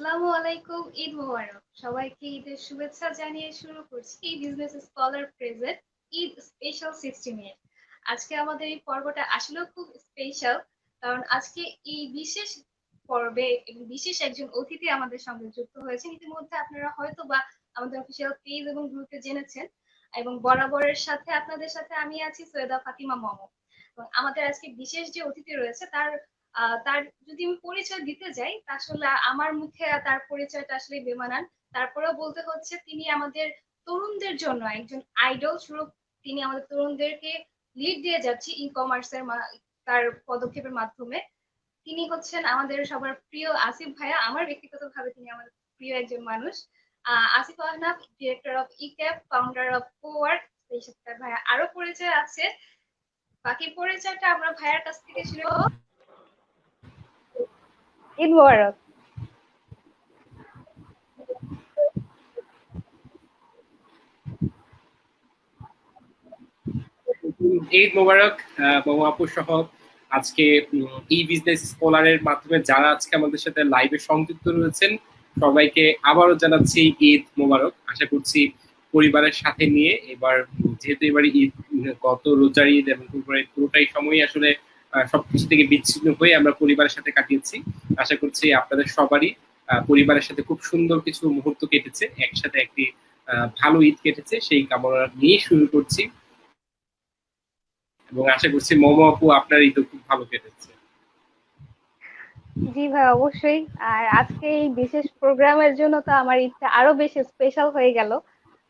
আসসালামু আলাইকুম, ঈদ মোবারক। সবাইকে ঈদের শুভেচ্ছা জানিয়ে শুরু করছি business scholar present Eid special 60 minute. আজকে আমাদের এই পর্বটা আসলেও খুব স্পেশাল, কারণ আজকে এই বিশেষ পর্বে বিশেষ একজন অতিথি আমাদের সঙ্গে যুক্ত হয়েছেন। ইতিমধ্যে আপনারা হয়তো বা আমাদের অফিসিয়াল পেজ এবং গ্রুপে জেনেছেন। এবং বরাবরের সাথে আপনাদের সাথে আমি আছি সৈয়দা ফাতিমা মম। এবং আমাদের আজকে বিশেষ যে অতিথি রয়েছে তার যদি আমি পরিচয় দিতে যাই, আসলে আমার মুখে তার পরিচয়টা আসলে বেমানান। তারপরেও বলতে হচ্ছে তিনি আমাদের তরুণদের জন্য একজন আইডল স্বরূপ। তিনি আমাদের তরুণদেরকে লিড দিয়ে যাচ্ছে ই কমার্সের তার পদক্ষেপের মাধ্যমে। তিনি হচ্ছেন আমাদের সবার প্রিয় আসিফ ভাইয়া। আমার ব্যক্তিগতভাবে তিনি আমার প্রিয় একজন মানুষ। Asif Ahnaf, director of E CAB, founder of cowork. এই সাথে ভাইয়া আরো পরিচয় আছে, বাকি পরিচয়টা আমরা ভাইয়ার কাছ থেকে শুনবো। ঈদ মোবারক। ঈদ মোবারক মমু আপু সহ আজকে ই বিজনেস স্কলারের মাধ্যমে যারা আজকে আমাদের সাথে লাইভে সংযুক্ত রয়েছেন সবাইকে আবারও জানাচ্ছি ঈদ মোবারক। আশা করছি পরিবারের সাথে নিয়ে এবার যেহেতু এবার ঈদ গত রোজার ঈদ এবং পুরোটাই সময় আসলে সবকিছু থেকে বিচ্ছিন্ন হয়ে আমরা পরিবারের সাথে কাটিয়েছি। আশা করছি আপনাদের সবারই পরিবারের সাথে খুব সুন্দর কিছু মুহূর্ত কেটেছে, একসাথে একটি ভালো ঈদ কেটেছে, সেই কামনা নিয়ে শুরু করছি এবং আশা করছি মমো আপু আপনার ঈদ খুব ভালো কেটেছে। জি ভাই, অবশ্যই। আর আজকে এই বিশেষ প্রোগ্রামের জন্য তো আমার ইচ্ছা আরো বেশি স্পেশাল হয়ে গেল।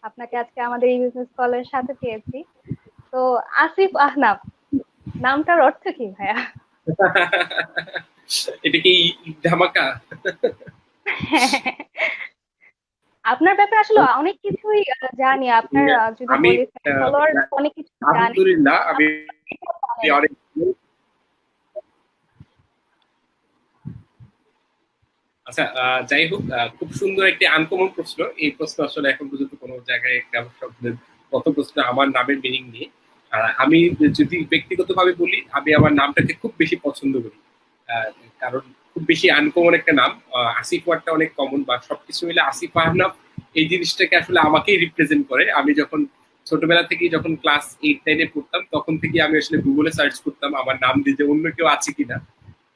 আপনাকে আজকে আমাদের এই বিজনেস কলের সাথে পেয়েছি। তো আসিফ আহনাফ নামটার অর্থ কি ভাইয়া? এটা কি ধামাকা? আপনার ব্যাপারে আসলে অনেক কিছুই জানি। আপনার যদি আমি বলি ফলোয়ার অনেক কিছু জানি। আলহামদুলিল্লাহ আমি অনেক আচ্ছা যাই হোক, খুব সুন্দর একটি আনকমন প্রশ্ন। এই প্রশ্ন আসলে এখন পর্যন্ত কোনো জায়গায় কত প্রশ্ন আমার নামের মিনিং নিয়ে। আমি যদি ব্যক্তিগতভাবে বলি, আমি আমার নামটাকে খুব বেশি পছন্দ করি। কারণ খুব বেশি আনকমন একটা নাম। আসিফ ওয়ার্ডটা অনেক কমন, বা সবকিছু মিলে আসিফ আহনাফ এই জিনিসটাকে আসলে আমাকেই রিপ্রেজেন্ট করে। আমি যখন ছোটবেলা থেকে যখন ক্লাস 8-9-এ পড়তাম তখন থেকে আমি আসলে গুগলে সার্চ করতাম আমার নাম দিয়ে যে অন্য কেউ আছে কিনা।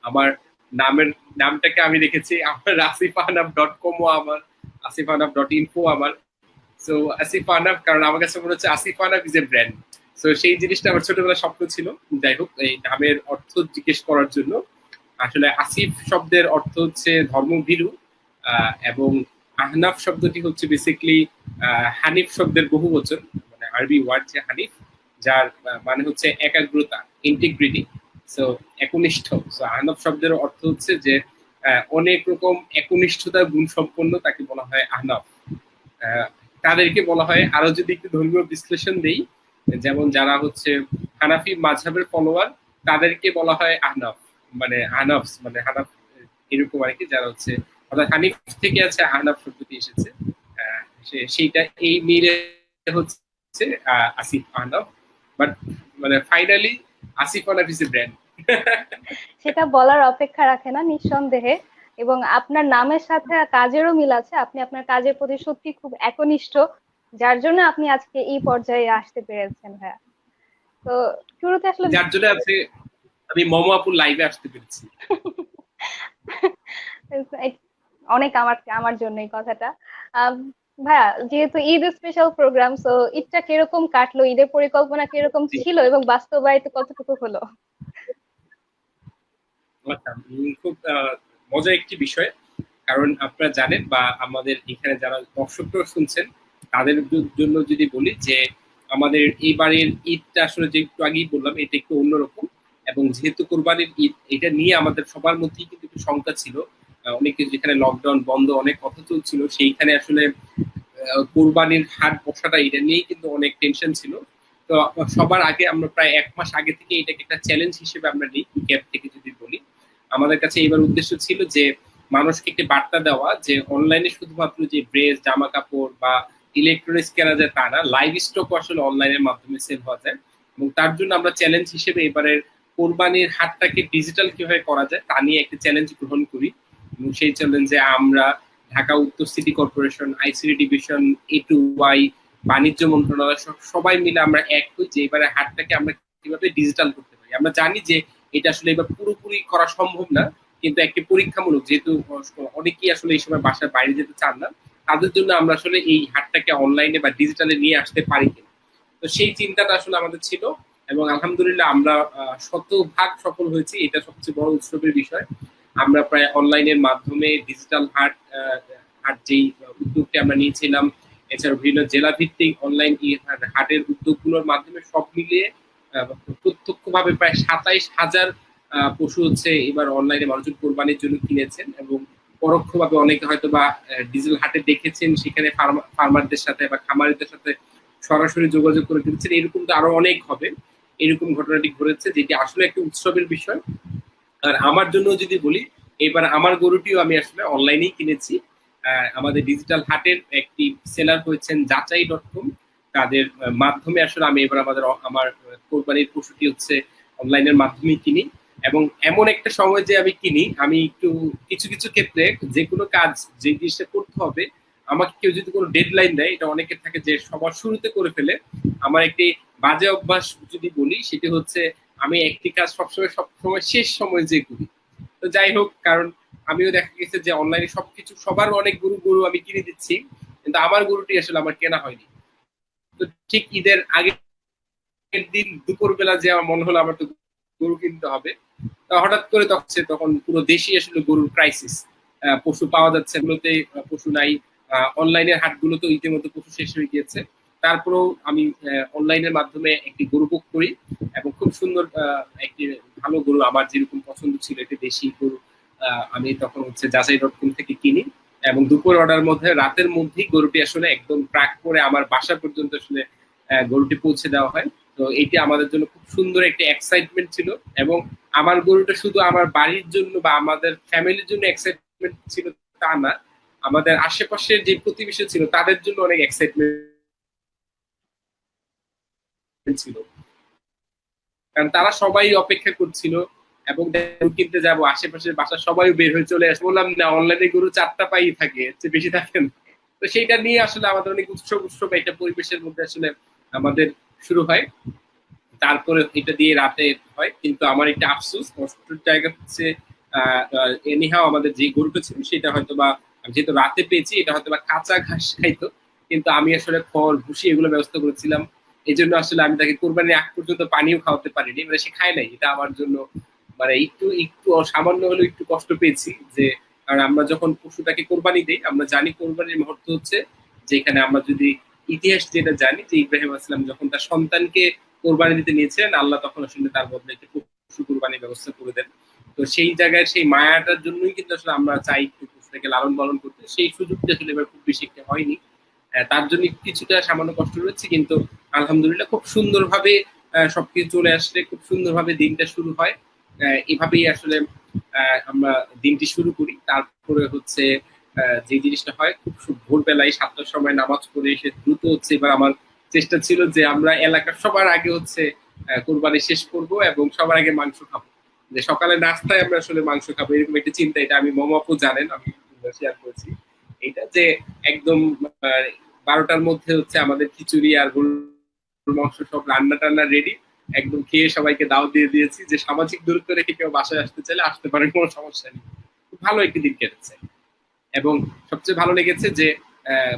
আমার নামের নামটাকে আমি রেখেছি আমার আসিফাহনাফ.com ও আমার, আসিফাহনাফ.info আমার। সো আসিফ আহনাফ, কারণ আমার কাছে মনে হচ্ছে Asif Ahnaf is a brand. So সেই জিনিসটা আমার ছোটবেলার স্বপ্ন ছিল। যাই হোক, এই নামের অর্থ জিজ্ঞেস করার জন্য, আসলে আসিফ শব্দের অর্থ হচ্ছে ধর্মভীরু, এবং আহনাফ শব্দটি হচ্ছে বেসিকলি হানিফ শব্দের বহু বচন, মানে আরবি ওয়ার্ড যে হানিফ, যার মানে হচ্ছে একাগ্রতা, ইন্টিগ্রিটি। সো একনিষ্ঠ। সো আহনাফ শব্দের অর্থ হচ্ছে যে অনেক রকম একনিষ্ঠতার গুণ সম্পন্ন, তাকে বলা হয় আহনাফ। তাদেরকে বলা হয়, আরো যদি একটু ধর্মীয় বিশ্লেষণ দেই, যেমন যারা হচ্ছে হানাফি মাযহাবের ফলোয়ার তাদেরকে বলা হয় আহনাফ, মানে আহনাফ মানে হানাফ এরকম আর কি, যারা হচ্ছে অর্থাৎ হানিফ থেকে আছে আহনাফ শব্দটি এসেছে। সেইটা এই মিলে হচ্ছে আসিফ আহনাফ। বাট মানে finally Asif Ahnaf is a brand. সেটা বলার অপেক্ষা রাখে না, নিঃসন্দেহে। এবং আপনার নামের সাথে কাজেরও মিল আছে। আপনি আপনার কাজের প্রতি সত্যি খুব একনিষ্ঠ, যার জন্য আপনি আজকে এই পর্যায়ে আসতে পেরেছেন ভাইয়া। তো শুরুতে আসলে যার জন্য আছে আমি মমো আপুর লাইভে আসতে পেরেছি। অনেক আমার আমার জন্য এই কথাটা। ভাইয়া, যেহেতু ঈদ স্পেশাল প্রোগ্রাম, তো ঈদটা কিরকম কাটলো, ঈদের পরিকল্পনা কিরকম ছিল এবং বাস্তবায়িত কতটুকু হলো? আচ্ছা, খুব মজার একটি বিষয়। কারণ আপনারা জানেন, বা আমাদের এখানে যারা দর্শকরা শুনছেন তাদের জন্য যদি বলি যে আমাদের এইবারের ঈদটা আসলে যে একটু আগেই বললাম, এটা একটু অন্যরকম। এবং যেহেতু কোরবানির ঈদ, এটা নিয়ে আমাদের সবার মধ্যেই কিন্তু একটু শঙ্কা ছিল। অনেকে যেখানে লকডাউন বন্ধ, অনেক কথা চলছিল, সেইখানে আসলে কোরবানির হাট বসাটা এটা নিয়েই কিন্তু অনেক টেনশন ছিল। তো সবার আগে আমরা প্রায় 1 মাস আগে থেকে এটাকে একটা চ্যালেঞ্জ হিসেবে আমরা নিই ক্যাব থেকে যদি বলি। আমাদের কাছে এবার উদ্দেশ্য ছিল যে মানুষকে একটি বার্তা দেওয়া যে অনলাইনে শুধুমাত্র যে ড্রেস, জামা কাপড় বা ইলেকট্রনিক্স কেনা যায় তা না, লাইভ স্টকও আসলে অনলাইনের মাধ্যমে সেল হওয়া যায়। এবং তার জন্য আমরা চ্যালেঞ্জ হিসেবে এবারের কোরবানির হাটটাকে ডিজিটাল কিভাবে করা যায় তা নিয়ে একটি চ্যালেঞ্জ গ্রহণ করি। এবং সেই চ্যালেঞ্জে আমরা ঢাকা উত্তর city corporation, ICD division, A2Y, বাণিজ্য মন্ত্রণালয়, সবাই মিলে আমরা এক হই যে এবারে হাটটাকে আমরা কিভাবে ডিজিটাল করতে পারি। আমরা জানি যে এটা আসলে এবার পুরোপুরি করা সম্ভব না, কিন্তু একটি পরীক্ষামূলক, যেহেতু অনেকেই আসলে এই সময় বাসার বাইরে যেতে চান না, তাদের জন্য আমরা আসলে এই হাটটাকে অনলাইনে বা ডিজিটালে নিয়ে আসতে পারি কিনা। তো সেই চিন্তাটা আসলে আমাদের ছিল, এবং আলহামদুলিল্লাহ আমরা শতভাগ সফল হয়েছি। এটা সবচেয়ে বড় উৎসবের বিষয়। আমরা প্রায় অনলাইনের মাধ্যমে ডিজিটাল হাট হাট যেই উদ্যোগটি আমরা নিয়েছিলাম, এছাড়া বিভিন্ন জেলা ভিত্তিক অনলাইন হাটের উদ্যোগগুলোর মাধ্যমে সব মিলিয়ে প্রত্যক্ষভাবে প্রায় 27,000 পশু হচ্ছে এবার অনলাইনে মানুষজন কোরবানির জন্য কিনেছেন, এবং পরোক্ষভাবে অনেকে হয়তো বা ডিজিটাল হাটে দেখেছেন, সেখানে ফার্মারদের সাথে বা খামারিদের সাথে সরাসরি যোগাযোগ করে দিচ্ছেন। এরকম তো আরো অনেক হবে। এরকম ঘটনাটি ঘটেছে, যেটি আসলে একটা উৎসবের বিষয়। আর আমার জন্য যদি বলি, এবার আমার গরুটিও আমি আসলে অনলাইনেই কিনেছি। আমাদের ডিজিটাল হাটের একটি সেলার হয়েছেন যাচাই.com, তাদের মাধ্যমে আসলে আমি এবার আমার কোরবানির পশুটি হচ্ছে অনলাইনের মাধ্যমে কিনি। এবং এমন একটা সময় যে আমি কিনি, আমি একটু কিছু কিছু ক্ষেত্রে যে কোনো কাজ যে জিনিসটা করতে হবে, আমাকে কেউ যদি কোনো ডেডলাইন দেয়, এটা অনেকের থাকে যে সবার শুরুতে করে ফেলে। আমার একটি বাজে অভ্যাস যদি বলি, সেটি হচ্ছে আমি একটি কাজ সবসময় শেষ সময় যে করি। তো যাই হোক, কারণ আমিও দেখা গেছে যে অনলাইনে সবকিছু সবার অনেক গরু আমি কিনে দিচ্ছি, কিন্তু আমার গরুটি আসলে আমার কেনা হয়নি। তো ঠিক ঈদের আগের দিন দুপুর বেলা যে আমার মনে হলো আমার তো গরু কিনতে হবে, হঠাৎ করে তখন পুরো দেশই আসলে গরুর ক্রাইসিস। পশু পাওয়া যাচ্ছে, এগুলোতে পশু নাই। অনলাইনের হাটগুলোতে ইতিমধ্যে পশু শেষ হয়ে গিয়েছে। তারপরেও আমি অনলাইনের মাধ্যমে একটি গরু বুক করি, এবং খুব সুন্দর একটি ভালো গরু, আমার যেরকম পছন্দ ছিল, একটি দেশি গরু আমি তখন হচ্ছে যাচাই.com থেকে কিনি, এবং দুপুর অর্ডার মধ্যে রাতের মধ্যেই গরুটি আসলে একদম ট্র্যাক করে আমার বাসা পর্যন্ত আসলে গরুটি পৌঁছে দেওয়া হয়। তো এটি আমাদের জন্য খুব সুন্দর একটি এক্সাইটমেন্ট ছিল, এবং আমার গরুটা শুধু আমার বাড়ির জন্য বা আমাদের ফ্যামিলির জন্য এক্সাইটমেন্ট ছিল তা না, আমাদের আশেপাশের যে প্রতিবেশী ছিল তাদের জন্য অনেক এক্সাইটমেন্ট ছিল, কারণ তারা সবাই অপেক্ষা করছিল। এবং কিনতে যাবো, আশেপাশের বাসা সবাই বের হয়ে চলে আসে, বললাম না অনলাইনে গরু 4টা পাই থাকে, বেশি থাকে না। তো সেইটা নিয়ে আসলে আমাদের অনেক উৎসব একটা পরিবেশের মধ্যে আসলে আমাদের শুরু হয়। তারপরে এটা দিয়ে রাতে হয়, কিন্তু আমার একটা আফসোস কষ্টের জায়গা হচ্ছে এনিহাও আমাদের যে গরুটা ছিল সেটা হয়তো বা যেহেতু রাতে পেয়েছি, এটা হয়তো বা কাঁচা ঘাস খাইতো, কিন্তু আমি আসলে খড় ভুসি এগুলো ব্যবস্থা করেছিলাম। এই জন্য আসলে আমি তাকে কোরবানির আগ পর্যন্ত পানিও খাওয়াতে পারিনি, মানে সে খায় নাই। এটা আমার জন্য মানে একটু একটু সামান্য হলেও একটু কষ্ট পেয়েছি, যে কারণ আমরা যখন পশুটাকে কোরবানি দিই, আমরা জানি কোরবানির মুহূর্ত হচ্ছে যেখানে আমরা যদি ইতিহাস যেটা জানি যে ইব্রাহিম আসলাম যখন তার সন্তানকে কোরবানি দিতে নিয়েছিলেন, আল্লাহ তখন আসলে তার বদলে একটি পশু কোরবানির ব্যবস্থা করে দেন। তো সেই জায়গায় সেই মায়াটার জন্যই কিন্তু আসলে আমরা চাই পশুটাকে লালন পালন করতে, সেই সুযোগটা আসলে এবার খুব বেশি একটা হয়নি। তার জন্য কিছুটা সামান্য কষ্ট রয়েছে, কিন্তু আলহামদুলিল্লাহ খুব সুন্দরভাবে সবকিছু চলে আসলে খুব সুন্দরভাবে দিনটা শুরু হয়। এভাবেই আসলে আমরা দিনটি শুরু করি। তারপরে হচ্ছে যে জিনিসটা হয়, খুব ভোরবেলায় 7টার সময় নামাজ পড়ে এসে দ্রুত হচ্ছে এবার আমার চেষ্টা ছিল যে আমরা এলাকার সবার আগে হচ্ছে কোরবানি শেষ করব এবং সবার আগে মাংস খাবো, যে সকালে নাস্তায় আমরা আসলে মাংস খাবো, এরকম একটা চিন্তা। এটা আমি মোমাপু জানেন, আমি শেয়ার করেছি এটা, যে একদম 12টার মধ্যে হচ্ছে আমাদের খিচুড়ি আর গরুর মাংস সব রান্না টান্না রেডি, একদম খেয়ে সবাইকে দাওয়াত দিয়ে দিয়েছি যে সামাজিক দূরত্ব রেখে কেউ বাসায় আসতে চাইলে আসতে পারেন, কোনো সমস্যা নেই। খুব ভালো একটি দিন কেটেছে। এবং সবচেয়ে ভালো লেগেছে যে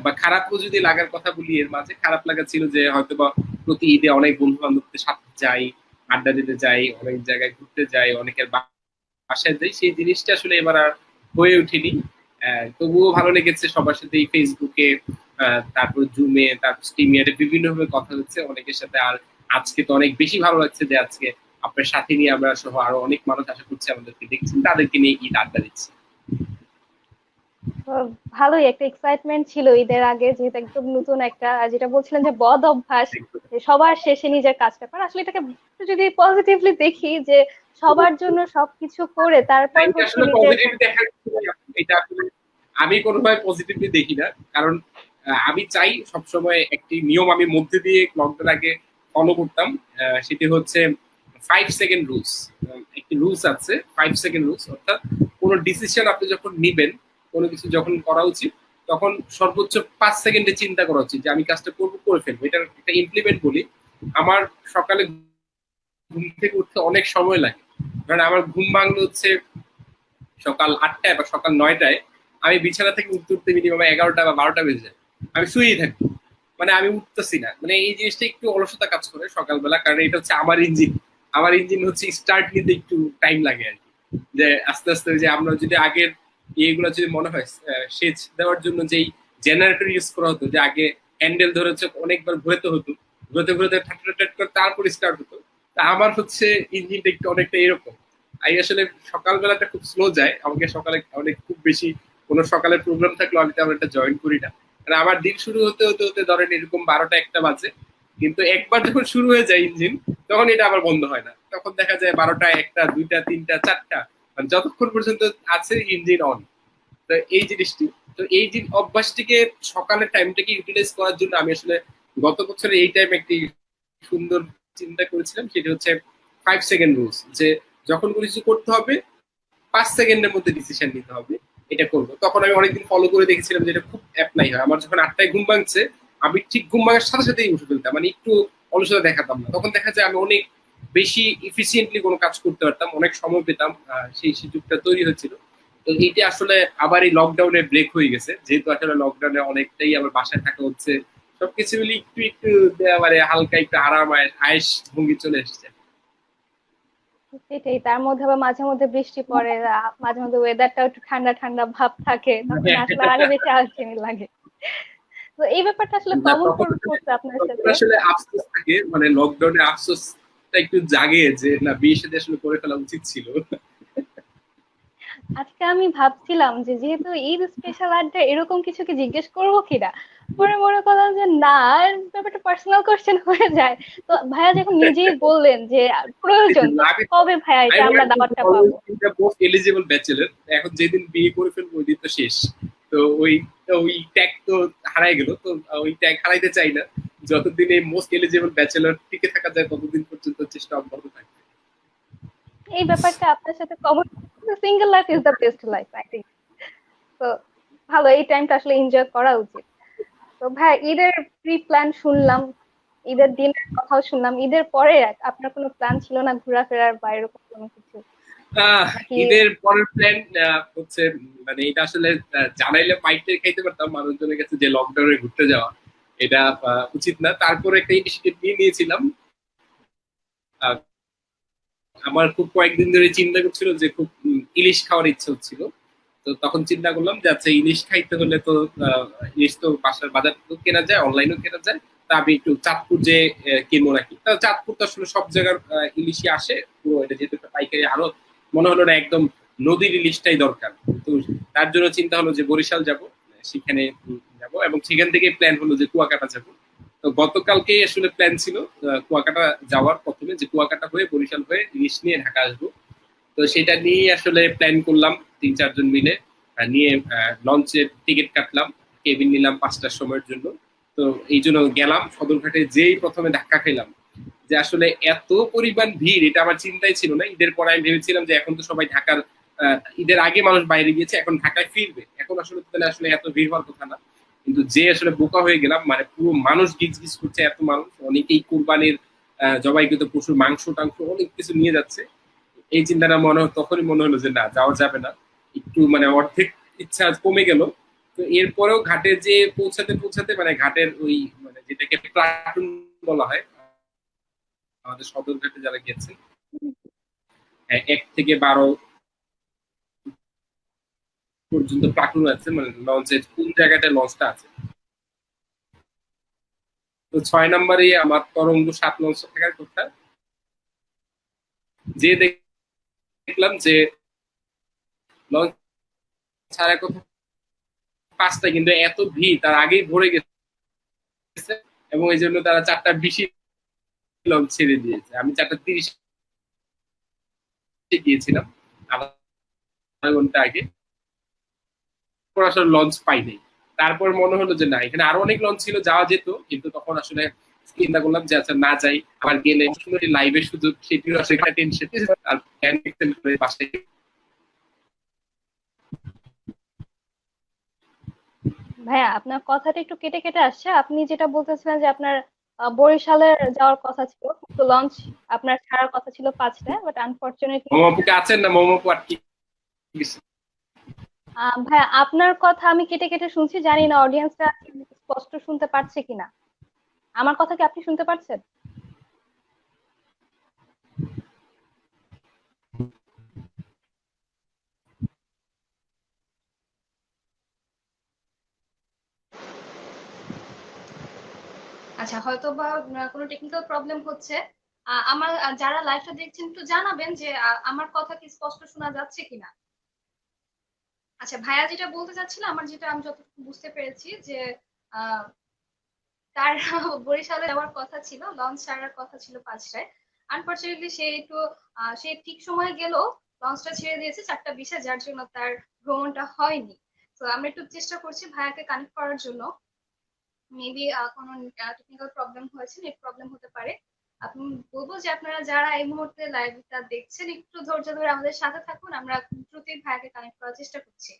বা খারাপও যদি লাগার কথা বলি, এর মাঝে খারাপ লাগা ছিল যে হয়তো বা প্রতি ঈদে অনেক বন্ধু বান্ধবদের সাথে যাই, আড্ডা দিতে যাই, অনেক জায়গায় ঘুরতে যাই, অনেকের বাসায় যাই, সেই জিনিসটা আসলে এবার আর হয়ে ওঠেনি। তবুও ভালো লেগেছে সবার সাথে ফেসবুকে, তারপর জুমে, তারপর স্টিমিয়ারে বিভিন্ন ভাবে কথা হচ্ছে অনেকের সাথে। আর আজকে তো অনেক বেশি ভালো লাগছে যে আজকে আপনার সাথে নিয়ে আমরা সহ আরো অনেক মানুষ আশা করছি আমাদেরকে দেখছেন, তাদেরকে নিয়ে ঈদ আড্ডা দিচ্ছি। তো ভালোই একটা এক্সাইটমেন্ট ছিল ঈদের আগে, যেহেতু একদম নতুন একটা, আর যেটা বলছিলেন যে বদ অভ্যাস, যে সবার শেষে নিজের কাজটা করা, আসলে এটাকে একটু যদি পজিটিভলি দেখি, যে সবার জন্য সবকিছু করে তারপর এটা হচ্ছে আসলে নিজের। পজিটিভ দেখার, এটা আসলে আমি কোনোভাবে পজিটিভলি দেখি না, কারণ আমি চাই সবসময় একটি নিয়ম আমি মধ্যে দিয়ে লকডাউন আগে ফলো করতাম, সেটি হচ্ছে 5 সেকেন্ড রুলস। একটি রুলস আছে 5 সেকেন্ড রুলস, অর্থাৎ কোনো ডিসিশন আপনি যখন নিবেন কোনো কিছু যখন করা উচিত তখন সর্বোচ্চ 5 সেকেন্ডে চিন্তা করা উচিত যে আমি কাজটা করবো, করে ফেলবো। এটার একটা ইমপ্লিমেন্ট বলি, আমার সকালে ঘুম থেকে উঠতে অনেক সময় লাগে, কারণ আমার ঘুম ভাঙলো হচ্ছে সকাল 8টায় বা সকাল 9টায়। আমি বিছানা থেকে উঠতে উঠতে মিনিমাম 11টা বা 12টা বেজে যায়, আমি শুয়েই থাকি, মানে আমি উঠতেছি না। মানে এই জিনিসটা একটু অলসতা কাজ করে সকালবেলা, কারণ এটা হচ্ছে আমার ইঞ্জিন। আমার ইঞ্জিন হচ্ছে স্টার্ট নিতে একটু টাইম লাগে আর কি, যে আস্তে আস্তে যে আমরা যদি আগের এইগুলো যদি মনে হয় সেচ দেওয়ার জন্য যেই জেনারেটর ইউজ করা হতো, যে আগে হ্যান্ডেল ধরে হচ্ছে অনেকবার ঘুরতে হতো, ঘুরতে ঘুরতে ঠাট করে তারপর স্টার্ট হতো। তা আমার হচ্ছে ইঞ্জিনটা একটু অনেকটা এরকম। আমি আসলে সকালবেলাটা খুব স্লো যায়, আমাকে সকালে অনেক খুব বেশি কোনো সকালের প্রোগ্রাম থাকলে আমি তেমন একটা জয়েন করি না। মানে আমার দিন শুরু হতে হতে হতে ধরেন এরকম 12টা 1টা বাজে, কিন্তু একবার যখন শুরু হয়ে যায় ইঞ্জিন তখন এটা আবার বন্ধ হয় না, তখন দেখা যায় 12টা 1টা 2টা 3টা 4টা, মানে যতক্ষণ পর্যন্ত আছে ইঞ্জিন অন। তো এই জিনিসটি, তো এই যে অভ্যাসটিকে সকালের টাইমটাকে ইউটিলাইজ করার জন্য আমি আসলে গত বছরে এই টাইম একটি সুন্দর চিন্তা করেছিলাম, সেটা হচ্ছে 5 সেকেন্ড রুলস, যে যখন কোনো কিছু করতে হবে 5 সেকেন্ডের মধ্যে ডিসিশন নিতে হবে, এটা করবো। তখন আমি অনেকদিন ফলো করে দেখেছিলাম যে এটা খুব অ্যাপ্লাই হয়। আমার যখন 8টায় ঘুম ভাঙছে, আমি ঠিক ঘুম ভাঙার সাথে সাথেই উঠে ফেলতাম, মানে একটু অলসতা দেখাতাম না। তখন দেখা যায় আমি অনেক বেশি ইফিসিয়েন্টলি কোনো কাজ করতে পারতাম, অনেক সময় পেতাম, সেই সুযোগটা তৈরি হয়েছিল। তো এইটা আসলে আবার এই লকডাউনে ব্রেক হয়ে গেছে, যেহেতু আসলে লকডাউনে অনেকটাই আবার বাসায় থাকা হচ্ছে, সবকিছু মিলে একটু একটু মানে হালকা একটু আরাম আয়েস ভঙ্গি চলে এসছে। সেটাই, তার মধ্যে আবার মাঝে মধ্যে বৃষ্টি পড়ে, মাঝে মধ্যে ওয়েদারটাও একটু ঠান্ডা ঠান্ডা ভাব থাকে, তখন আসলে আরো বেশি আলসেমি লাগে। তো এই ব্যাপারটা আসলে না, কমন তখন করছে আপনার তখন সাথে। আসলে আফসোস থাকে, মানে লকডাউনে আফসোসটা একটু জাগে যে না, বিয়ে সাথে আসলে করে ফেলা উচিত ছিল। আজকে আমি ভাবছিলাম যে যেহেতু ঈদ স্পেশাল আড্ডা, এরকম কিছু কি জিজ্ঞেস করবো কিনা, পরে মনে করলাম যে না, ব্যাপারটা পার্সোনাল কোশ্চেন হয়ে যায়। তো ভাইয়া যখন নিজেই বললেন যে প্রয়োজন, তো আমি কবে ভাইয়া আমি এটা মনে আমরা করি দাওয়াতটা পাবো? মোস্ট এলিজিবল ব্যাচেলর, এখন যেদিন বিয়ে করে ফেলবো ওই দিন তো শেষ। তো ওই ওই ট্যাগ তো হারাই গেল, তো ওই ট্যাগ হারাইতে চাই না। যতদিন এই মোস্ট এলিজিবল ব্যাচেলর টিকে থাকা যায় ততদিন পর্যন্ত চেষ্টা অব্যাহত থাকবে। এই ব্যাপারটা আপনার সাথে common. Single life is the best life, I think. তো ভালো, এই টাইমটা আসলে এনজয় করা উচিত। তো ভাই, ঈদের প্রি প্ল্যান শুনলাম, ঈদের দিনের কথাও শুনলাম, ঈদের পরে আপনার কোনো প্ল্যান ছিল না ঘোরাফেরার বা এরকম কোনো কিছু নাকি? ঈদের পরের প্ল্যান হচ্ছে, মানে এটা আসলে জানাইলে মাইন্ডে খাইতে পারতাম মানুষজনের কাছে, যে লকডাউনে ঘুরতে যাওয়া এটা উচিত না। তারপরে একটা ইনিশিয়েটিভ নিয়ে নিয়েছিলাম। আহ, আমার খুব কয়েকদিন ধরে চিন্তা করছিল যে খুব ইলিশ খাওয়ার ইচ্ছা হচ্ছিল। তো তখন চিন্তা করলাম যে আচ্ছা, ইলিশ খাইতে হলে তো ইলিশ তো বাসার বাজার তো কেনা যায়, অনলাইনেও কেনা যায়। তা আমি একটু চাঁদপুর যে কিনবো নাকি। তা চাঁদপুর তো আসলে সব জায়গার ইলিশই আসে, পুরো এটা যেহেতু একটা পাইকারি, আরো মনে হলো না একদম নদীর ইলিশটাই দরকার। তো তার জন্য চিন্তা হলো যে বরিশাল যাব, সেখানে যাব, এবং সেখান থেকে প্ল্যান হলো যে কুয়াকাটা যাব। তো গতকালকেই আসলে প্ল্যান ছিল কুয়াকাটা যাওয়ার, প্রথমে যে কুয়াকাটা হয়ে বরিশাল হয়ে ইলিশ নিয়ে ঢাকা আসবো। তো সেটা নিয়ে আসলে প্ল্যান করলাম 3-4 জন মিলে, নিয়ে লঞ্চের টিকিট কাটলাম, কেবিন নিলাম 5টার সময়ের জন্য। তো এই জন্য গেলাম সদরঘাটে, যেই প্রথমে ধাক্কা খেলাম যে আসলে এত পরিমাণ ভিড়, এটা আমার চিন্তাই ছিল না। ঈদের পরে আমি ভেবেছিলাম যে এখন তো সবাই ঢাকার, ঈদের আগে মানুষ বাইরে গিয়েছে, এখন ঢাকায় ফিরবে, এখন আসলে তাহলে আসলে এত ভিড় হওয়ার কথা না। কিন্তু যে আসলে বোকা হয়ে গেলাম, মানে পুরো মানুষ গিজ গিজ করছে, এত মানুষ, অনেকেই কুরবানির জবাইকৃত পশুর মাংস টাংস অনেক কিছু নিয়ে যাচ্ছে। এই চিন্তাটা তখনই মনে হলো যে না, যাওয়া যাবে না, একটু মানে অর্ধেক ইচ্ছা কমে গেল। তো এরপরেও ঘাটে যে পৌঁছাতে পৌঁছাতে, মানে ঘাটের ওই মানে যেটাকে প্লাটুন বলা হয়, আমাদের সদরঘাটে যারা গেছেন, 1 থেকে 12 পর্যন্ত প্লাটুন আছে, মানে লঞ্চের কোন জায়গাটায় লঞ্চটা আছে। তো 6 নম্বরে আমার তরঙ্গ 7 লঞ্চ থাকার কথা। যে দেখলাম যে লঞ্চ ছাড়ার কথা 5টা, কিন্তু এত ভিড় তার আগেই ভরে গেছে, এবং এই জন্য তারা 4টা 20 লঞ্চ ছেড়ে দিয়েছে। আমি 4টা 30 গিয়েছিলাম, আধা ঘন্টা আগে, আসলে লঞ্চ পাই নাই। তারপর মনে হলো যে না, এখানে আরো অনেক লঞ্চ ছিল, যাওয়া যেত, কিন্তু তখন আসলে চিন্তা করলাম যে আচ্ছা না যাই, আবার গেলে লাইভের সুযোগ, সেটিও আসলে টেনশন। আর প্ল্যান করে বাসায় ভাইয়া আপনার কথাটা একটু কেটে কেটে আসছে। আপনি যেটা বলতেছিলেন যে আপনার বরিশালে যাওয়ার কথা ছিল, কিন্তু লঞ্চ আপনার ছাড়ার কথা ছিল 5টায়, বাট আনফরচুনেটলি। মোমোপুকে আছেন না, মোমোপু আটকে গেছে? ভাইয়া আপনার কথা আমি কেটে কেটে শুনছি, জানি না অডিয়েন্সটা স্পষ্ট শুনতে পারছে কিনা। আমার কথা কি আপনি শুনতে পারছেন? আচ্ছা, হয়তো বা কোনো টেকনিক্যাল প্রবলেম হচ্ছে। আমার যারা লাইভটা দেখছেন একটু জানাবেন যে আমার কথা কি স্পষ্ট শোনা যাচ্ছে কিনা। আচ্ছা, ভাইয়া যেটা বলতে চাচ্ছিল, আমার যেটা আমি যতটুকু বুঝতে পেরেছি যে আহ, তার বরিশালে যাওয়ার কথা ছিল, লঞ্চ ছাড়ার কথা ছিল 5টায়। আনফরচুনেটলি সে একটু সে ঠিক সময় গেল, লঞ্চটা ছেড়ে দিয়েছে 4টা 20-এ, যার জন্য তার ভ্রমণটা হয়নি। তো আমরা একটু চেষ্টা করছি ভাইয়াকে কানেক্ট করার জন্য। মেবি কোনো টেকনিক্যাল প্রবলেম হয়েছে, নেট প্রবলেম হতে পারে। আপনি বলবো যে আপনারা যারা এই মুহূর্তে লাইভটা দেখছেন একটু ধৈর্য ধরে আমাদের সাথে থাকুন, আমরা খুব দ্রুতই ভাইয়াকে কানেক্ট করার চেষ্টা করছি।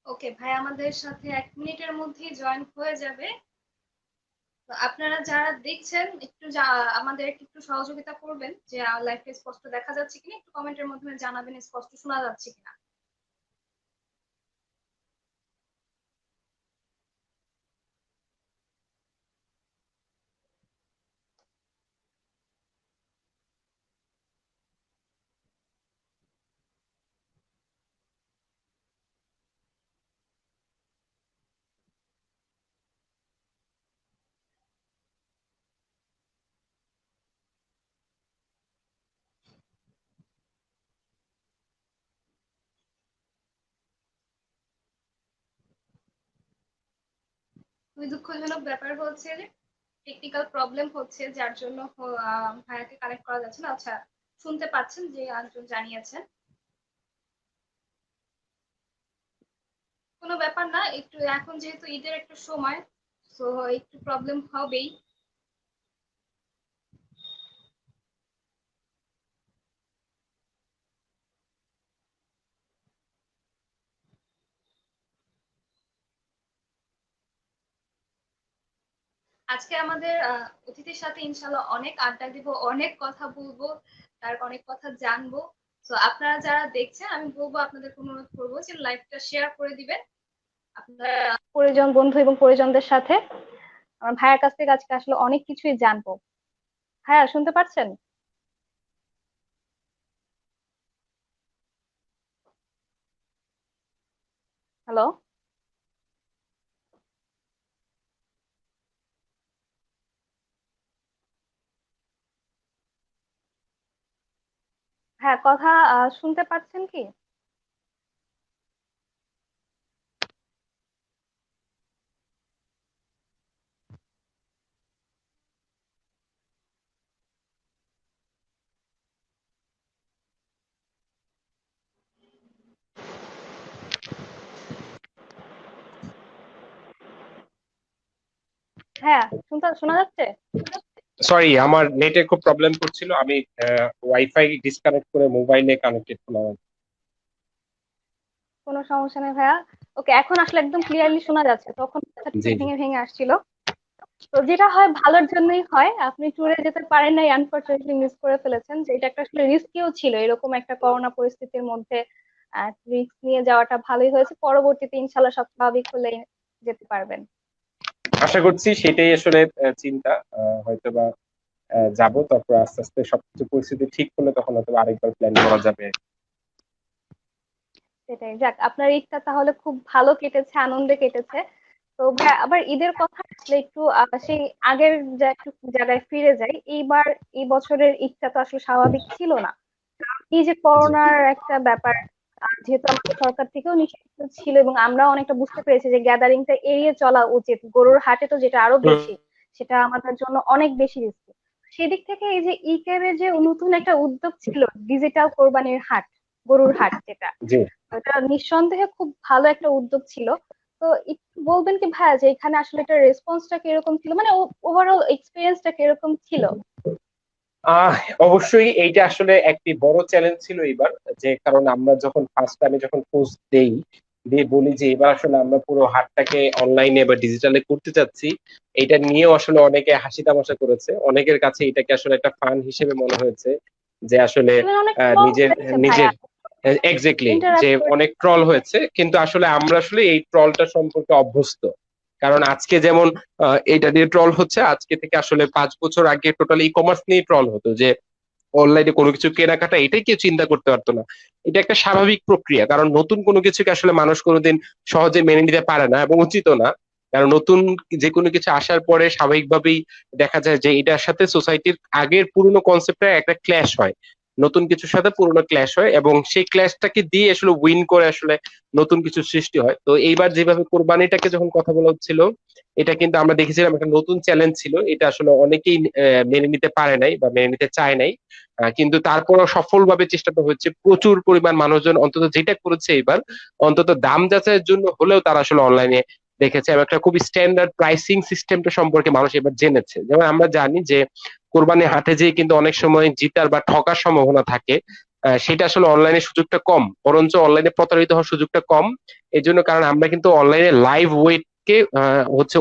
ওকে, ভাই আমাদের সাথে 1 মিনিটের মধ্যেই জয়েন হয়ে যাবে। তো আপনারা যারা দেখছেন একটু আমাদের একটু সহযোগিতা করবেন যে লাইভটা স্পষ্ট দেখা যাচ্ছে কিনা, একটু কমেন্টের মাধ্যমে জানাবেন স্পষ্ট শোনা যাচ্ছে কিনা। খুবই দুঃখজনক ব্যাপার হচ্ছে যে টেকনিক্যাল প্রবলেম হচ্ছে, যার জন্য ভাইয়াকে কানেক্ট করা যাচ্ছে না। আচ্ছা, শুনতে পাচ্ছেন যে একজন জানিয়েছেন। কোনো ব্যাপার না, একটু এখন যেহেতু ঈদের একটা সময়, তো একটু প্রবলেম হবেই। আজকে আমাদের অতিথির সাথে ইনশাল্লাহ অনেক আড্ডা দিব, অনেক কথা বলবো, তার অনেক কথা জানবো। তো আপনারা যারা দেখছেন আমি বলবো, আপনাদের অনুরোধ করবো যে লাইভটা শেয়ার করে দিবেন আপনারা পরিজন, বন্ধু এবং পরিজনদের সাথে। আমার ভাইয়ের কাছ থেকে আজকে আসলে অনেক কিছুই জানবো। ভাইয়া শুনতে পারছেন? হ্যালো? হ্যাঁ, কথা শুনতে পাচ্ছেন কি? হ্যাঁ, শোনা যাচ্ছে? সরি, আমার নেটে খুব প্রবলেম করছিল, আমি ওয়াইফাই ডিসকানেক্ট করে মোবাইলে কানেক্টেড করলাম। কোনো সমস্যা নেই ভাইয়া। ওকে, এখন আসলে একদম ক্লিয়ারলি শোনা যাচ্ছে, তখন কথা একটু জি জি। ভেঙে ভেঙে আসছিল। তো যেটা হয় ভালোর জন্যই হয়, আপনি ট্যুরে যেতে পারেন নাই, আনফরচুনেটলি মিস করে ফেলেছেন, যে এটা একটা আসলে রিস্কিও ছিল এরকম একটা করোনা পরিস্থিতির মধ্যে। রিস্ক নিয়ে যাওয়াটা ভালোই হয়েছে, পরবর্তীতে ইনশাল্লাহ সব স্বাভাবিক হলে যেতে পারবেন। আশা করছি সেটাই আসলে চিন্তা। হয়তোবা যাব, তারপর আস্তে আস্তে সবকিছু পরিস্থিতি ঠিক হলে তখন হয়তো আরেকবার প্ল্যান করা যাবে। সেটাই, যাক আপনার ঈদটা তাহলে খুব ভালো কেটেছে, আনন্দে কেটেছে। তো ভাই আবার ঈদের কথা আসলে একটু সেই আগের যা একটু জায়গায় ফিরে যাই। এইবার এই বছরের ঈদটা তো আসলে স্বাভাবিক ছিল না। এই যে জি করোনার একটা ব্যাপার, যেহেতু আমাদের সরকার থেকেও নিষিদ্ধ ছিল এবং আমরাও অনেকটা বুঝতে পেরেছি যে গ্যাদারিংটা এড়িয়ে চলা উচিত, গরুর হাটে তো যেটা আরো হুম। বেশি, সেটা আমাদের জন্য অনেক বেশি রিস্কি। সেদিক থেকে এই যে ইকের যে নতুন একটা উদ্যোগ ছিল, ডিজিটাল কোরবানির হাট, গরুর হাট যেটা, জি। এটা নিঃসন্দেহে খুব ভালো একটা উদ্যোগ ছিল। তো একটু বলবেন কি ভাইয়া যে এখানে আসলে এটা রেসপন্সটা কিরকম ছিল, মানে ওভারঅল এক্সপিরিয়েন্সটা কিরকম ছিল? আহ অবশ্যই এইটা আসলে একটি বড় চ্যালেঞ্জ ছিল এবার, যে কারণ আমরা যখন ফার্স্ট আমি যখন পোস্ট দেই, দিয়ে বলি যে এবার আসলে আমরা পুরো হাটটাকে অনলাইনে বা ডিজিটালে করতে চাচ্ছি, এটা নিয়েও আসলে অনেকে হাসি তামাশা করেছে, অনেকের কাছে এটাকে আসলে একটা ফান হিসেবে মনে হয়েছে, যে আসলে ইভেন অনেক ট্রল নিজের হয়েছে ভাইয়া, নিজের এক্স্যাক্টলি, যে ইন্টারাপ্ট অনেক করতে। ট্রল হয়েছে, কিন্তু আসলে আমরা আসলে এই ট্রলটা সম্পর্কে অভ্যস্ত। কারণ আজকে যেমন এটা দিয়ে ট্রল হচ্ছে, আজকে থেকে আসলে 5 বছর আগে টোটাল ই কমার্স নিয়ে ট্রল হতো, যে অনলাইনে কোনো কিছু কেনাকাটা এটাই কেউ চিন্তা করতে পারতো না। এটা একটা স্বাভাবিক প্রক্রিয়া, কারণ নতুন কোনো কিছুকে আসলে মানুষ কোনোদিন সহজে মেনে নিতে পারে না এবং উচিত না। কারণ নতুন যে কোনো কিছু আসার পরে স্বাভাবিকভাবেই দেখা যায় যে এটার সাথে সোসাইটির আগের পুরনো কনসেপ্টটা একটা ক্ল্যাশ হয়, নতুন কিছুর সাথে পুরনো ক্ল্যাশ হয়, এবং সেই ক্ল্যাশটাকে দিয়ে আসলে উইন করে আসলে নতুন কিছু সৃষ্টি হয়। তো এইবার যেভাবে কোরবানিটাকে যখন কথা বলা হচ্ছিল, এটা কিন্তু আমরা দেখেছিলাম একটা নতুন চ্যালেঞ্জ ছিল, এটা আসলে অনেকেই মেনে নিতে পারে নাই বা মেনে নিতে চায় নাই। কিন্তু তারপরও সফলভাবে চেষ্টাটা হচ্ছে, প্রচুর পরিমাণ মানুষজন অন্তত যেটা করেছে এবার, অন্তত দাম যাচাইয়ের জন্য হলেও তারা আসলে অনলাইনে দেখেছে, এবং একটা খুবই স্ট্যান্ডার্ড প্রাইসিং সিস্টেমটা সম্পর্কে মানুষ এবার জেনেছে। যেমন আমরা জানি যে কোরবানি হাটে যেয়ে কিন্তু অনেক সময় জিতার বা ঠকার সম্ভাবনা থাকে, সেটা আসলে অনলাইনে সুযোগটা কম, বরঞ্চ অনলাইনে প্রতারিত হওয়ার সুযোগটা কম। এই জন্য, কারণ আমরা কিন্তু অনলাইনে লাইভ ওয়েট কে হচ্ছে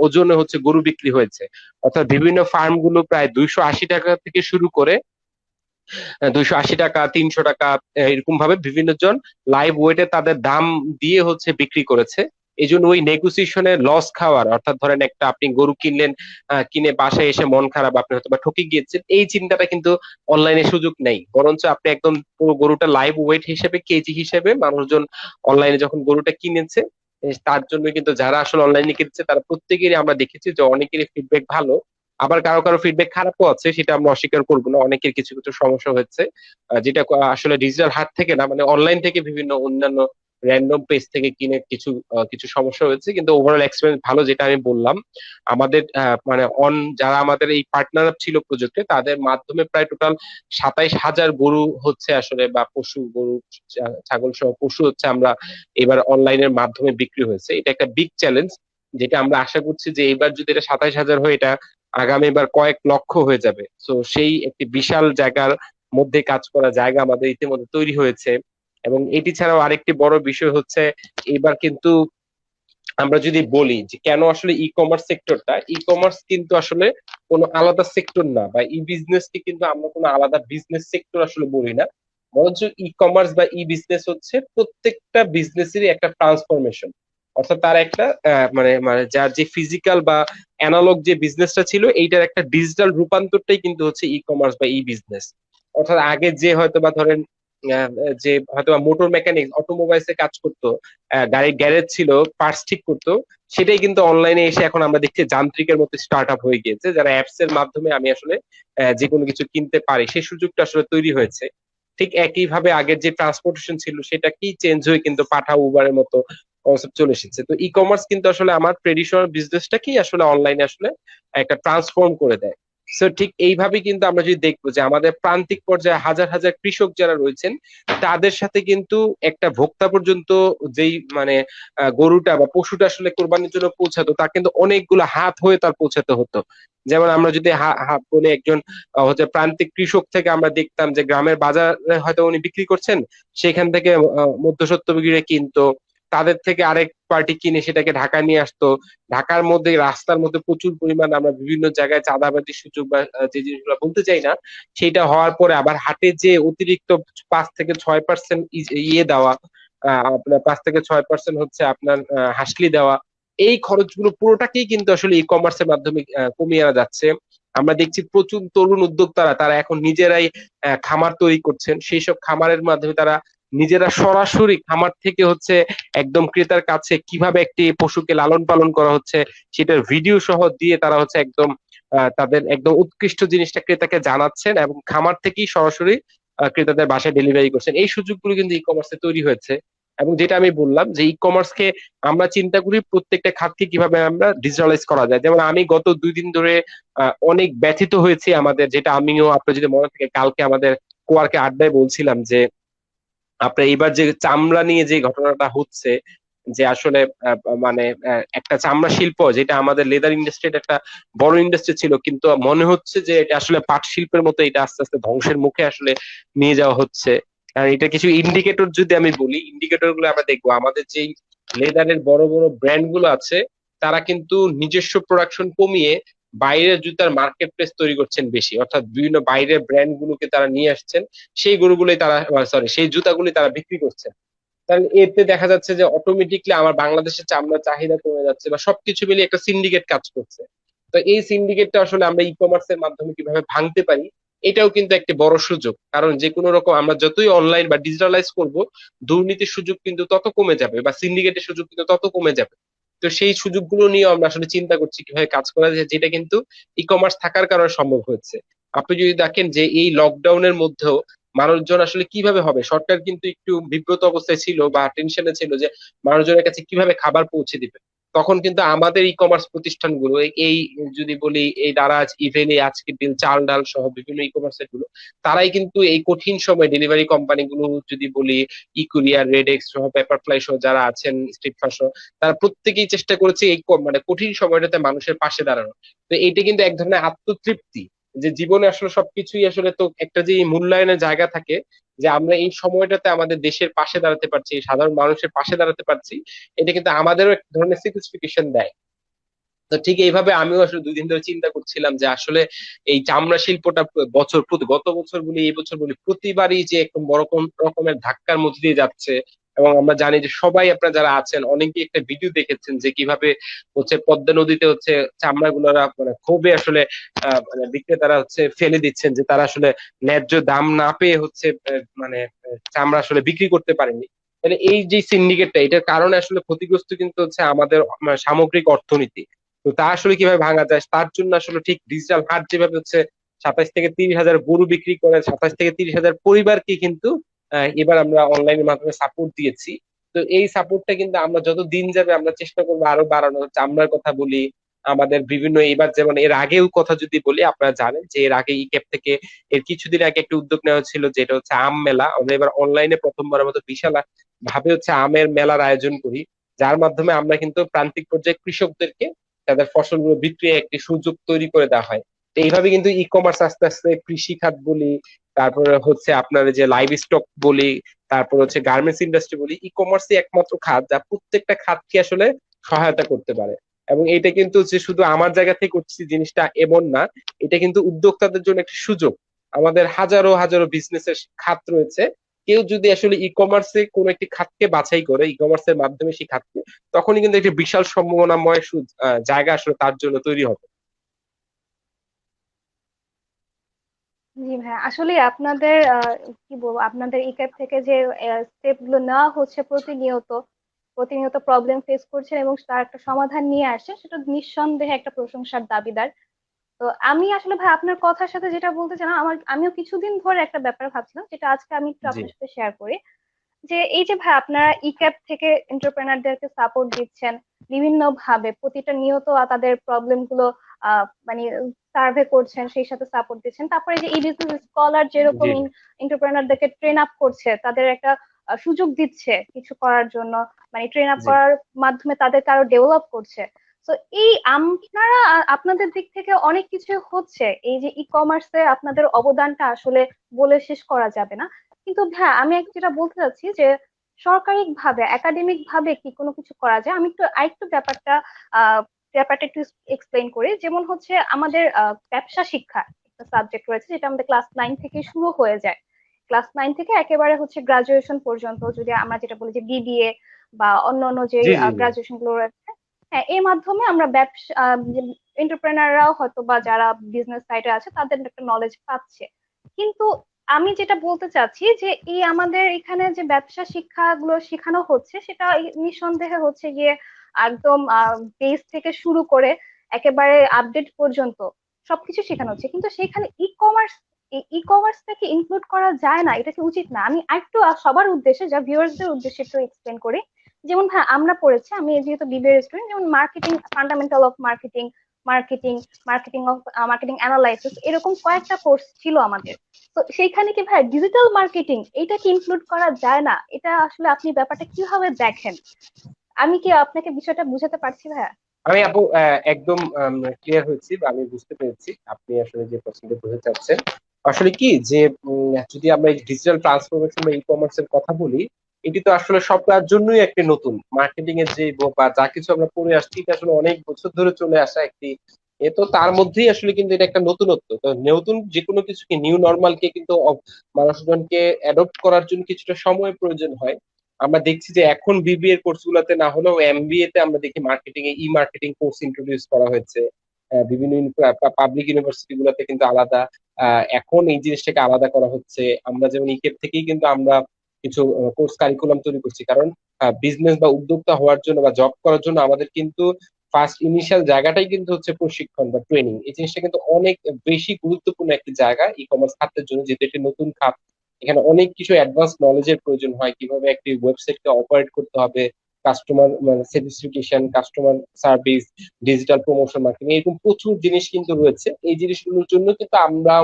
ওজনে হচ্ছে গরু বিক্রি হয়েছে, অর্থাৎ বিভিন্ন ফার্ম গুলো প্রায় 280 টাকা থেকে শুরু করে 280 টাকা, 300 টাকা, এরকম ভাবে বিভিন্ন জন লাইভ ওয়েটে তাদের দাম দিয়ে হচ্ছে বিক্রি করেছে। এই জন্য ওই নেগোসিয়েশনে লস খাওয়ার, অর্থাৎ ধরেন একটা আপনি গরু কিনলেন, কিনে বাসায় এসে মন খারাপ, আপনি হয়তো বা ঠকে গিয়েছেন, এই চিন্তাটা কিন্তু অনলাইনে সুযোগ নেই, বরঞ্চ আপনি একদম পুরো গরুটা লাইভ ওয়েট হিসেবে, কেজি হিসেবে মানুষজন অনলাইনে যখন গরুটা কিনেছে, তার জন্য কিন্তু যারা আসলে অনলাইনে কিনছে তারা প্রত্যেকেরই আমরা দেখেছি যে অনেকেরই ফিডব্যাক ভালো। আবার কারো কারো ফিডব্যাক খারাপও আছে, সেটা আমরা অস্বীকার করবো না, অনেকের কিছু কিছু সমস্যা হয়েছে, যেটা আসলে ডিজিটাল হাট থেকে না, মানে অনলাইন থেকে বিভিন্ন অন্যান্য র্যান্ডম পেজ থেকে কিনে কিছু কিছু সমস্যা হয়েছে, কিন্তু ওভারঅল এক্সপিরিয়েন্স ভালো, যেটা আমি বললাম। আমাদের মানে যারা আমাদের এই পার্টনার ছিল প্রজেক্টে, তাদের মাধ্যমে প্রায় টোটাল 27,000 গরু হচ্ছে আসলে, বা পশু, গরু ছাগল সহ পশু হচ্ছে আমরা এবার অনলাইনের মাধ্যমে বিক্রি হয়েছে। এটা একটা বিগ চ্যালেঞ্জ, যেটা আমরা আশা করছি যে এবার যদি এটা 27,000 হয়, এটা আগামীবার কয়েক লক্ষ হয়ে যাবে। তো সেই একটি বিশাল জায়গার মধ্যে কাজ করা জায়গা আমাদের ইতিমধ্যে তৈরি হয়েছে। এবং এটি ছাড়াও আরেকটি বড় বিষয় হচ্ছে, এবার কিন্তু আমরা যদি বলি যে কেন আসলে ই কমার্স সেক্টরটা, ই কমার্স কিন্তু আসলে কোনো আলাদা সেক্টর না, বা ই বিজনেস কে কিন্তু আমরা কোনো আলাদা বিজনেস সেক্টর আসলে বলি না, বরঞ্চ ই কমার্স বা ই বিজনেস হচ্ছে প্রত্যেকটা বিজনেসেরই একটা ট্রান্সফরমেশন। অর্থাৎ তার একটা মানে মানে যার যে ফিজিক্যাল বা অ্যানালগ যে বিজনেসটা ছিল, এইটার একটা ডিজিটাল রূপান্তরটাই কিন্তু হচ্ছে ই কমার্স বা ই বিজনেস। অর্থাৎ আগে যে হয়তো বা ধরেন আহ, যে হয়তো মোটর মেকানিক অটোমোবাইলস এ কাজ করতো, গাড়ির গ্যারেজ ছিল, পার্টস ঠিক করতো, সেটাই কিন্তু অনলাইনে এসে এখন আমরা দেখছি যান্ত্রিকের মতো স্টার্ট আপ হয়ে গিয়েছে, যারা অ্যাপস এর মাধ্যমে আমি আসলে যে কোনো কিছু কিনতে পারি, সেই সুযোগটা আসলে তৈরি হয়েছে। ঠিক একইভাবে আগের যে ট্রান্সপোর্টেশন ছিল সেটা কি চেঞ্জ হয়ে কিন্তু পাঠা উবারের মতো কনসেপ্ট চলে এসেছে। তো ই কমার্স কিন্তু আসলে আমার ট্রেডিশনাল বিজনেসটাকেই আসলে অনলাইনে আসলে একটা ট্রান্সফর্ম করে দেয়। সো ঠিক এইভাবে কিন্তু আমরা যদি দেখবো যে আমাদের প্রান্তিক পর্যায়ে হাজার হাজার কৃষক যারা রয়েছেন, তাদের সাথে কিন্তু একটা ভোক্তা পর্যন্ত যেই মানে গরুটা বা পশুটা আসলে কোরবানির জন্য পৌঁছাতো, তা কিন্তু অনেকগুলো হাত হয়ে তার পৌঁছাতে হতো। যেমন আমরা যদি হাত বলে একজন হচ্ছে প্রান্তিক কৃষক থেকে আমরা দেখতাম যে গ্রামের বাজারে হয়তো উনি বিক্রি করছেন, সেখান থেকে মধ্যস্বত্বভোগীরা কিনতো, তাদের থেকে আরেক পার্টি কিনে সেটাকে ঢাকায় নিয়ে আসতো। ঢাকার মধ্যে রাস্তার মধ্যে প্রচুর পরিমাণ আমরা বিভিন্ন জায়গায় চাঁদাবাজির সুযোগ বা যে জিনিসগুলো বলতে চাই না, সেটা হওয়ার পরে আবার হাটে যে অতিরিক্ত 5 থেকে 6% ইয়ে দেওয়া, আপনার 5 থেকে 6% হচ্ছে আপনার হাসলি দেওয়া, এই খরচগুলো পুরোটাকেই কিন্তু আসলে ই কমার্সের মাধ্যমে কমিয়ে আনা যাচ্ছে। আমরা দেখছি প্রচুর তরুণ উদ্যোক্তারা তারা এখন নিজেরাই খামার তৈরি করছেন, সেই সব খামারের মাধ্যমে তারা নিজেরা সরাসরি খামার থেকে হচ্ছে একদম ক্রেতার কাছে কিভাবে একটি পশুকে লালন পালন করা হচ্ছে সেটার ভিডিও সহ দিয়ে তারা হচ্ছে একদম তাদের একদম উৎকৃষ্ট জিনিসটা ক্রেতাকে জানাচ্ছেন, এবং খামার থেকেই সরাসরি ক্রেতাদের বাসায় ডেলিভারি করছেন। এই সুযোগগুলো কিন্তু ই কমার্সে তৈরি হয়েছে। এবং যেটা আমি বললাম যে ই কমার্সকে আমরা চিন্তা করি প্রত্যেকটা খাতকে কিভাবে আমরা ডিজিটালাইজ করা যায়। যেমন আমি গত 2 দিন ধরে অনেক ব্যথিত হয়েছি আমাদের, যেটা আমিও আপনার যদি মনে থাকে কালকে আমাদের কোয়ার্কে আড্ডায় বলছিলাম যে আপনার এইবার যে চামড়া নিয়ে যে ঘটনাটা হচ্ছে, যে আসলে মানে একটা চামড়া শিল্প যেটা আমাদের লেদার ইন্ডাস্ট্রির একটা বড় ইন্ডাস্ট্রি ছিল, কিন্তু মনে হচ্ছে যে এটা আসলে পাট শিল্পের মতো এটা আস্তে আস্তে ধ্বংসের মুখে আসলে নিয়ে যাওয়া হচ্ছে। কারণ এটা কিছু ইন্ডিকেটর যদি আমি বলি, ইন্ডিকেটর গুলো আমরা দেখবো আমাদের যেই লেদারের বড় বড় ব্র্যান্ড গুলো আছে তারা কিন্তু নিজস্ব প্রোডাকশন কমিয়ে বাইরের জুতার মার্কেট প্লেস তৈরি করছেন বেশি, অর্থাৎ বিভিন্ন বাইরের ব্র্যান্ড গুলোকে তারা নিয়ে আসছেন, সেই গরুগুলোই তারা সরি সেই জুতাগুলি তারা বিক্রি করছেন। কারণ এতে দেখা যাচ্ছে যে অটোমেটিকলি আমার বাংলাদেশের চামড়ার চাহিদা কমে যাচ্ছে বা সবকিছু মিলিয়ে একটা সিন্ডিকেট কাজ করছে। তো এই সিন্ডিকেটটা আসলে আমরা ই কমার্সের মাধ্যমে কিভাবে ভাঙতে পারি, এটাও কিন্তু একটা বড় সুযোগ। কারণ যে কোনো রকম আমরা যতই অনলাইন বা ডিজিটালাইজ করব, দুর্নীতির সুযোগ কিন্তু তত কমে যাবে বা সিন্ডিকেটের সুযোগ কিন্তু তত কমে যাবে। তো সেই সুযোগগুলো নিয়ে আমরা আসলে চিন্তা করছি কিভাবে কাজ করা যায়, যেটা কিন্তু ই কমার্স থাকার কারণে সম্ভব হচ্ছে। আপনি যদি দেখেন যে এই লকডাউনের মধ্যেও মানুষজন আসলে কিভাবে হবে, সরকার কিন্তু একটু বিব্রত অবস্থায় ছিল বা টেনশনে ছিল যে মানুষজনের কাছে কিভাবে খাবার পৌঁছে দিবে। তখন কিন্তু আমাদের ই কমার্স প্রতিষ্ঠানগুলো এই যদি বলি এই দারাজ, ইভেলি, আজকে ডিল, চাল ডাল সহ বিভিন্ন ই কমার্সের গুলো, তারাই কিন্তু এই কঠিন সময় ডেলিভারি কোম্পানিগুলো যদি বলি, ই কুরিয়ার, রেডেক্স সহ, পেপারফ্লাই সহ যারা আছেন, স্ট্রিট ফাস্ট, তারা প্রত্যেকেই চেষ্টা করেছে এই মানে কঠিন সময়টাতে মানুষের পাশে দাঁড়ানো। তো এইটা কিন্তু এক ধরনের আত্মতৃপ্তি, যে জীবনে আসলে সবকিছুই আসলে তো একটা যে মূল্যায়নের জায়গা থাকে, যে আমরা এই সময়টাতে আমাদের দেশের পাশে দাঁড়াতে পারছি, সাধারণ মানুষের পাশে দাঁড়াতে পারছি, এটা কিন্তু আমাদেরও এক ধরনের স্যাটিসফিকেশন দেয়। তো ঠিক এইভাবে আমিও আসলে 2 দিন ধরে চিন্তা করছিলাম যে আসলে এই চামড়া শিল্পটা বছর প্রতি, গত বছর বলি এই বছর বলি, প্রতিবারই যে একদম বড় কোন রকমের ধাক্কার মধ্যে দিয়ে যাচ্ছে। এবং আমরা জানি যে সবাই আপনারা যারা আছেন অনেকেই একটা ভিডিও দেখেছেন যে কিভাবে হচ্ছে পদ্মা নদীতে হচ্ছে চামড়া গুলারা মানে ক্ষোভে আসলে মানে বিক্রেতারা হচ্ছে ফেলে দিচ্ছেন, যে তারা আসলে ন্যায্য দাম না পেয়ে হচ্ছে মানে চামড়া আসলে বিক্রি করতে পারেনি। তাহলে এই যে সিন্ডিকেটটা, এটার কারণে আসলে ক্ষতিগ্রস্ত কিন্তু হচ্ছে আমাদের সামগ্রিক অর্থনীতি। তো তা আসলে কিভাবে ভাঙা যায় তার জন্য আসলে ঠিক ডিজিটাল হাট যেভাবে হচ্ছে 27 থেকে 30 হাজার গরু বিক্রি করে 27 থেকে 30 হাজার পরিবারকে কিন্তু এবার আমরা অনলাইনের মাধ্যমে সাপোর্ট দিয়েছি। তো এই সাপোর্টটা কিন্তু আমরা যত দিন যাবে আমরা চেষ্টা করবো আরো বাড়ানো। চামড়ার কথা বলি, আমাদের বিভিন্ন এবার যেমন এর আগেও কথা যদি বলি, আপনারা জানেন যে এর আগে ইকেপ থেকে এর কিছুদিন আগে একটা উদ্যোগ নেওয়া ছিল যেটা হচ্ছে আম মেলা। আমরা এবার অনলাইনে প্রথমবারের মতো বিশাল ভাবে হচ্ছে আমের মেলার আয়োজন করি, যার মাধ্যমে আমরা কিন্তু প্রান্তিক পর্যায়ে কৃষকদেরকে তাদের ফসলগুলো বিক্রি একটি সুযোগ তৈরি করে দেওয়া হয়। তো এইভাবে কিন্তু ই কমার্স আস্তে আস্তে কৃষি খাত বলি, তারপরে হচ্ছে আপনার যে লাইভ স্টক বলি, তারপর হচ্ছে গার্মেন্টস ইন্ডাস্ট্রি বলি, ই কমার্সই একমাত্র খাত যা প্রত্যেকটা খাতকে আসলে সহায়তা করতে পারে। এবং এটা কিন্তু যে শুধু আমার জায়গা থেকে করছি জিনিসটা এমন না, এটা কিন্তু উদ্যোক্তাদের জন্য একটি সুযোগ। আমাদের হাজারো হাজারো বিজনেসের খাত রয়েছে, কেউ যদি আসলে ই কমার্সে কোনো একটি খাতকে বাছাই করে ই কমার্সের মাধ্যমে সেই খাতকে, তখনই কিন্তু একটি বিশাল সম্ভাবনাময় জায়গা আসলে তার জন্য তৈরি হবে। জি ভাই, আসলে আপনাদের কি বলবো, আপনাদের ইক্যাব থেকে যে স্টেপ গুলো নেওয়া হচ্ছে প্রতিনিয়ত প্রতিনিয়ত প্রবলেম ফেস করছেন এবং তার একটা সমাধান নিয়ে আসছে, সেটা নিঃসন্দেহে একটা প্রশংসার দাবিদার। তো আমি আসলে ভাই আপনার কথার সাথে যেটা বলতে চাই, আমিও কিছুদিন ধরে একটা ব্যাপার ভাবছিলাম, যেটা আজকে আমি একটু জি আপনার সাথে শেয়ার করি। যে এই যে ভাই আপনারা ইক্যাব থেকে এন্টারপ্রেনারদেরকে সাপোর্ট দিচ্ছেন বিভিন্ন ভাবে, প্রতিটা নিয়ত তাদের প্রবলেম গুলো মানে সার্ভে করছেন, সেই সাথে সাপোর্ট দিচ্ছেন। তারপরে যে ই বিজনেস স্কলার যেরকম জি এন্টারপ্রেনারদেরকে ট্রেন আপ করছে, তাদের একটা সুযোগ দিচ্ছে কিছু করার জন্য, মানে ট্রেন আপ জি করার মাধ্যমে তাদেরকে আরো ডেভেলপ করছে। তো এই আপনারা আপনাদের দিক থেকে অনেক কিছু হচ্ছে, এই যে ই কমার্সে আপনাদের অবদানটা আসলে বলে শেষ করা যাবে না। কিন্তু হ্যাঁ, আমি যেটা বলতে চাচ্ছি যে সরকারিক ভাবে একাডেমিক ভাবে কি কোনো কিছু করা যায়, আমি একটু আরেকটু আহ ব্যাপারটা একটু এক্সপ্লেইন করি। যেমন হচ্ছে আমাদের ব্যবসা শিক্ষা একটা সাবজেক্ট রয়েছে, যেটা আমাদের ক্লাস 9 থেকে শুরু হয়ে যায়। ক্লাস 9 থেকে একেবারে হচ্ছে গ্রাজুয়েশন পর্যন্ত, যদি আমরা যেটা বলি যে বিবিএ বা অন্যান্য যে জি জি জি গ্রাজুয়েশন গুলো রয়েছে, হ্যাঁ এই মাধ্যমে আমরা ব্যবসা এন্টারপ্রেনাররাও হয়তো বা যারা বিজনেস সাইডে আছে তাদের একটা নলেজ পাচ্ছে। কিন্তু আমি যেটা বলতে চাচ্ছি যে এই আমাদের এখানে যে ব্যবসা শিক্ষাগুলো শেখানো হচ্ছে, সেটা নিঃসন্দেহে হচ্ছে গিয়ে একদম বেস থেকে শুরু করে একেবারে আপডেট পর্যন্ত সবকিছু শেখানো হচ্ছে, কিন্তু সেখানে ই কমার্স এই ই কমার্সটাকে ইনক্লুড করা যায় না, এটা কি উচিত না? আমি একটু সবার উদ্দেশ্যে, যা ভিউয়ার্সদের উদ্দেশ্যে একটু এক্সপ্লেন করি। যেমন ভাই আমরা পড়েছি, আমি যেহেতু বিবিএ স্টুডেন্ট, যেমন marketing, fundamental of marketing, marketing marketing of marketing analysis, এরকম কয়েকটা কোর্স ছিল আমাদের। তো সেইখানে কি ভাই ডিজিটাল মার্কেটিং এটা কি ইনক্লুড করা যায় না? এটা আসলে আপনি ব্যাপারটা কিভাবে দেখেন? আমি কি আপনাকে বিষয়টা বুঝাতে পারছি ভাইয়া? আমি আপু একদম ক্লিয়ার হয়েছি, বা আমি বুঝতে পেরেছি আপনি আসলে যে প্রশ্নটা করতে চাচ্ছেন। আসলে কি যে যদি আমরা ডিজিটাল ট্রান্সফরমেশন বা ই কমার্স এর কথা বলি, এটি তো আসলে সবার জন্যই একটি নতুন মার্কেটিং এর যে বা যা কিছু আমরা পড়ে আসছি, এটা আসলে অনেক বছর ধরে চলে আসা একটি এ, তো তার মধ্যেই আসলে কিন্তু এটা একটা নতুনত্ব। তো নতুন যে কোনো কিছুকে, নিউ নর্মালকে কিন্তু মানুষজনকে অ্যাডপ্ট করার জন্য কিছুটা সময় প্রয়োজন হয়। আমরা দেখছি যে এখন বিবিএ কোর্স গুলাতে না হলেও এমবিএ তে আমরা দেখি মার্কেটিং এ ই মার্কেটিং কোর্স ইন্ট্রোডিউস করা হয়েছে। বিভিন্ন পাবলিক ইউনিভার্সিটি গুলাতে কিন্তু আলাদা এখন এই জিনিসটাকে আলাদা করা হচ্ছে। আমরা যেমন ইকেপ থেকেই কিন্তু আমরা কিছু কোর্স কারিকুলাম তৈরি করছি, কারণ বিজনেস বা উদ্যোক্তা হওয়ার জন্য বা জব করার জন্য আমাদের কিন্তু ফার্স্ট ইনিশিয়াল জায়গাটাই কিন্তু হচ্ছে প্রশিক্ষণ বা ট্রেনিং। এই জিনিসটা কিন্তু অনেক বেশি গুরুত্বপূর্ণ একটি জায়গা ই কমার্স খাতের জন্য, যেহেতু একটি নতুন খাত। এখানে অনেক কিছু অ্যাডভান্স নলেজের প্রয়োজন হয়, কিভাবে একটি ওয়েবসাইটকে অপারেট করতে হবে, কাস্টমার মানে satisfaction, customer service, digital promotion marketing, এরকম প্রচুর জিনিস কিন্তু রয়েছে। এই জিনিসগুলোর জন্য কিন্তু আমরা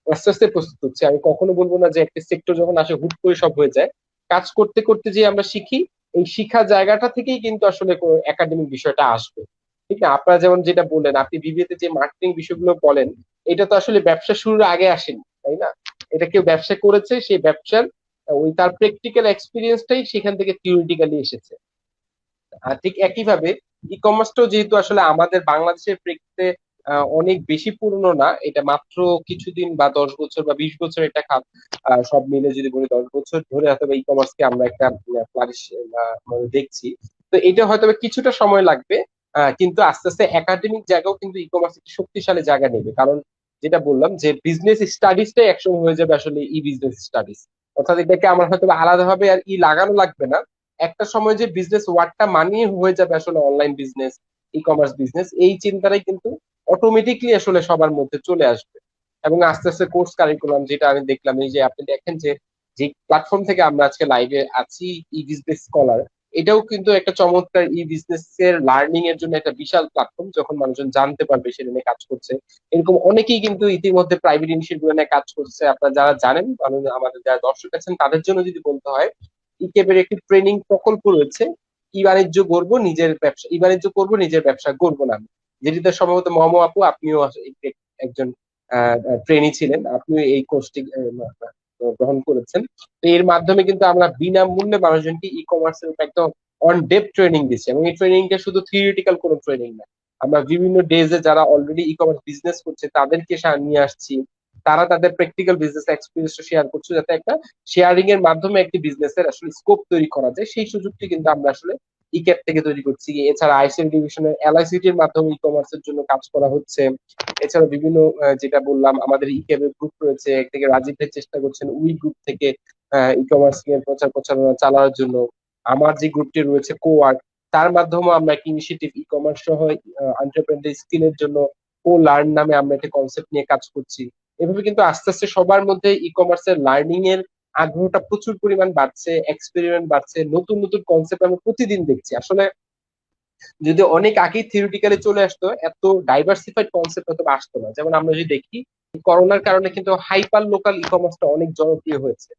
আস্তে আস্তে প্রস্তুত হচ্ছি। আমি কখনো বলবো না যে একটা সেক্টর যখন আসে হুট করে সব হয়ে যায়। কাজ করতে করতে যে আমরা শিখি, এই শিখা জায়গাটা থেকেই কিন্তু আসলে একাডেমিক বিষয়টা আসবে। ঠিক না? আপনারা যেমন যেটা বললেন, আপনি বিবিএ তে যে মার্কেটিং বিষয়গুলো বলেন, এটা তো আসলে ব্যবসা শুরুর আগে আসেনি, তাই না? এটা কেউ ব্যবসা করেছে, সেই ব্যবসার ওই তার প্র্যাকটিক্যাল এক্সপিরিয়েন্সটাই সেখান থেকে থিওরিটিক্যালি এসেছে। আর ঠিক একইভাবে ই কমার্সটাও যেহেতু আসলে আমাদের বাংলাদেশের প্রেক্ষিতে অনেক বেশি পুরনো না, এটা মাত্র কিছুদিন বা 10 বছর বা 20 বছর একটা খাত। সব মিলে যদি বলি 10 বছর ধরে হয়তো ই কমার্সকে আমরা একটা ফ্লারিশ দেখছি। তো এটা হয়তো কিছুটা সময় লাগবে, কিন্তু আস্তে আস্তে একাডেমিক জায়গাও কিন্তু ই কমার্স একটি শক্তিশালী জায়গা নেবে। কারণ যেটা বললাম যে বিজনেস স্টাডিজটাই একসময় হয়ে যাবে আসলে ই বিজনেস স্টাডিজ। অর্থাৎ এটাকে আমার হয়তো আলাদাভাবে আর ই লাগানো লাগবে না। একটা সময় যে বিজনেস ওয়ার্ডটা মানিয়ে হয়ে যাবে আসলে online business, e commerce business, এই চিন্তাটাই কিন্তু অটোমেটিকলি আসলে সবার মধ্যে চলে আসবে। এবং আস্তে আস্তে কোর্স কারিকুলাম, যেটা আমি দেখলাম, এই যে আপনি দেখেন যে যে প্ল্যাটফর্ম থেকে আমরা আজকে লাইভে আছি, ই বিজনেস স্কলার, এটাও কিন্তু একটা চমৎকার ই বিজনেস এর লার্নিং এর জন্য একটা বিশাল প্ল্যাটফর্ম। যখন মানুষজন জানতে পারবে সেটা নিয়ে কাজ করছে, এরকম অনেকেই কিন্তু ইতিমধ্যে প্রাইভেট ইনিশিয়েটিভ নিয়ে কাজ করছে। আপনারা যারা জানেন, আমাদের যারা দর্শক আছেন তাদের জন্য যদি বলতে হয়, ইকেবের একটি ট্রেনিং প্রকল্প রয়েছে, ই বাণিজ্য গড়বো নিজের ব্যবসা, ই বাণিজ্য করবো নিজের ব্যবসা গড়বো না আমি, যেটিতে সম্ভবত মম আপু আপনিও একজন ট্রেনি ছিলেন, আপনিও এই কোর্সটি গ্রহণ করেছেন। তো এর মাধ্যমে কিন্তু আমরা বিনামূল্যে মানুষজনকে ই কমার্স এর একদম অন ডেপ ট্রেনিং দিচ্ছি, এবং এই ট্রেনিংটা শুধু থিওরিটিক্যাল কোনো ট্রেনিং না। আমরা বিভিন্ন ডেজে যারা অলরেডি ই কমার্স বিজনেস করছে তাদেরকে নিয়ে আসছি, তারা তাদের প্র্যাকটিক্যাল বিজনেস এক্সপিরিয়েন্স শেয়ার করছে, যাতে একটা শেয়ারিং এর মাধ্যমে একটি বিজনেসের আসলে স্কোপ তৈরি করা যায়। সেই সুযোগটি কিন্তু আমরা আসলে ইক্যাপ থেকে তৈরি করছি। এছাড়া আইসিএল ডিভিশনের এলআইসিটির মাধ্যমে ই কমার্সের জন্য কাজ করা হচ্ছে। এছাড়া বিভিন্ন যেটা বললাম, আমাদের ইক্যাপের গ্রুপ রয়েছে, এক থেকে রাজীব ভাই চেষ্টা করছেন উই গ্রুপ থেকে ই কমার্স এর প্রচার প্রচারণা চালানোর জন্য। আমার যে গ্রুপটি রয়েছে কোয়ার্ক, তার মাধ্যমে আমরা একটা ইনিশিয়েটিভ ই কমার্স সহ এন্টারপ্রেনার স্কিলের জন্য কো লার্ন নামে আমরা একটা কনসেপ্ট নিয়ে কাজ করছি। এভাবে কিন্তু আস্তে আস্তে সবার মধ্যে ই কমার্সের লার্নিং এর আগ্রহটা প্রচুর পরিমাণ বাড়ছে, এক্সপেরিমেন্ট বাড়ছে, নতুন নতুন কনসেপ্ট আমরা প্রতিদিন দেখছি। আসলে যদি অনেক আগেই থিওরিটিক্যালি চলে আসতো, এত ডাইভার্সিফাইড কনসেপ্ট হয়তো আসতো না। যেমন আমরা যদি দেখি, করোনার কারণে কিন্তু হাইপার লোকাল ই কমার্সটা অনেক জনপ্রিয় হয়েছে।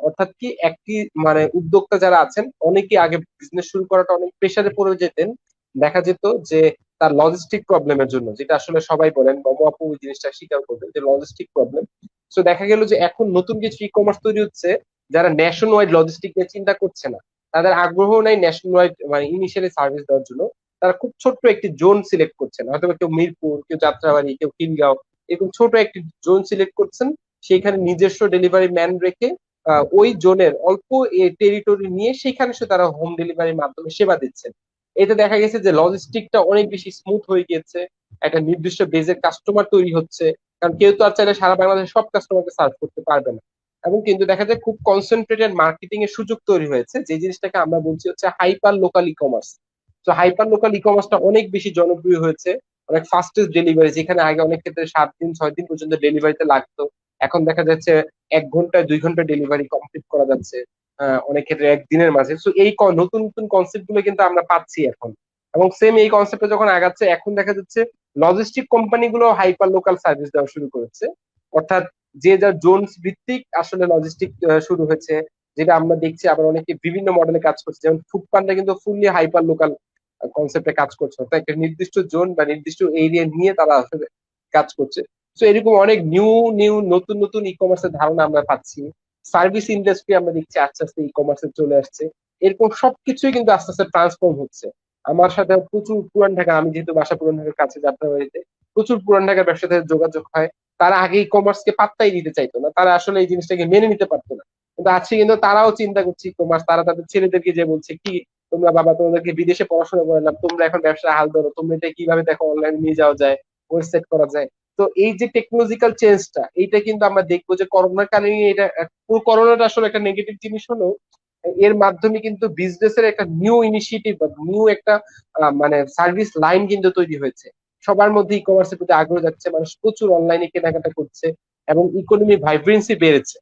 অর্থাৎ কি একটি মানে উদ্যোক্তা যারা আছেন, অনেকে আগে বিজনেস শুরু করাটা অনেক প্রেসারে পড়ে যেতেন। দেখা যেত যে তার লজিস্টিক প্রবলেমের জন্য, যেটা আসলে সবাই বলেন, মম আপু ওই জিনিসটা স্বীকার করবেন যে লজিস্টিক প্রবলেম। তো দেখা গেল যে এখন নতুন কিছু ই কমার্স তৈরি হচ্ছে যারা ন্যাশন ওয়াইড লজিস্টিক নিয়ে চিন্তা করছে না, তাদের আগ্রহ নাই ন্যাশন ওয়াইড মানে ইনিশিয়ালি সার্ভিস দেওয়ার জন্য। তারা খুব ছোট্ট একটি জোন সিলেক্ট করছেন, হয়তো কেউ মিরপুর, কেউ যাত্রাবাড়ি, কেউ খিলগাঁও, এরকম ছোট একটি জোন সিলেক্ট করছেন। সেখানে নিজস্ব ডেলিভারি ম্যান রেখে ওই জোনের অল্প টেরিটরি নিয়ে সেখানে তারা হোম ডেলিভারির মাধ্যমে সেবা দিচ্ছেন। এতে দেখা গেছে যে লজিস্টিকটা অনেক বেশি স্মুথ হয়ে গিয়েছে, একটা নির্দিষ্ট বেজের কাস্টমার তৈরি হচ্ছে। কারণ কেউ তো আর চাইলে সারা বাংলাদেশে সব কাস্টমারকে সার্ভ করতে পারবে না। এবং কিন্তু দেখা যায় খুব কনসেন্ট্রেটেড মার্কেটিং এর সুযোগ তৈরি হয়েছে, যে জিনিসটাকে আমরা বলছি হচ্ছে হাইপার লোকাল ই কমার্স। তো হাইপার লোকাল ই কমার্সটা অনেক বেশি জনপ্রিয় হয়েছে। অনেক ফাস্টেস্ট ডেলিভারি, যেখানে আগে অনেক ক্ষেত্রে 7 দিন 6 দিন পর্যন্ত ডেলিভারিতে লাগতো, এখন দেখা যাচ্ছে 1 ঘন্টায় 2 ঘন্টা ডেলিভারি কমপ্লিট করা যাচ্ছে, অনেক ক্ষেত্রে একদিনের মাঝে। তো এই নতুন নতুন কনসেপ্ট গুলো কিন্তু আমরা পাচ্ছি এখন। এবং সেম এই কনসেপ্টে যখন আগাচ্ছে, এখন দেখা যাচ্ছে লজিস্টিক কোম্পানি গুলো হাইপার লোকাল সার্ভিস দেওয়া শুরু করেছে। অর্থাৎ যে যা জোনস ভিত্তিক আসলে লজিস্টিক শুরু হয়েছে, যেটা আমরা দেখছি। আবার অনেকে বিভিন্ন মডেলে কাজ করছে, যেমন ফুডপান্ডা কিন্তু ফুললি হাইপার লোকাল কনসেপ্টে কাজ করছে, অর্থাৎ একটা নির্দিষ্ট জোন বা নির্দিষ্ট এরিয়া নিয়ে তারা আসলে কাজ করছে। তো এরকম অনেক নিউ নিউ নতুন নতুন ই কমার্সের ধারণা আমরা পাচ্ছি। সার্ভিস ইন্ডাস্ট্রি আমরা দেখছি আস্তে আস্তে ই কমার্সে চলে আসছে। এরকম সবকিছুই কিন্তু আস্তে আস্তে ট্রান্সফর্ম হচ্ছে। আমার সাথে প্রচুর পুরান ঢাকা, আমি যেহেতু বাসা পুরান ঢাকার কাছে যাত্রাবাড়িতে, প্রচুর পুরান ঢাকার ব্যবসাতে যোগাযোগ হয়। তারা আগে ই কমার্সকে পাত্তাই দিতে চাইতো না, তারা আসলে এই জিনিসটাকে মেনে নিতে পারতো না। কিন্তু আজকে কিন্তু তারাও চিন্তা করছে ই কমার্স। তারা তাদের ছেলেদেরকে যে বলছে, কি তোমরা বাবা, তোমাদেরকে বিদেশে পড়াশোনা করালাম, তোমরা এখন ব্যবসা হাল ধরো, তোমরা এটা কিভাবে দেখো অনলাইনে নিয়ে যাওয়া যায়, ওয়েবসাইট করা যায়। তো এই যে টেকনোলজিক্যাল চেঞ্জটা, এইটা কিন্তু আমরা দেখবো যে করোনার কালীন এটা, পুরো করোনাটা আসলে একটা নেগেটিভ জিনিস হলো, এর মাধ্যমে কিন্তু বিজনেসের একটা নিউ ইনিশিয়েটিভ বা নিউ একটা মানে সার্ভিস লাইন কিন্তু তৈরি হয়েছে। সবার মধ্যে ই কমার্সের প্রতি আগ্রহ যাচ্ছে, মানুষ প্রচুর অনলাইনে কেনাকাটা করছে এবং ইকোনমি ভাইব্রেন্সি বেড়েছে।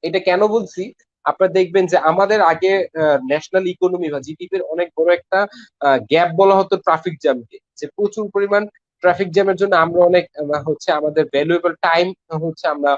এটা কেন বলছি, আপনারা দেখবেন যে আমাদের আগে ন্যাশনাল ইকোনমি বা জিডিপির অনেক বড় একটা গ্যাপ বলা হতো ট্রাফিক জ্যামকে, যে প্রচুর পরিমাণ ট্রাফিক জ্যামের জন্য আমরা অনেক হচ্ছে আমাদের ভ্যালুয়েবল টাইম হচ্ছে আমরা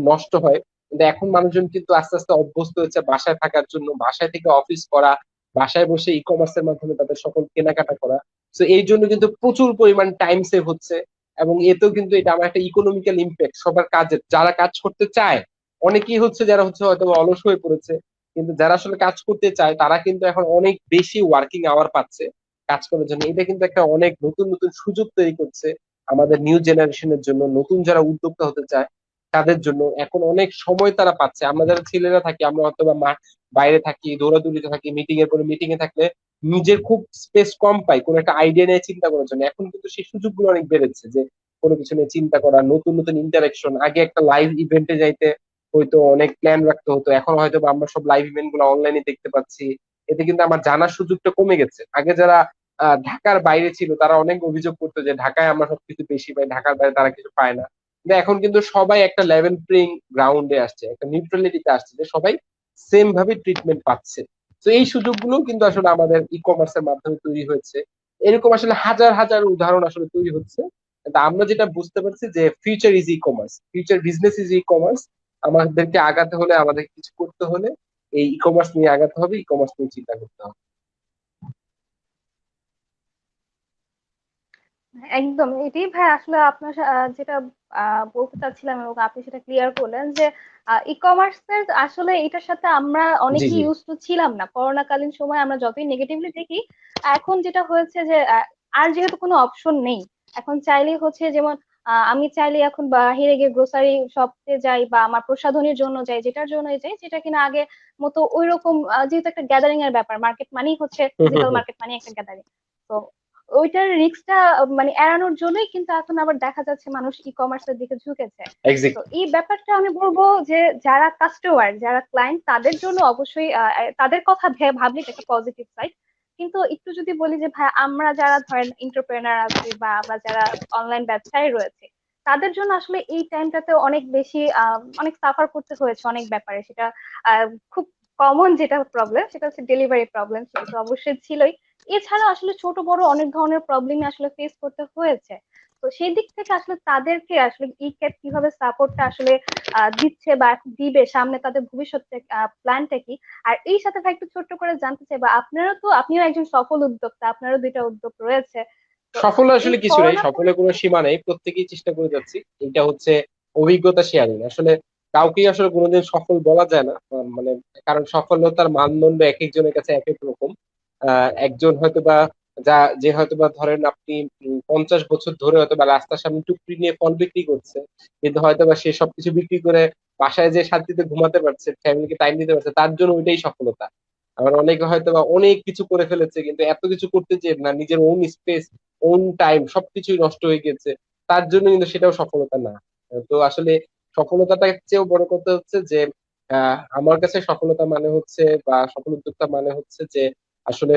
নষ্ট হয়। কিন্তু এখন মানুষজন কিন্তু আস্তে আস্তে অভ্যস্ত হচ্ছে বাসায় থাকার জন্য, বাসায় থেকে অফিস করা, বাসায় বসে ই কমার্সের মাধ্যমে তাদের সকল কেনাকাটা করা। তো এই জন্য কিন্তু প্রচুর পরিমাণ টাইম সেভ হচ্ছে। এবং এতেও কিন্তু এটা আমার একটা ইকোনমিক্যাল ইম্প্যাক্ট সবার কাজের, যারা কাজ করতে চায়। অনেকেই হচ্ছে যারা হচ্ছে হয়তো অলস হয়ে পড়েছে, কিন্তু যারা আসলে কাজ করতে চায় তারা কিন্তু এখন অনেক বেশি ওয়ার্কিং আওয়ার পাচ্ছে কাজ করার জন্য। এটা কিন্তু একটা অনেক নতুন নতুন সুযোগ তৈরি করছে আমাদের নিউ জেনারেশনের জন্য, নতুন যারা উদ্যোক্তা হতে চায় তাদের জন্য। এখন অনেক সময় তারা পাচ্ছে। আমরা যারা ছেলেরা থাকি, আমরা হয়তো বা বাইরে থাকি, দৌড়াদৌড়িতে থাকি, মিটিং এর পরে মিটিং এ থাকলে নিজের খুব স্পেস কম পাই কোনো একটা আইডিয়া নিয়ে চিন্তা করার জন্য। এখন কিন্তু সেই সুযোগগুলো অনেক বেড়েছে, যে কোনো কিছু নিয়ে চিন্তা করা, নতুন নতুন ইন্টারাকশন। আগে একটা লাইভ ইভেন্টে যাইতে হয়তো অনেক প্ল্যান রাখতে হতো, এখন হয়তো বা আমরা সব লাইভ ইভেন্ট গুলো অনলাইনে দেখতে পাচ্ছি। এতে কিন্তু আমার জানার সুযোগটা কমে গেছে। আগে যারা ঢাকার বাইরে ছিল তারা অনেক অভিযোগ করতো যে ঢাকায় আমরা সবকিছু বেশি পাই, ঢাকার বাইরে তারা কিছু পায় না। কিন্তু এখন কিন্তু সবাই একটা লেভেল প্লেইং গ্রাউন্ডে আসছে, একটা নিউট্রালিটিতে আসছে, যে সবাই সেম ভাবে ট্রিটমেন্ট পাচ্ছে। তো এই সুযোগগুলো কিন্তু আসলে আমাদের ই কমার্সের মাধ্যমে তৈরি হয়েছে। এরকম আসলে হাজার হাজার উদাহরণ আসলে তৈরি হচ্ছে। তা আমরা যেটা বুঝতে পারছি যে future is e commerce, future business is e commerce. আমাদেরকে আগাতে হলে, আমাদের কিছু করতে হলে এই ই কমার্স নিয়ে আগাতে হবে, ই কমার্স নিয়ে চিন্তা করতে হবে। একদম এটাই ভাই, আসলে আপনার যেটা বলতে চাচ্ছিলাম এবং আপনি সেটা ক্লিয়ার করলেন যে ই কমার্সের আসলে এটার সাথে আমরা জি অনেকেই জি। ইউজ টু ছিলাম না করোনাকালীন সময়। আমরা যতই নেগেটিভলি দেখি, এখন যেটা হয়েছে যে আর যেহেতু কোনো অপশন নেই, এখন চাইলেই হচ্ছে যেমন আমি চাইলে এখন বাহিরে গিয়ে গ্রোসারি শপে যাই বা আমার প্রসাধনীর জন্য যাই, যেটার জন্য যাই, যেটা কিনা আগে মতো ওই রকম যেহেতু একটা গ্যাদারিং এর ব্যাপার, মার্কেট মানেই হচ্ছে হুম হুম ফিজিক্যাল হুম। মার্কেট মানে একটা গ্যাদারিং। তো ওইটার রিস্কটা মানে এড়ানোর জন্যই কিন্তু এখন আবার দেখা যাচ্ছে মানুষ ই কমার্সের দিকে ঝুঁকেছে। তো এক্স্যাক্টলি। এই ব্যাপারটা আমি বলবো যে যারা কাস্টমার, যারা ক্লায়েন্ট, তাদের জন্য অবশ্যই তাদের কথা ভাবলে এটা একটা পজিটিভ সাইড। কিন্তু একটু যদি বলি যে ভাই, আমরা যারা ধরেন এন্টারপ্রেনার আছি বা আমরা যারা অনলাইন ব্যবসায় রয়েছে, তাদের জন্য আসলে এই টাইমটাতে অনেক বেশি অনেক সাফার করতে হয়েছে অনেক ব্যাপারে। সেটা খুব কমন যেটা প্রবলেম, সেটা হচ্ছে ডেলিভারি প্রবলেম, সেটা তো অবশ্যই ছিলই। এছাড়া আসলে ছোট বড় অনেক ধরনের প্রবলেম আসলে ফেস করতে হয়েছে। তো সেই দিক থেকে আসলে তাদেরকে আসলে ই ক্যাব কিভাবে সাপোর্টটা আসলে দিচ্ছে বা দিবে সামনে, তাদের ভবিষ্যৎ প্ল্যানটা কি? আর এই সাথে ভাই একটু ছোট্ট করে জানতে চাই, বা আপনিও একজন সফল উদ্যোক্তা, আপনারও দুইটা উদ্যোগ রয়েছে। তো সফল এই আসলে কিছু নেই, করোনা সফলের কোনো সীমা নেই, প্রত্যেকেই চেষ্টা করে যাচ্ছি। এটা হচ্ছে অভিজ্ঞতা শেয়ারিং আসলে। কাউকেই আসলে কোনোদিন সফল বলা যায় না, মানে কারণ সফলতার মানদণ্ড এক একজনের কাছে এক এক রকম। একজন হয়তো বা যে হয়তো বা ধরেন আপনি 50 বছর ধরে হয়তো বা রাস্তার সামনে টুকরি নিয়ে ফল বিক্রি করছে, কিন্তু হয়তো বা সে সবকিছু বিক্রি করে বাসায় যে শান্তিতে ঘুমাতে পারছে, ফ্যামিলিকে টাইম দিতে পারছে, তার জন্য ওইটাই সফলতা। আবার অনেকে হয়তো বা অনেক কিছু করে ফেলেছে, কিন্তু এত কিছু করতে চেয়ে না, নিজের ওন স্পেস, ওন টাইম সবকিছুই নষ্ট হয়ে গেছে, তার জন্য কিন্তু সেটাও সফলতা না। তো আসলে সফলতাটার চেয়েও বড় কথা হচ্ছে যে আমার কাছে সফলতা মানে হচ্ছে, বা সফল উদ্যোক্তা মানে হচ্ছে যে আসলে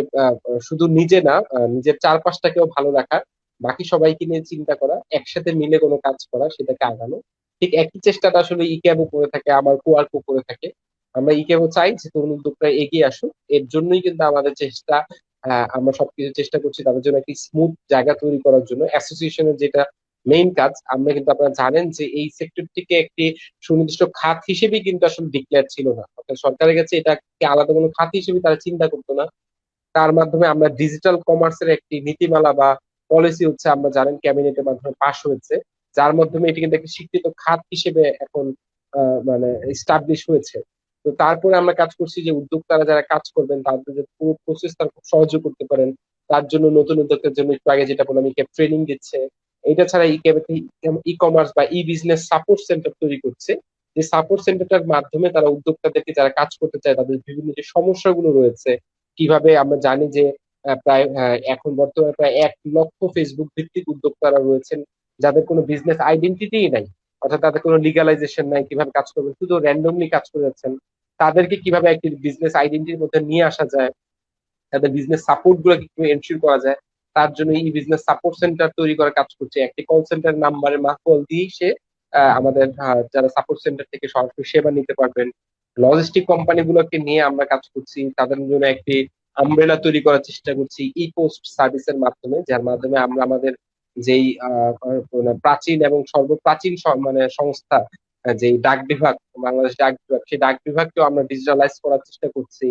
শুধু নিজে না, নিজের চারপাশটাকেও ভালো রাখা, বাকি সবাইকে নিয়ে চিন্তা করা, একসাথে মিলে কোনো কাজ করা, সেটাকে আগানো। ঠিক একই চেষ্টাটা আসলে ইক্যাবও করে থাকে, আমার কোয়ার্কও করে থাকে। আমরা ইক্যাবও চাই যে তরুণ উদ্যোক্তা এগিয়ে আসুক, এর জন্যই কিন্তু আমাদের চেষ্টা। আমরা সবকিছু চেষ্টা করছি তাদের জন্য একটি স্মুথ জায়গা তৈরি করার জন্য। অ্যাসোসিয়েশনের যেটা মেইন কাজ, আমরা কিন্তু আপনারা জানেন যে এই সেক্টরটিকে একটি সুনির্দিষ্ট খাত হিসেবেই কিন্তু আসলে ডিক্লেয়ার ছিল না, অর্থাৎ সরকারের কাছে এটাকে আলাদা কোনো খাত হিসেবে তারা চিন্তা করতো না। তার মাধ্যমে আমরা ডিজিটাল কমার্সের একটি নীতিমালা বা পলিসি হচ্ছে আমরা জানেন ক্যাবিনেটের মাধ্যমে পাশ হয়েছে, যার মাধ্যমে এটি কিন্তু একটি স্বীকৃত খাত হিসেবে এখন মানে এস্টাবলিশ হয়েছে। তো তারপরে আমরা কাজ করছি যে উদ্যোক্তারা যারা কাজ করবেন তাদের যে পুরো প্রসেস তারা খুব সহজে করতে পারেন, তার জন্য নতুন উদ্যোক্তার জন্য একটু আগে যেটা বললাম ইক্যাব ট্রেনিং দিচ্ছে। এটা ছাড়া ইক্যাব ই কমার্স বা ই বিজনেস সাপোর্ট সেন্টার তৈরি করছে, যে সাপোর্ট সেন্টারটার মাধ্যমে তারা উদ্যোক্তাদেরকে যারা কাজ করতে চায় তাদের বিভিন্ন যে সমস্যাগুলো রয়েছে, কিভাবে আমরা জানি যে প্রায় এখন বর্তমানে প্রায় 1 লক্ষ ফেসবুক ভিত্তিক উদ্যোক্তারা রয়েছেন যাদের কোনো বিজনেস আইডেন্টিটি নাই, অর্থাৎ তাদের কোনো লিগালাইজেশন নাই, কিভাবে কাজ করবেন, শুধু র্যান্ডমলি কাজ করে যাচ্ছেন। তাদেরকে কিভাবে একটি বিজনেস আইডেন্টিটির মধ্যে নিয়ে আসা যায়, তাদের বিজনেস সাপোর্ট গুলো কিভাবে এনশিওর করা যায়, তার জন্য এই বিজনেস সাপোর্ট সেন্টার তৈরি করার কাজ করছে। একটি কল সেন্টার নাম্বারে কল দিয়ে সে আমাদের যারা সাপোর্ট সেন্টার থেকে সরাসরি সেবা নিতে পারবেন। লজিস্টিক কোম্পানি গুলোকে নিয়ে আমরা কাজ করছি, তাদের জন্য একটি আমব্রেলা তৈরি করার চেষ্টা করছি ই পোস্ট সার্ভিসের মাধ্যমে, যার মাধ্যমে আমরা আমাদের যেই মানে প্রাচীন এবং সর্বপ্রাচীন মানে সংস্থা, যেই ডাক বিভাগ, বাংলাদেশ ডাক বিভাগ, সেই ডাক বিভাগকেও আমরা ডিজিটালাইজ করার চেষ্টা করছি।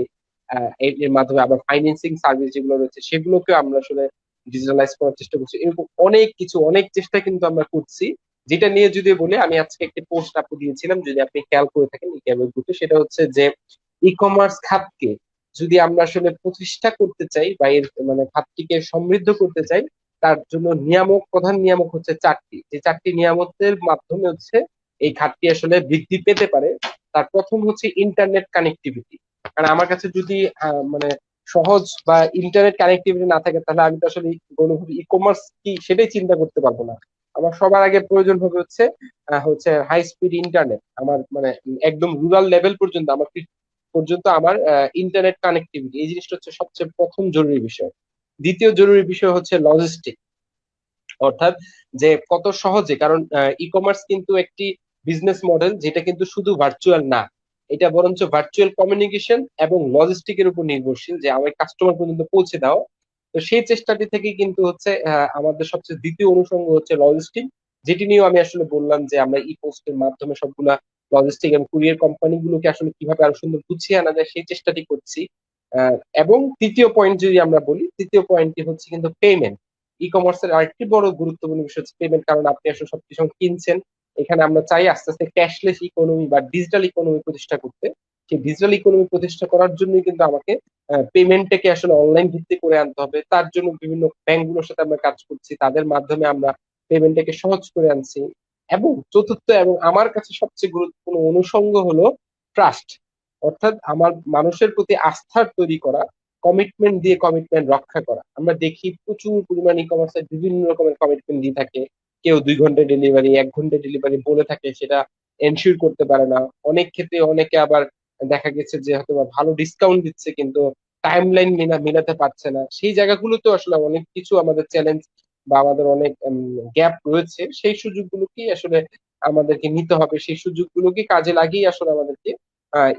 এর মাধ্যমে আবার ফাইন্যান্সিং সার্ভিস যেগুলো রয়েছে সেগুলোকে আমরা আসলে ডিজিটালাইজ করার চেষ্টা করছি। এরকম অনেক কিছু, অনেক চেষ্টা কিন্তু আমরা করছি। যেটা নিয়ে যদি বলি, আমি আজকে একটি পোস্ট আপনি দিয়েছিলাম, যদি আপনি খেয়াল করে থাকেন ইক্যাবের গ্রুপে, সেটা হচ্ছে যে ই কমার্স খাতকে যদি আমরা আসলে প্রতিষ্ঠা করতে চাই বা এর মানে খাতটিকে সমৃদ্ধ করতে চাই, তার জন্য নিয়ামক, প্রধান নিয়ামক হচ্ছে 4টি, যে 4টি নিয়ামকের মাধ্যমে হচ্ছে এই খাতটি আসলে বৃদ্ধি পেতে পারে। তার প্রথম হচ্ছে ইন্টারনেট কানেক্টিভিটি। কারণ আমার কাছে যদি মানে সহজ বা ইন্টারনেট কানেক্টিভিটি না থাকে, তাহলে আমি তো আসলে কোনোভাবে ই কমার্স কি সেটাই চিন্তা করতে পারবো না। আমার সবার আগে প্রয়োজন হবে হচ্ছে হাই স্পিড ইন্টারনেট। আমার মানে একদম রুরাল লেভেল পর্যন্ত আমার ইন্টারনেট কানেক্টিভিটি, এই জিনিসটা হচ্ছে সবচেয়ে প্রথম জরুরি বিষয়। দ্বিতীয় জরুরি বিষয় হচ্ছে লজিস্টিক, অর্থাৎ যে কত সহজে, কারণ ই কমার্স কিন্তু একটি বিজনেস মডেল যেটা কিন্তু শুধু ভার্চুয়াল না, এটা বরঞ্চ ভার্চুয়াল কমিউনিকেশন এবং লজিস্টিকের উপর নির্ভরশীল, যে আমার কাস্টমার পর্যন্ত পৌঁছে দাও। তো সেই চেষ্টাটি থেকে কিন্তু হচ্ছে আমাদের সবচেয়ে দ্বিতীয় অনুষঙ্গ হচ্ছে লজিস্টিক, যেটি নিয়েও আমি আসলে বললাম যে আমরা ই পোস্টের মাধ্যমে সবগুলা লজিস্টিক এবং কুরিয়ার কোম্পানি গুলোকে আসলে কিভাবে আরো সুন্দর গুছিয়ে আনা যায় সেই চেষ্টাটি করছি। এবং তৃতীয় পয়েন্ট যদি আমরা বলি, তৃতীয় পয়েন্টটি হচ্ছে কিন্তু পেমেন্ট। ই কমার্সের আরেকটি বড় গুরুত্বপূর্ণ বিষয় হচ্ছে পেমেন্ট, কারণ আপনি আসলে সবকিছু কিনছেন। এখানে আমরা চাই আস্তে আস্তে ক্যাশলেস ইকোনমি বা ডিজিটাল ইকোনমি প্রতিষ্ঠা করতে। সেই ডিজিটাল ইকোনমি প্রতিষ্ঠা করার জন্যই কিন্তু আমাকে পেমেন্টটাকে আসলে অনলাইন ভিত্তিক করে আনতে হবে। তার জন্য বিভিন্ন ব্যাংকগুলোর সাথে আমরা কাজ করছি, তাদের মাধ্যমে আমরা পেমেন্টটাকে সহজ করে আনছি। এবং চতুর্থ এবং আমার কাছে সবচেয়ে গুরুত্বপূর্ণ অনুষঙ্গ হলো ট্রাস্ট, অর্থাৎ আমার মানুষের প্রতি আস্থার তৈরি করা, কমিটমেন্ট দিয়ে কমিটমেন্ট রক্ষা করা। আমরা দেখি প্রচুর পরিমাণ ই কমার্সের বিভিন্ন রকমের কমিটমেন্ট দিয়ে থাকে, কেউ 2 ঘন্টা ডেলিভারি, 1 ঘন্টা ডেলিভারি বলে থাকে, সেটা এনশিওর করতে পারে না। অনেক ক্ষেত্রে অনেকে আবার দেখা গেছে যে হয়তো বা ভালো ডিসকাউন্ট দিচ্ছে কিন্তু টাইম লাইন মেলাতে পারছে না। সেই জায়গাগুলোতে আসলে অনেক কিছু আমাদের চ্যালেঞ্জ বা আমাদের অনেক গ্যাপ রয়েছে, সেই সুযোগগুলোকে আসলে আমাদেরকে নিতে হবে, সেই সুযোগগুলোকে কাজে লাগিয়ে আসলে আমাদেরকে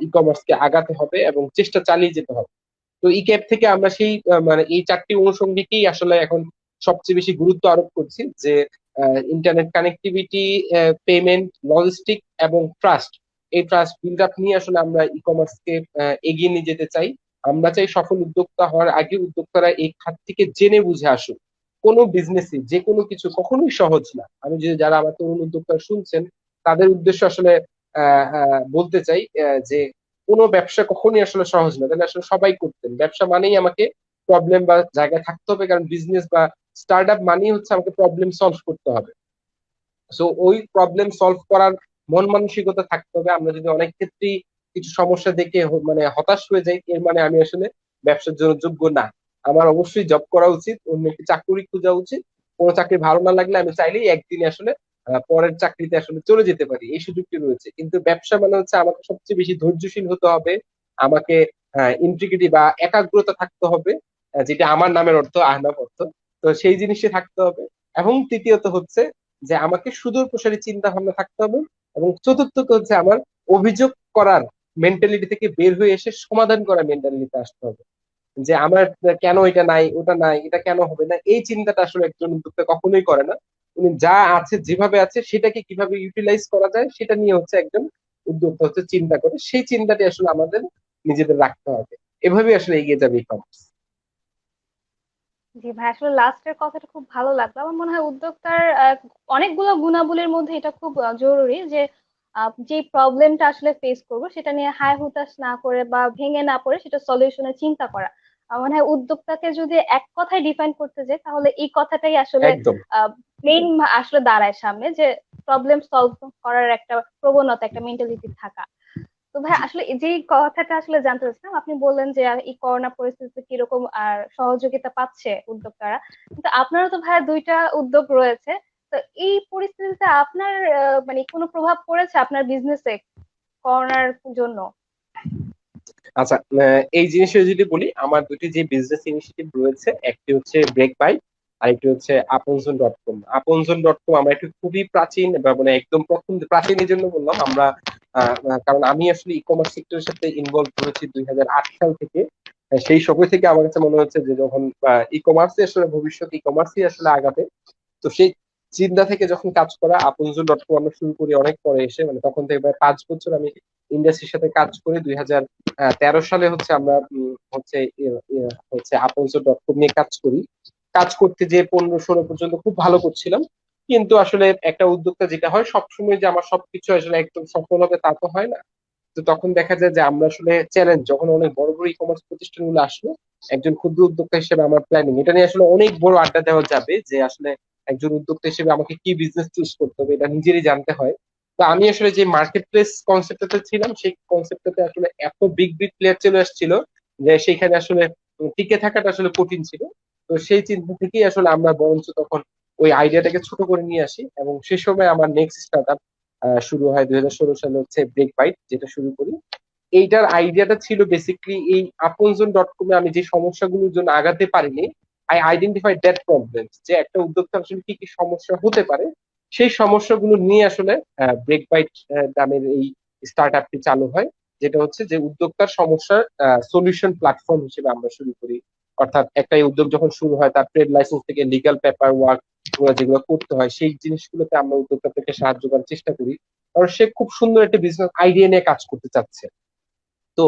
ই কমার্সকে আগাতে হবে এবং চেষ্টা চালিয়ে যেতে হবে। তো ই ক্যাব থেকে আমরা সেই মানে এই 4টি অনুষঙ্গিকেই আসলে এখন সবচেয়ে বেশি গুরুত্ব আরোপ করছি, যে ইন্টারনেট কানেক্টিভিটি, পেমেন্ট, লজিস্টিক এবং ট্রাস্ট। এই ট্রাস্ট বিল্ড আপ নিয়ে আসলে আমরা ই কমার্সকে এগিয়ে নিয়ে যেতে চাই। আমরা চাই সফল উদ্যোক্তা হওয়ার আগে উদ্যোক্তারা এই খাত থেকে জেনে বুঝে আসুক। কোনো বিজনেসই যে কোনো কিছু কখনোই সহজ না। আমি যদি যারা আমার তরুণ উদ্যোক্তা শুনছেন তাদের উদ্দেশ্য আসলে বলতে চাই যে কোনো ব্যবসা কখনোই আসলে সহজ না, তাহলে আসলে সবাই করতেন। ব্যবসা মানেই আমাকে প্রবলেম বা জায়গায় থাকতে হবে, কারণ বিজনেস বা স্টার্ট আপ মানেই হচ্ছে আমাকে প্রবলেম সলভ করতে হবে। সো ওই প্রবলেম সলভ করার মন মানসিকতা থাকতে হবে। আমরা যদি অনেক ক্ষেত্রেই কিছু সমস্যা দেখে মানে হতাশ হয়ে যাই, এর মানে আমি আসলে ব্যবসার জন্য যোগ্য না। আমার অবশ্যই জব করা উচিত, অন্য একটি চাকরি খোঁজা উচিত। কোনো চাকরি ভালো না লাগলে আমি চাইলেই একদিনে আসলে পরের চাকরিতে আসলে চলে যেতে পারি, এই সুযোগটি রয়েছে। কিন্তু ব্যবসা মানে হচ্ছে আমাকে সবচেয়ে বেশি ধৈর্যশীল হতে হবে, আমাকে ইন্টিগ্রিটি বা একাগ্রতা থাকতে হবে, যেটা আমার নামের অর্থ, আহনাফ অর্থ। তো সেই জিনিসই থাকতে হবে। এবং তৃতীয়ত হচ্ছে যে আমাকে সুদূর প্রসারী চিন্তা ভাবনা থাকতে হবে, এবং চতুর্থত হচ্ছে আমার অভিযোগ করার মেন্টালিটি থেকে বের হয়ে এসে সমাধান করার মেন্টালিটিতে আসতে হবে। যে আমার কেন এটা নাই, ওটা নাই, এটা কেন হবে না, এই চিন্তাটা আসলে একজন উদ্যোক্তা কখনোই করে না। উনি যা আছে যেভাবে আছে সেটাকে কিভাবে ইউটিলাইজ করা যায় সেটা নিয়ে হচ্ছে একজন উদ্যোক্তা হচ্ছে চিন্তা করে, সেই চিন্তাটি আসলে আমাদের নিজেদের রাখতে হবে। এভাবে আসলে এগিয়ে যাবে ই কমার্স। জি ভাই, আসলে লাস্টের কথাটা খুব ভালো লাগলো। আমার মনে হয় উদ্যোক্তার অনেকগুলো গুণাবলীর মধ্যে এটা খুব জরুরি যে যে প্রবলেমটা আসলে ফেস করবো সেটা নিয়ে হায় হুতাশ না করে বা ভেঙে না পড়ে সেটা সলিউশনের চিন্তা করা। আমার মনে হয় উদ্যোক্তাকে যদি এক কথায় ডিফাইন করতে যাই তাহলে এই কথাটাই আসলে একদম। মেইন আসলে দাঁড়ায় সামনে, যে প্রবলেম সলভ করার একটা প্রবণতা, একটা মেন্টালিটি থাকা। তো ভাই জি। আসলে যে কথাটা আসলে জানতে চাচ্ছিলাম, আপনি বললেন যে এই করোনা পরিস্থিতিতে কিরকম আর সহযোগিতা পাচ্ছে উদ্যোক্তারা, কিন্তু আপনারও তো ভাই দুইটা উদ্যোগ রয়েছে। তো এই পরিস্থিতিতে আপনার মানে কোনো প্রভাব পড়েছে আপনার বিজনেসে করোনার জন্য? আচ্ছা, এই জিনিসটা যদি বলি, আমার দুটি যে বিজনেস ইনিশিয়েটিভ রয়েছে, একটি হচ্ছে ব্রেক বাই, আর একটি হচ্ছে আপনজন.কম। আপনজন.কম আমরা একটু খুবই প্রাচীন বা মানে একদম প্রথম, প্রাচীন এই জন্য বললাম আমরা কারণ আমি আসলে ই কমার্স সেক্টরের সাথে ইনভলভ করেছি 2008 সাল থেকে। সেই সময় থেকে আমার কাছে মনে হচ্ছে যে যখন ই কমার্সই আসলে ভবিষ্যৎ, ই কমার্সই আসলে আগাবে। তো সেই চিন্তা থেকে যখন কাজ করা আপনজন.কম আমরা শুরু করি অনেক পরে এসে, মানে তখন থেকে প্রায় 5 বছর আমি ইন্ডাস্ট্রির সাথে কাজ করে 2013 সালে হচ্ছে আমরা হচ্ছে আপনজন.কম নিয়ে কাজ করি। কাজ করতে যে 15-16 পর্যন্ত খুব ভালো করছিলাম, কিন্তু আসলে একটা উদ্যোক্তা যেটা হয় সবসময় যে আমার সবকিছু আসলে একদম সফল হবে তা তো হয় না। তো তখন দেখা যায় যে আমরা আসলে চ্যালেঞ্জ, যখন অনেক বড় বড় ই কমার্স প্রতিষ্ঠানগুলো আসলো, একজন ক্ষুদ্র উদ্যোক্তা হিসেবে আমার প্ল্যানিং এটা নিয়ে আসলে অনেক বড় আড্ডা দেওয়া যাবে যে আসলে একজন উদ্যোক্তা হিসেবে আমাকে কি বিজনেস চুজ করতে হবে এটা নিজেরই জানতে হয়। তো আমি আসলে যে মার্কেট প্লেস কনসেপ্টটাতে ছিলাম, সেই কনসেপ্টটাতে আসলে এত বিগ বিগ প্লেয়ার চলে আসছিল যে সেখানে আসলে টিকে থাকাটা আসলে কঠিন ছিল। তো সেই চিন্তা থেকেই আসলে আমরা বরঞ্চ তখন ওই আইডিয়াটাকে ছোট করে নিয়ে আসি, এবং সে সময় আমার নেক্সট স্টার্ট আপ শুরু হয় 2016 সালে, হচ্ছে ব্রেক বাইট, যেটা শুরু করি। এইটার আইডিয়াটা ছিল বেসিক্যালি এই আপনজন.কমে আমি যে সমস্যাগুলোর জন্য আগাতে পারিনি, আই আইডেন্টিফাই দ্যাট প্রবলেম, যে একটা উদ্যোক্তা আসলে কি কি সমস্যা হতে পারে, সেই সমস্যাগুলো নিয়ে আসলে ব্রেক বাইট নামের এই স্টার্ট আপটি চালু হয়, যেটা হচ্ছে যে উদ্যোক্তার সমস্যার সলিউশন প্ল্যাটফর্ম হিসেবে আমরা শুরু করি। অর্থাৎ একটা উদ্যোগ যখন শুরু হয় তার ট্রেড লাইসেন্স থেকে লিগ্যাল পেপার ওয়ার্ক যেগুলো করতে হয় সেই জিনিসগুলোতে আমরা উদ্যোক্তা থেকে সাহায্য করার চেষ্টা করি, কারণ সে খুব সুন্দর একটা বিজনেস আইডিয়া নিয়ে কাজ করতে চাচ্ছে। তো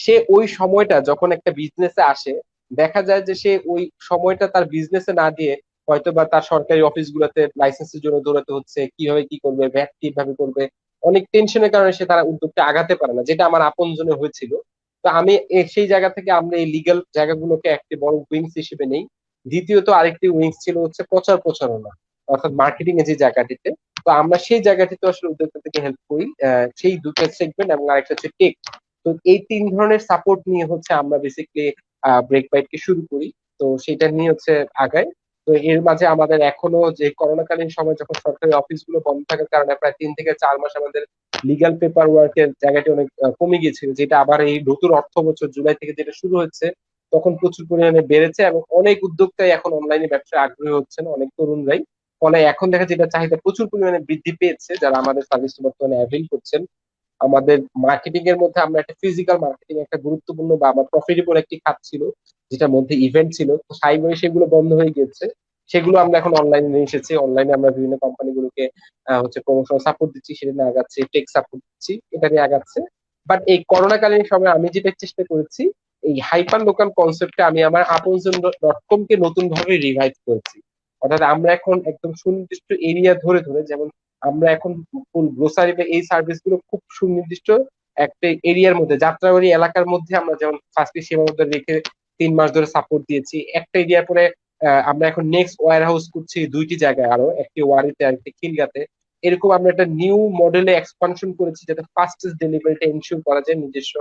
সে ওই সময়টা যখন একটা বিজনেসে আসে, দেখা যায় যে সে ওই সময়টা তার বিজনেসে না দিয়ে হয়তো বা তার সরকারি অফিসগুলোতে লাইসেন্সের জন্য দৌড়াতে হচ্ছে, কিভাবে কি করবে, ভ্যাট কিভাবে করবে, অনেক টেনশনের কারণে সে তারা উদ্যোগটা আগাতে পারে না, যেটা আমার আপনজনে হয়েছিল। তো আমি সেই জায়গা থেকে আমরা এই লিগ্যাল জায়গাগুলোকে একটি বড় উইংস হিসেবে নেই। দ্বিতীয়ত আরেকটি উইংস ছিল হচ্ছে প্রচার প্রচারণা, অর্থাৎ মার্কেটিং এর যে জায়গাটিতে। তো আমরা সেই জায়গাটিতে আসলে উদ্যোক্তা থেকে হেল্প করি, সেই দুটো সেগমেন্ট, এবং আরেকটা হচ্ছে টেক। তো এই তিন ধরনের সাপোর্ট নিয়ে হচ্ছে আমরা বেসিক্যালি ব্রেক বাইট কে শুরু করি। তো সেটা নিয়ে হচ্ছে আগায়। তো এর মাঝে আমাদের এখনো যে করোনাকালীন সময় যখন সরকারি অফিসগুলো বন্ধ থাকার কারণে প্রায় 3 থেকে 4 মাস আমাদের লিগ্যাল পেপার ওয়ার্কের জায়গাটি অনেক কমে গিয়েছিল, যেটা আবার এই নতুন অর্থ বছর জুলাই থেকে যেটা শুরু হচ্ছে তখন প্রচুর পরিমাণে বেড়েছে, এবং অনেক উদ্যোক্তাই এখন অনলাইনে ব্যবসায় আগ্রহী হচ্ছেন, অনেক তরুণরাই। ফলে এখন দেখা যেটা চাহিদা প্রচুর পরিমাণে বৃদ্ধি পেয়েছে, যারা আমাদের সার্ভিস বর্তমানে অ্যাভেল করছেন। আমাদের মার্কেটিং এর মধ্যে আমরা একটা ফিজিক্যাল মার্কেটিং একটা গুরুত্বপূর্ণ বা আমার প্রফিটেবল একটি খাত ছিল, যেটার মধ্যে ইভেন্ট ছিল, তো সাইবারে সেগুলো বন্ধ হয়ে গিয়েছে। সেগুলো আমরা এখন অনলাইনে নিয়ে এসেছি, অনলাইনে আমরা বিভিন্ন কোম্পানিগুলোকে হচ্ছে প্রমোশনাল সাপোর্ট দিচ্ছি, সেটা নিয়ে আগাচ্ছে, টেক সাপোর্ট দিচ্ছি, এটা নিয়ে আগাচ্ছে। বাট এই করোনাকালীন সময় আমি যেটা চেষ্টা করেছি, এই হাইপার লোকাল কনসেপ্টে আমি আমার আপনজন.কম কে নতুন ভাবে রিভাইভ করেছি। অর্থাৎ আমরা এখন একদম সুনির্দিষ্ট এরিয়া ধরে ধরে, যেমন আমরা এখন ফুল গ্রোসারি বা এই সার্ভিস গুলো খুব সুনির্দিষ্ট একটা এরিয়ার মধ্যে, যাত্রাবাড়ি এলাকার মধ্যে আমরা যেমন ফার্স্টে সীমাবদ্ধ রেখে 3 মাস ধরে সাপোর্ট দিয়েছি একটা এরিয়ার পরে। আমরা এখন নেক্সট ওয়্যার হাউস করছি 2টি জায়গায়, আরো একটি ওয়ারিতে আর একটি খিলগাতে। এরকম আমরা একটা নিউ মডেলে এক্সপানশন করেছি, যাতে ফাস্টেস্ট ডেলিভারিটা এনশিওর করা যায় নিজস্ব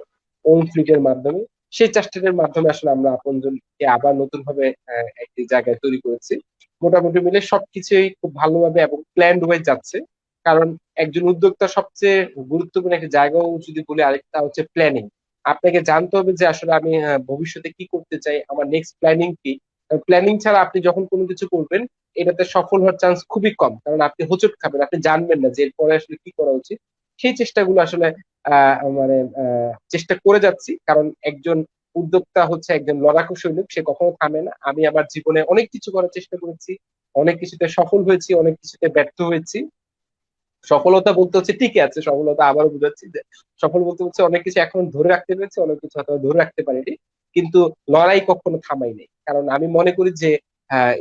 ওন ফ্লিটের মাধ্যমে। সেই চেষ্টাটার মাধ্যমে আসলে আমরা আপনজনকে আবার নতুন ভাবে একটি জায়গায় তৈরি করেছি। মোটামুটি মিলে সবকিছুই খুব ভালোভাবে এবং প্ল্যান্ড ওয়াইজ যাচ্ছে। কারণ একজন উদ্যোক্তা সবচেয়ে গুরুত্বপূর্ণ একটা জায়গাও যদি বলি, আরেকটা হচ্ছে প্ল্যানিং। আপনাকে জানতে হবে যে আসলে আমি ভবিষ্যতে কি করতে চাই, আমার নেক্সট প্ল্যানিং কি। প্ল্যানিং ছাড়া আপনি যখন কোনো কিছু করবেন এটাতে সফল হওয়ার চান্স খুবই কম, কারণ আপনি হোঁচট খাবেন, আপনি জানবেন না যে এরপরে আসলে কি করা উচিত। সেই চেষ্টাগুলো আসলে মানে চেষ্টা করে যাচ্ছি, কারণ একজন উদ্যোক্তা হচ্ছে একজন লড়াকু সৈনিক, সে কখনো থামে না। আমি আমার জীবনে অনেক কিছু করার চেষ্টা করেছি, অনেক কিছুতে সফল হয়েছি, অনেক কিছুতে ব্যর্থ হয়েছি। সফলতা বলতে হচ্ছে টিকে আছে, সফলতা আবারও বুঝাচ্ছি যে সফল বলতে হচ্ছে অনেক কিছু এখন ধরে রাখতে পেরেছি, অনেক কিছু হয়তো ধরে রাখতে পারিনি, কিন্তু লড়াই কখনো থামাই নেই। কারণ আমি মনে করি যে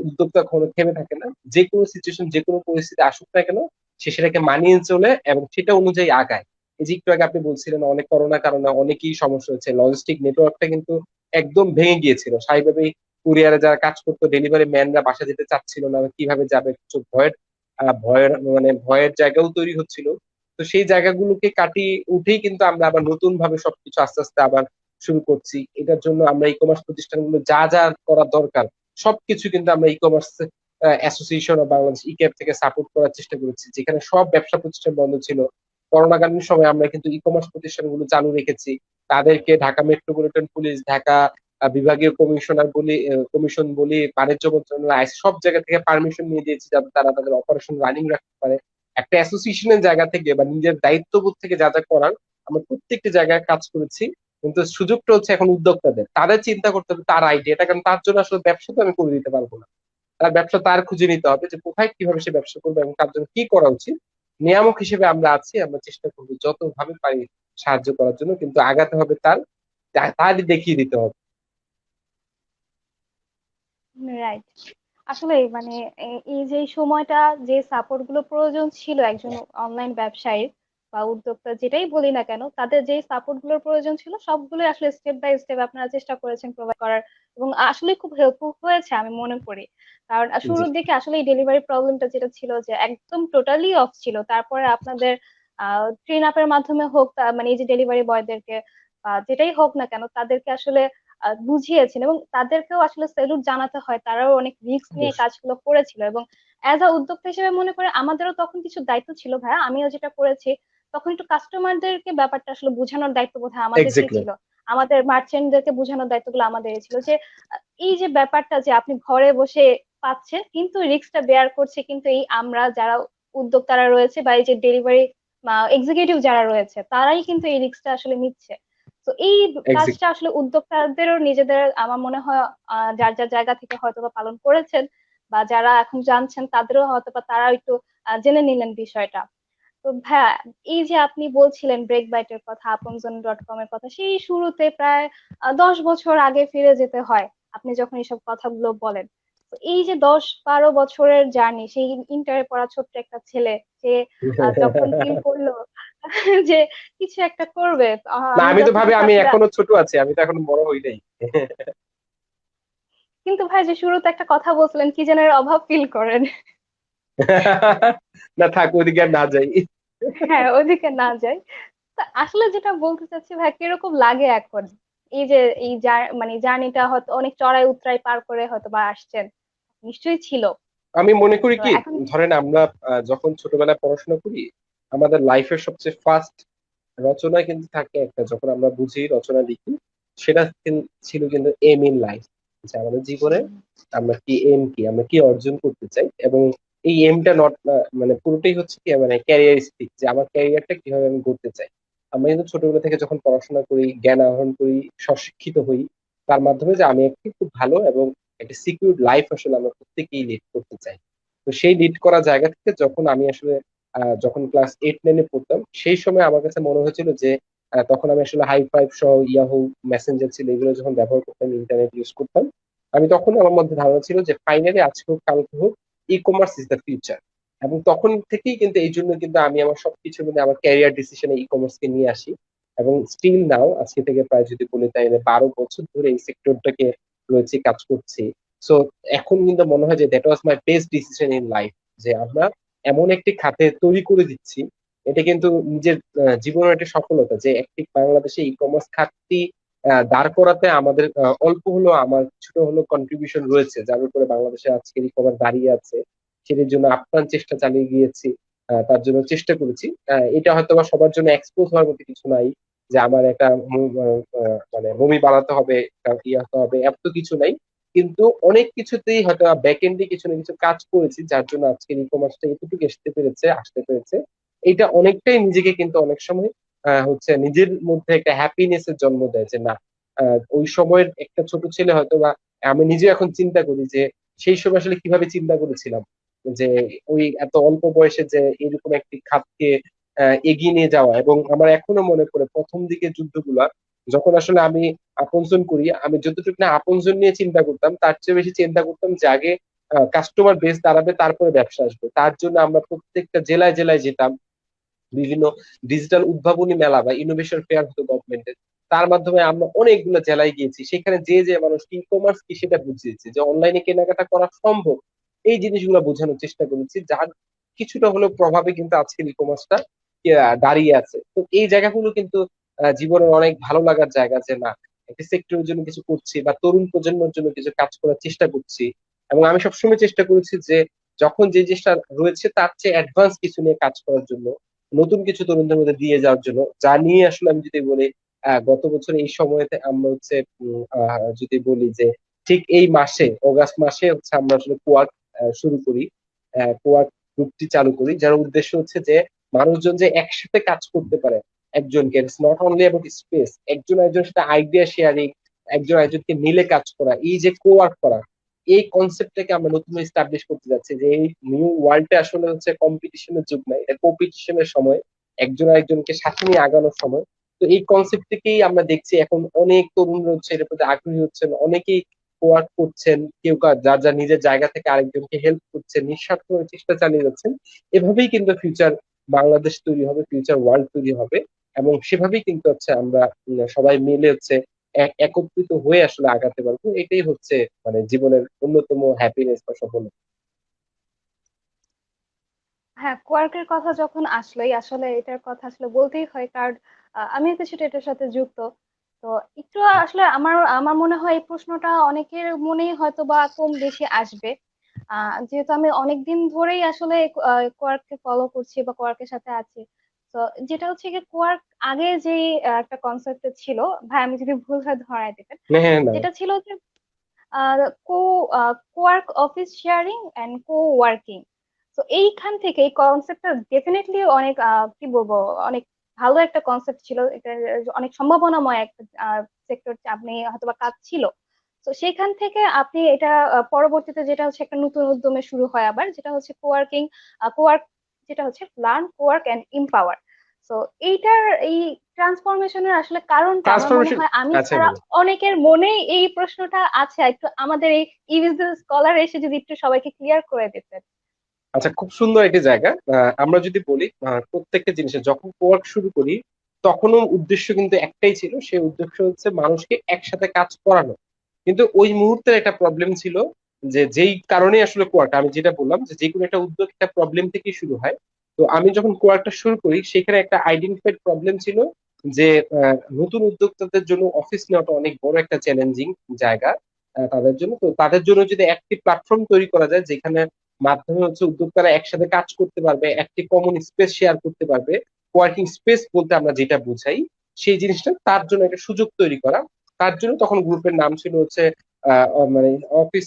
উদ্যোক্তা কখনো থেমে থাকে না, যে কোনো সিচুয়েশন যে কোনো পরিস্থিতি আসুক না কেন সে সেটাকে মানিয়ে চলে এবং সেটা অনুযায়ী আগায়। এই যে একটু আগে আপনি বলছিলেন অনেক করোনার কারণে অনেকই সমস্যা হচ্ছে, লজিস্টিক নেটওয়ার্কটা কিন্তু একদম ভেঙে গিয়েছিল। স্বাভাবিকভাবেই কুরিয়ারে যারা কাজ করতো, ডেলিভারি ম্যানরা বাসা যেতে চাচ্ছিল না, কিভাবে যাবে, কিছু ভয়ের ভয়ের জায়গাও তৈরি হচ্ছিল। তো সেই জায়গাগুলোকে কাটিয়ে উঠেই কিন্তু আমরা আবার নতুন ভাবে সবকিছু আস্তে আস্তে আবার শুরু করছি। এটার জন্য আমরা ই কমার্স প্রতিষ্ঠানগুলো যা যা করা দরকার সবকিছু কিন্তু আমরা e commerce association of Bangladesh e-CAB থেকে সাপোর্ট করার চেষ্টা করেছি, যেখানে সব ব্যবসা প্রতিষ্ঠান বন্ধ ছিল। করোনাকালীন সময় আমরা কিন্তু ই কমার্স প্রতিষ্ঠানগুলো চালু রেখেছি। তাদেরকে ঢাকা মেট্রোপলিটন পুলিশ, ঢাকা বিভাগীয় কমিশনার বলি, কমিশন বলি, বাণিজ্য মন্ত্রণালয়, সব জায়গা থেকে পারমিশন নিয়ে দিয়েছি যাতে তারা তাদের অপারেশন রানিং রাখতে পারে। একটা অ্যাসোসিয়েশনের জায়গা থেকে বা নিজের দায়িত্ববোধ থেকে যা যা করার আমরা প্রত্যেকটি জায়গায় কাজ করেছি। কিন্তু সুযোগটা হচ্ছে এখন উদ্যোক্তাদের, তাদের চিন্তা করতে হবে তার আইডিয়াটা, কারণ তার জন্য আসলে ব্যবসা তো আমি করে দিতে পারবো না। তার ব্যবসা তার খুঁজে নিতে হবে যে কোথায় কিভাবে সে ব্যবসা করবে এবং তার জন্য কি করা উচিত। নিয়ামক হিসেবে আমরা আছি, আমরা চেষ্টা করবো যত ভাবে পারি সাহায্য করার জন্য, কিন্তু আগাতে হবে তারই দেখিয়ে দিতে হবে। রাইট। আসলে মানে এই যে সময়টা যে সাপোর্ট গুলো প্রয়োজন ছিল একজন অনলাইন ব্যবসায়ীর বা উদ্যোক্তা যেটাই বলি না কেন, তাদের যে সাপোর্ট গুলোর প্রয়োজন ছিল সবগুলো আসলে স্টেপ বাই স্টেপ আপনারা চেষ্টা করেছেন প্রোভাইড করার, এবং আসলে খুব হেল্পফুল হয়েছে আমি মনে করি। কারণ জি। শুরুর দিকে আসলে এই ডেলিভারি প্রবলেমটা যেটা ছিল যে একদম টোটালি অফ ছিল, তারপরে আপনাদের ট্রেন আপের মাধ্যমে হোক মানে এই যে ডেলিভারি বয়দেরকে যেটাই হোক না কেন তাদেরকে আসলে বুঝিয়েছেন, এবং তাদেরকেও আসলে স্যালুট জানাতে হয়, তারাও অনেক রিস্ক নিয়ে অবশ্যই। কাজগুলো করেছিল। এবং অ্যাজ আ উদ্যোক্তা হিসেবে মনে করে আমাদেরও তখন কিছু দায়িত্ব ছিল ভাইয়া, আমিও যেটা করেছি তখন একটু কাস্টমারদেরকে ব্যাপারটা আসলে বোঝানোর দায়িত্ব বোধহয় আমাদেরকে এক্স্যাক্টলি। ছিল, আমাদের মার্চেন্টদেরকে বোঝানোর দায়িত্বগুলো আমাদেরই ছিল যে এই যে ব্যাপারটা যে আপনি ঘরে বসে পাচ্ছেন কিন্তু রিস্কটা বেয়ার করছে কিন্তু এই আমরা যারা উদ্যোক্তারা রয়েছে বা এই যে ডেলিভারি এক্সিকিউটিভ যারা রয়েছে তারাই কিন্তু এই রিস্কটা আসলে নিচ্ছে। তো এই কাজটা আসলে উদ্যোক্তাদেরও নিজেদের আমার মনে হয় যার যার জায়গা থেকে হয়তোবা পালন করেছেন, বা যারা এখন জানছেন তাদেরও হয়তোবা তারা একটু জেনে নিলেন বিষয়টা। তো ভাইয়া এই যে আপনি বলছিলেন ব্রেক বাইটের কথা, আপনজন.কম এর কথা, সেই শুরুতে প্রায় 10 বছর আগে ফিরে যেতে হয় আপনি যখন এইসব কথাগুলো বলেন। তো এই যে 10-12 বছরের জার্নি, সেই ইন্টারে পড়া ছোট্ট একটা ছেলে সে যখন ফিল করলো যে কিছু একটা করবে, না, আমি আমি তো ভাবি যতটুকু আমি আসলে, এখনো ছোট আছি, আমি তো এখনো বড় হই নাই। কিন্তু ভাই যে শুরুতে একটা কথা বলছিলেন কি যেন এর অভাব ফিল করেন। না থাক, ওদিকে আর না যাই। হ্যাঁ ওদিকে না যাই। তা আসলে যেটা বলতে চাচ্ছি ভাই কিরকম লাগে এখন এই যে এই মানে জার্নিটা হয়তো অনেক চড়াই উতরাই পার করে হয়তো বা আসছেন, নিশ্চয়ই ছিল। আমি মনে করি তো কি, এখন ধরেন আমরা যখন ছোটবেলায় পড়াশোনা করি আমাদের লাইফের সবচেয়ে ফার্স্ট রচনা কিন্তু থাকে একটা, যখন আমরা বুঝি রচনা লিখি, সেটা ছিল কিন্তু এম ইন লাইফ, যে আমাদের জীবনে আমরা কি এম, কি আমরা কি অর্জন করতে চাই। এবং এই এমটা নট মানে পুরোটাই হচ্ছে কি মানে ক্যারিয়ারিস্টিক, যে আমার ক্যারিয়ারটা কিভাবে আমি করতে চাই। আমরা কিন্তু ছোটবেলা থেকে যখন পড়াশোনা করি, জ্ঞান আহরণ করি, স্বশিক্ষিত হই, তার মাধ্যমে যে আমি একটি খুব ভালো এবং একটা সিকিউর লাইফ আসলে আমরা প্রত্যেকেই লিড করতে চাই। তো সেই লিড করা জায়গা থেকে যখন আমি আসলে যখন ক্লাস 8-9-এ পড়তাম, সেই সময় আমার কাছে মনে হয়েছিল যে তখন আমি আসলে হাই ফাইভ সহ ইয়াহু মেসেঞ্জার ছিল এগুলো যখন ব্যবহার করতাম, ইন্টারনেট ইউজ করতাম, আমি তখন আমার মধ্যে ধারণা ছিল যে ফাইনালি আজকে হোক কালকে হোক e commerce is the future. এবং তখন থেকেই কিন্তু এই জন্য কিন্তু আমি আমার সবকিছু মানে আমার ক্যারিয়ার ডিসিশনে ই কমার্স কে নিয়ে আসি। এবং স্টিল নাও আজকে থেকে প্রায় যদি বলি তাহলে 12 বছর ধরে এই সেক্টরটাকে রয়েছে, কাজ করছি। সো এখন কিন্তু মনে হয় যে that was my best decision in life, যে আমরা এমন একটি খাতে তৈরি করে দিচ্ছি। এটা কিন্তু নিজের জীবনের একটা সফলতা যে একটি বাংলাদেশে ই কমার্স খাতটি দাঁড় করাতে আমাদের অল্প হলেও আমার ছোট হলেও কন্ট্রিবিউশন রয়েছে, যার উপরে বাংলাদেশে আজকের ই কমার্স দাঁড়িয়ে আছে। সেটির জন্য আপ্রাণ চেষ্টা চালিয়ে গিয়েছি, তার জন্য চেষ্টা করেছি। এটা হয়তো বা সবার জন্য এক্সপোজ হওয়ার মতো কিছু নাই, যে আমার একটা মানে মুভি বানাতে হবে, একটা ইয়ে হতে হবে, এত কিছু নাই। কিন্তু অনেক কিছুতেই হয়তো ব্যাক এন্ডে কিছু না কিছু কাজ করেছি, যার জন্য আজকের ই কমার্সটা এতটুকু আসতে পেরেছে। এটা অনেকটাই নিজেকে কিন্তু অনেক সময় হচ্ছে নিজের মধ্যে একটা হ্যাপিনেস এর জন্ম দেয়, যে না ওই সময়ের একটা ছোট ছেলে হয়তো বা আমি নিজে এখন চিন্তা করি যে সেই সময় আসলে কিভাবে চিন্তা করেছিলাম, যে ওই এত অল্প বয়সে যে এরকম একটি খাতকে এগিয়ে নিয়ে যাওয়া। এবং আমার এখনো মনে পড়ে প্রথম দিকে যুদ্ধগুলা, যখন আসলে আমি আপনজন করি, আমি যতটুকু না আপনজন নিয়ে চিন্তা করতাম, তার চেয়ে বেশি চিন্তা করতাম যে আগে কাস্টমার বেস দাঁড়াবে, তারপরে ব্যবসা আসবে। তার জন্য আমরা প্রত্যেকটা জেলায় জেলায় যেতাম, বিভিন্ন ডিজিটাল উদ্ভাবনী মেলা বা ইনোভেশন ফেয়ার হতো গভর্নমেন্টের, তার মাধ্যমে আমরা অনেকগুলো জেলায় গিয়েছি। সেখানে যে যে মানুষ ই কমার্স কি সেটা বুঝিয়েছি, যে অনলাইনে কেনাকাটা করা সম্ভব, এই জিনিসগুলো বোঝানোর চেষ্টা করেছি, যার কিছুটা হলেও প্রভাবে কিন্তু আজকের ই কমার্সটা দাঁড়িয়ে আছে। তো এই জায়গাগুলো কিন্তু জীবনের অনেক ভালো লাগার জায়গা, যে না একটা সেক্টরের জন্য কিছু করছি বা তরুণ প্রজন্মের জন্য কিছু কাজ করার চেষ্টা করছি। এবং আমি সবসময় চেষ্টা করেছি যে যখন যে জিনিসটা রয়েছে তার চেয়ে অ্যাডভান্স কিছু নিয়ে কাজ করার জন্য, নতুন কিছু তরুণদের মধ্যে দিয়ে যাওয়ার জন্য। যা নিয়ে আসলে আমি যদি বলি, গত বছর এই সময়তে আমরা হচ্ছে যদি বলি যে ঠিক এই মাসে অগাস্ট মাসে হচ্ছে আমরা আসলে কোয়ার্ক শুরু করি, কোয়ার্ক গ্রুপটি চালু করি, যার উদ্দেশ্য হচ্ছে যে মানুষজন যে একসাথে কাজ করতে পারে, একজনকে নট অনলি অ্যাবাউট স্পেস, একজন একজনের সাথে আইডিয়া শেয়ারিং, একজন একজনকে মিলে কাজ করা, এই যে কোয়ার্ক করা, এই কনসেপ্টটাকে আমরা নতুন এস্টাবলিশ করতে যাচ্ছি। যে এই নিউ ওয়ার্ল্ডে আসলে হচ্ছে কম্পিটিশনের যুগ নাই, এটা কম্পিটিশনের সময়, একজন আরেকজনকে সাথে নিয়ে আগানোর সময়। তো এই কনসেপ্ট থেকেই আমরা দেখছি এখন অনেক তরুণরা হচ্ছে এর প্রতি আগ্রহী হচ্ছেন, অনেকেই ওয়ার্ক করছেন, কেউ যার যার নিজের জায়গা থেকে আরেকজনকে হেল্প করছেন, নিঃস্বার্থ চেষ্টা চালিয়ে যাচ্ছেন। এভাবেই কিন্তু ফিউচার বাংলাদেশ তৈরি হবে, ফিউচার ওয়ার্ল্ড তৈরি হবে। এবং সেভাবেই কিন্তু হচ্ছে আমরা সবাই মিলে হচ্ছে একত্রিত হয়ে আসলে আগাতে পারবো। এটাই হচ্ছে মানে জীবনের অন্যতম হ্যাপিনেস বা সফলতা। হ্যাঁ, কোয়ার্কের কথা যখন আসলোই আসলে এটার কথা আসলে বলতেই হয়, কারণ আমিও কিছুটা এটার সাথে যুক্ত। তো একটু আসলে আমার আমার মনে হয় এই প্রশ্নটা অনেকের মনেই হয়তো বা কম বেশি আসবে। যেহেতু আমি অনেকদিন ধরেই আসলে কোয়ার্ককে ফলো করছি বা কোয়ার্কের সাথে আছি। তো যেটা হচ্ছে কি, কোয়ার্ক আগে যে একটা কনসেপ্ট ছিল, ভাই আমি যদি ভুল হয় ধরায় দিবেন, হ্যাঁ না। যেটা ছিল যে co cowork office sharing and coworking. তো এইখান থেকে এই কনসেপ্টটা ডেফিনেটলি অনেক কি বলবো, অনেক ভালো একটা কনসেপ্ট ছিল। এটা অনেক সম্ভাবনাময় একটা সেক্টর, আপনি হয়তোবা কাজ ছিল। তো সেখান থেকে আপনি এটা পরবর্তীতে যেটা হচ্ছে একটা নতুন উদ্যমে শুরু হয় আবার, যেটা হচ্ছে কোয়ার্কিং, কোয়ার্ক, যেটা হচ্ছে লার্ন কোয়ার্ক এন্ড এম্পাওয়ার। তো এইটার এই ট্রান্সফরমেশনের আসলে কারণটা আমার মনে ট্রান্সফরমেশন। হয় আমি আচ্ছা ছাড়া বলো। অনেকের মনেই এই প্রশ্নটা আছে। একটু আমাদের এই ই বিজনেস স্কলার এসে যদি একটু সবাইকে ক্লিয়ার করে দিতেন। আচ্ছা, খুব সুন্দর একটি জায়গা। আমরা যদি বলি প্রত্যেকটা জিনিসে যখন ওয়ার্ক শুরু করি, তখনও উদ্দেশ্য কিন্তু একটাই ছিল, সেই উদ্দেশ্য হচ্ছে মানুষকে একসাথে কাজ করানো। কিন্তু ওই মুহূর্তের একটা প্রবলেম ছিল, যে যেই কারণে আসলে কোয়ার্ক, আমি যেটা বললাম যে যে কোনো একটা উদ্যোগ একটা প্রবলেম থেকেই শুরু হয়। তো আমি যখন কোয়ার্কটা শুরু করি সেখানে একটা আইডেন্টিফাইড প্রবলেম ছিল, যে নতুন উদ্যোক্তাদের জন্য অফিস নেওয়াটা অনেক বড় একটা চ্যালেঞ্জিং জায়গা তাদের জন্য। তো তাদের জন্য যদি একটি প্ল্যাটফর্ম তৈরি করা যায়, যেখানে মাধ্যমে হচ্ছে উদ্যোক্তারা একসাথে কাজ করতে পারবে, একটি কমন স্পেস শেয়ার করতে পারবে, ওয়ার্কিং স্পেস বলতে আমরা যেটা বুঝাই, সেই জিনিসটা তার জন্য একটা সুযোগ তৈরি করা। তার জন্য তখন গ্রুপের নাম ছিল হচ্ছে মানে অফিস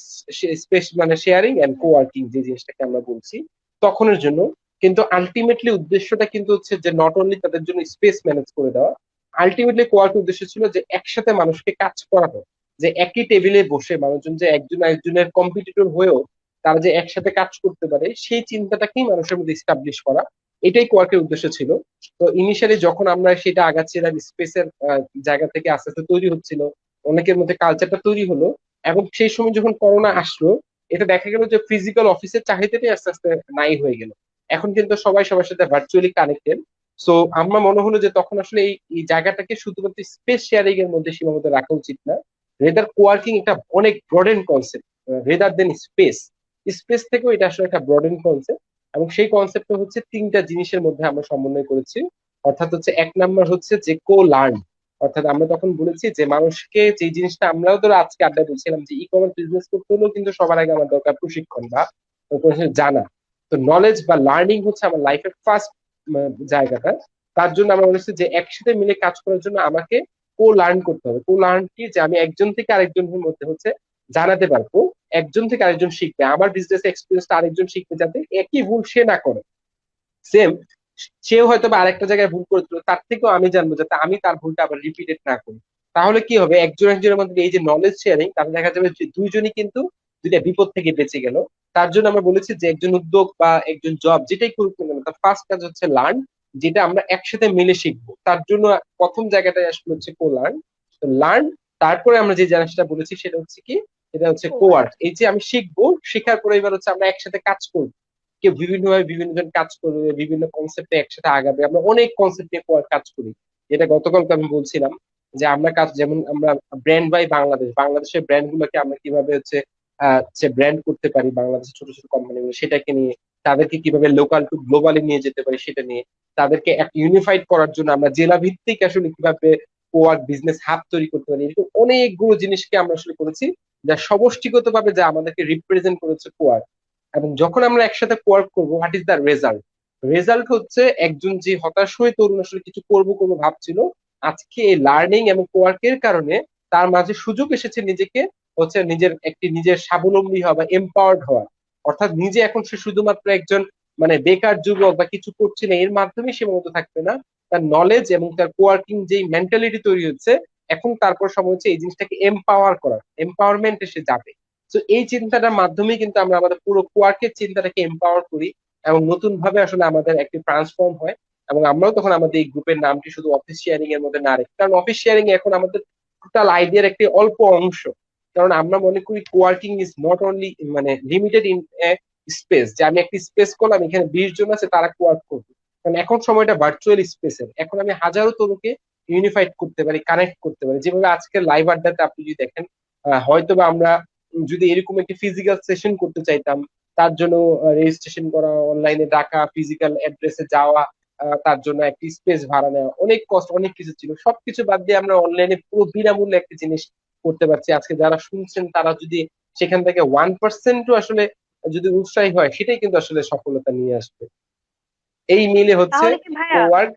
স্পেস মানে শেয়ারিং এন্ড কো ওয়ার্কিং, যে জিনিসটাকে আমরা বলছি তখনের জন্য। কিন্তু আলটিমেটলি উদ্দেশ্যটা কিন্তু হচ্ছে যে নট অনলি তাদের জন্য স্পেস ম্যানেজ করে দেওয়া, আলটিমেটলি কোয়ার্কের উদ্দেশ্য ছিল যে একসাথে মানুষকে কাজ করানো, যে একই টেবিলে বসে মানুষজন যে একজন একজনের কম্পিটিটর হয়েও তারা যে একসাথে কাজ করতে পারে, সেই চিন্তাটাকেই মানুষের মধ্যে স্টাবলিশ করা, এটাই কোয়ার্কের উদ্দেশ্য ছিল। তো ইনিশিয়ালি যখন আমরা সেটা আগাচ্ছিলাম, স্পেসের জায়গা থেকে আস্তে আস্তে তৈরি হচ্ছিল, অনেকের মধ্যে কালচারটা তৈরি হলো। এবং সেই সময় যখন করোনা আসলো, এটা দেখা গেল যে ফিজিক্যাল অফিসের চাহিদাটাই আস্তে আস্তে নাই হয়ে গেল। এখন কিন্তু সবাই সবার সাথে ভার্চুয়ালি কানেক্টেড। সো আমার মনে হলো যে তখন আসলে এই জায়গাটাকে শুধুমাত্র স্পেস শেয়ারিং এর মধ্যে সীমাবদ্ধ রাখা উচিত না, রেদার কোয়ার্কিং একটা অনেক broaden concept, rather than space. Space থেকেও এটা আসলে একটা ব্রডেন কনসেপ্ট। এবং সেই কনসেপ্টটা হচ্ছে তিনটা জিনিসের মধ্যে আমরা সমন্বয় করেছি। অর্থাৎ হচ্ছে এক নাম্বার হচ্ছে যে কো লার্ন, অর্থাৎ আমরা তখন বলেছি যে মানুষকে যে জিনিসটা আমরাও ধরো আজকে আড্ডা বলছিলাম, যে ই কমার্স বিজনেস করতে হলেও কিন্তু সবার আগে আমার দরকার প্রশিক্ষণ বা কোনো কিছু জানা। তো নলেজ বা লার্নিং হচ্ছে আমার লাইফের ফার্স্ট জায়গাটা। তার জন্য আমরা বলেছি যে একসাথে মিলে কাজ করার জন্য আমাকে কো লার্ন করতে হবে। কো লার্ন কি, যে আমি একজন থেকে আরেকজনের মধ্যে হচ্ছে জানাতে পারবো, একজন থেকে আরেকজন শিখবে, আমার বিজনেস এক্সপিরিয়েন্সটা আরেকজন শিখবে, যাতে একই ভুল সে না করে। সেম, সেও হয়তো বা আরেকটা জায়গায় ভুল করেছিল, তার থেকেও আমি জানবো, যাতে আমি তার ভুলটা আবার রিপিটেড না করি। তাহলে কি হবে, একজন একজনের মধ্যে এই যে নলেজ শেয়ারিং, তাহলে দেখা যাবে যে দুইজনই কিন্তু দুইটা বিপদ থেকে বেঁচে গেল। তার জন্য আমরা বলেছি যে একজন উদ্যোগ বা একজন জব যেটাই করুক না কেন, তার ফার্স্ট কাজ হচ্ছে লার্ন, যেটা আমরা একসাথে মিলে শিখবো। তার জন্য প্রথম জায়গাটাই আসলে হচ্ছে কো লার্ন। তো লার্ন, তারপরে আমরা যে জিনিসটা বলেছি সেটা হচ্ছে কি, সেটা হচ্ছে কোয়ার্ক। এই যে আমি শিখবো, শেখার পরে এবার হচ্ছে আমরা একসাথে কাজ করবো। কেউ বিভিন্ন ভাবে বিভিন্ন জন কাজ করবে, বিভিন্ন কনসেপ্টে একসাথে আগাবে। আমরা অনেক কনসেপ্ট নিয়ে কাজ করি, যেটা গতকালকে আমি বলছিলাম, যে আমরা কাজ, যেমন আমরা ব্র্যান্ড বাই বাংলাদেশ, বাংলাদেশের ব্র্যান্ড গুলোকে আমরা কিভাবে হচ্ছে ব্র্যান্ড করতে পারি, বাংলাদেশের ছোট ছোট কোম্পানিগুলো সেটাকে নিয়ে, তাদেরকে কিভাবে লোকাল টু গ্লোবালি নিয়ে যেতে পারি সেটা নিয়ে, তাদেরকে এক ইউনিফাইড করার জন্য আমরা জেলা ভিত্তিক আসলে কিভাবে কোয়ার্ক বিজনেস হাব তৈরি করতে পারি, এরকম অনেকগুলো জিনিসকে আমরা আসলে করেছি, যা সমষ্টিগত ভাবে যা আমাদেরকে রিপ্রেজেন্ট করেছে কোয়ার্ক। এবং যখন আমরা একসাথে ওয়ার্ক করবো, what is the result? Result হচ্ছে একজন যে হতাশ হয়ে তরুণ আসলে কিছু করবো করবো ভাবছিল, আজকে এই লার্নিং এবং ওয়ার্কের কারণে তার মাঝে সুযোগ এসেছে নিজেকে হচ্ছে নিজের স্বাবলম্বী হওয়া বা এম্পাওয়ার্ড হওয়া। অর্থাৎ নিজে এখন সে শুধুমাত্র একজন মানে বেকার যুবক বা কিছু করছে না এর মাধ্যমে সীমাবদ্ধ থাকবে না, তার নলেজ এবং তার কোয়ার্কিং যে মেন্টালিটি তৈরি হচ্ছে, এখন তারপর সময় হচ্ছে এই জিনিসটাকে এম্পাওয়ার করার, এম্পাওয়ারমেন্ট এসে যাবে। তো এই চিন্তাটার মাধ্যমে কিন্তু আমরা আমাদের পুরো কোয়ার্কের চিন্তাটাকে এম্পাওয়ার করি, এবং নতুন ভাবে আসলে আমাদের একটি ট্রান্সফর্ম হয়। এবং আমরাও তখন আমাদের এই গ্রুপের নামটি শুধু অফিস শেয়ারিং এর মধ্যে না রেখে, কারণ অফিস শেয়ারিং এখন আমাদের টোটাল আইডিয়ার একটি অল্প অংশ। কারণ আমরা মনে করি কোয়ার্কিং ইজ নট অনলি মানে লিমিটেড ইন স্পেস, যে আমি একটি স্পেস করলাম, এখানে 20 জন আছে তারা কোয়ার্ক করবে। কারণ এখন সময়টা ভার্চুয়াল স্পেসের, এখন আমি হাজারো তরুণকে ইউনিফাইড করতে পারি, কানেক্ট করতে পারি। যেভাবে আজকের লাইভ আড্ডাতে আপনি যদি দেখেন, হয়তো বা আমরা যদি এরকম একটি ফিজিক্যাল সেশন করতে চাইতাম, তার জন্য রেজিস্ট্রেশন করা, অনলাইনে ডাকা, ফিজিক্যাল অ্যাড্রেসে যাওয়া, তার জন্য একটি স্পেস ভাড়া নেওয়া, অনেক কষ্ট, অনেক কিছু ছিল। সবকিছু বাদ দিয়ে আমরা অনলাইনে পুরো বিনামূল্যে একটি জিনিস করতে পারছি। আজকে যারা শুনছেন তারা যদি সেখান থেকে 1%ও আসলে যদি উৎসাহী হয়, সেটাই কিন্তু আসলে সফলতা নিয়ে আসবে। এই মিলে হচ্ছে তাহলে কি ভাইয়া, কোয়ার্ক।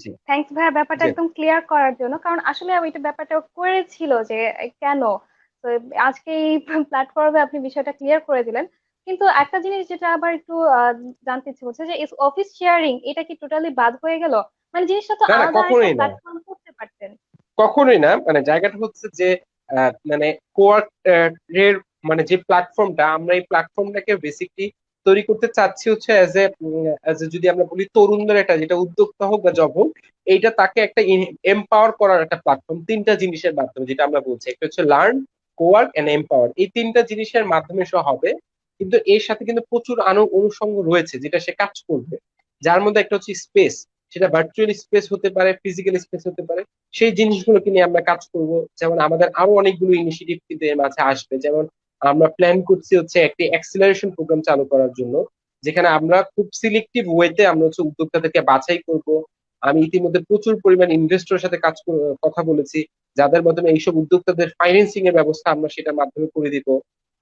জি থ্যাঙ্কস ভাইয়া ব্যাপারটা জি। একদম ক্লিয়ার করার জন্য, কারণ আসলে ওইটা ব্যাপারটা করেছিল যে কেন। তো আজকে এই প্ল্যাটফর্মে আপনি বিষয়টা ক্লিয়ার করে দিলেন। কিন্তু একটা জিনিস যেটা আবার একটু জানতে ইচ্ছে করছে, যে অফিস শেয়ারিং এটা কি টোটালি বাদ হয়ে গেল? মানে জিনিসটা তো না না, আলাদা আরেকটা কখনোই না, প্ল্যাটফর্ম করতে পারতেন। কখনোই না। মানে জায়গাটা হচ্ছে যে মানে কোয়ার্ক এর মানে যে প্ল্যাটফর্মটা, আমরা এই প্ল্যাটফর্মটাকে বেসিকলি তৈরি করতে চাচ্ছি হচ্ছে অ্যাজ এ যদি আমরা বলি তরুণদের একটা, যেটা উদ্যোক্তা হোক বা জব হোক, এইটা তাকে একটা এম্পাওয়ার করার একটা প্ল্যাটফর্ম, তিনটা জিনিসের মাধ্যমে, যেটা আমরা বলছি, একটা হচ্ছে লার্ন, কোয়ার্ক এন্ড এম্পাওয়ার। এই তিনটা জিনিসের মাধ্যমে সে হবে। কিন্তু এর সাথে কিন্তু প্রচুর অনুষঙ্গ রয়েছে যেটা সে কাজ করবে। যার মধ্যে একটা হচ্ছে স্পেস, সেটা ভার্চুয়াল স্পেস হতে পারে, ফিজিক্যাল স্পেস হতে পারে। সেই জিনিসগুলোকে নিয়ে আমরা কাজ করব। যেমন আমাদের আরো অনেকগুলো ইনিশিয়েটিভ কিন্তু এর মাঝে আসবে। যেমন আমরা প্ল্যান করছি হচ্ছে একটি অ্যাক্সিলারেশন প্রোগ্রাম চালু করার জন্য, যেখানে আমরা খুব সিলেক্টিভ ওয়েতে আমরা হচ্ছে উদ্যোক্তাদেরকে বাছাই করব। আমি ইতিমধ্যে প্রচুর পরিমাণ ইনভেস্টরের সাথে কথা বলেছি, যাদের মাধ্যমে এইসব উদ্যোক্তাদের ফাইন্যান্সিং এর ব্যবস্থা আমরা সেটার মাধ্যমে করে দিব।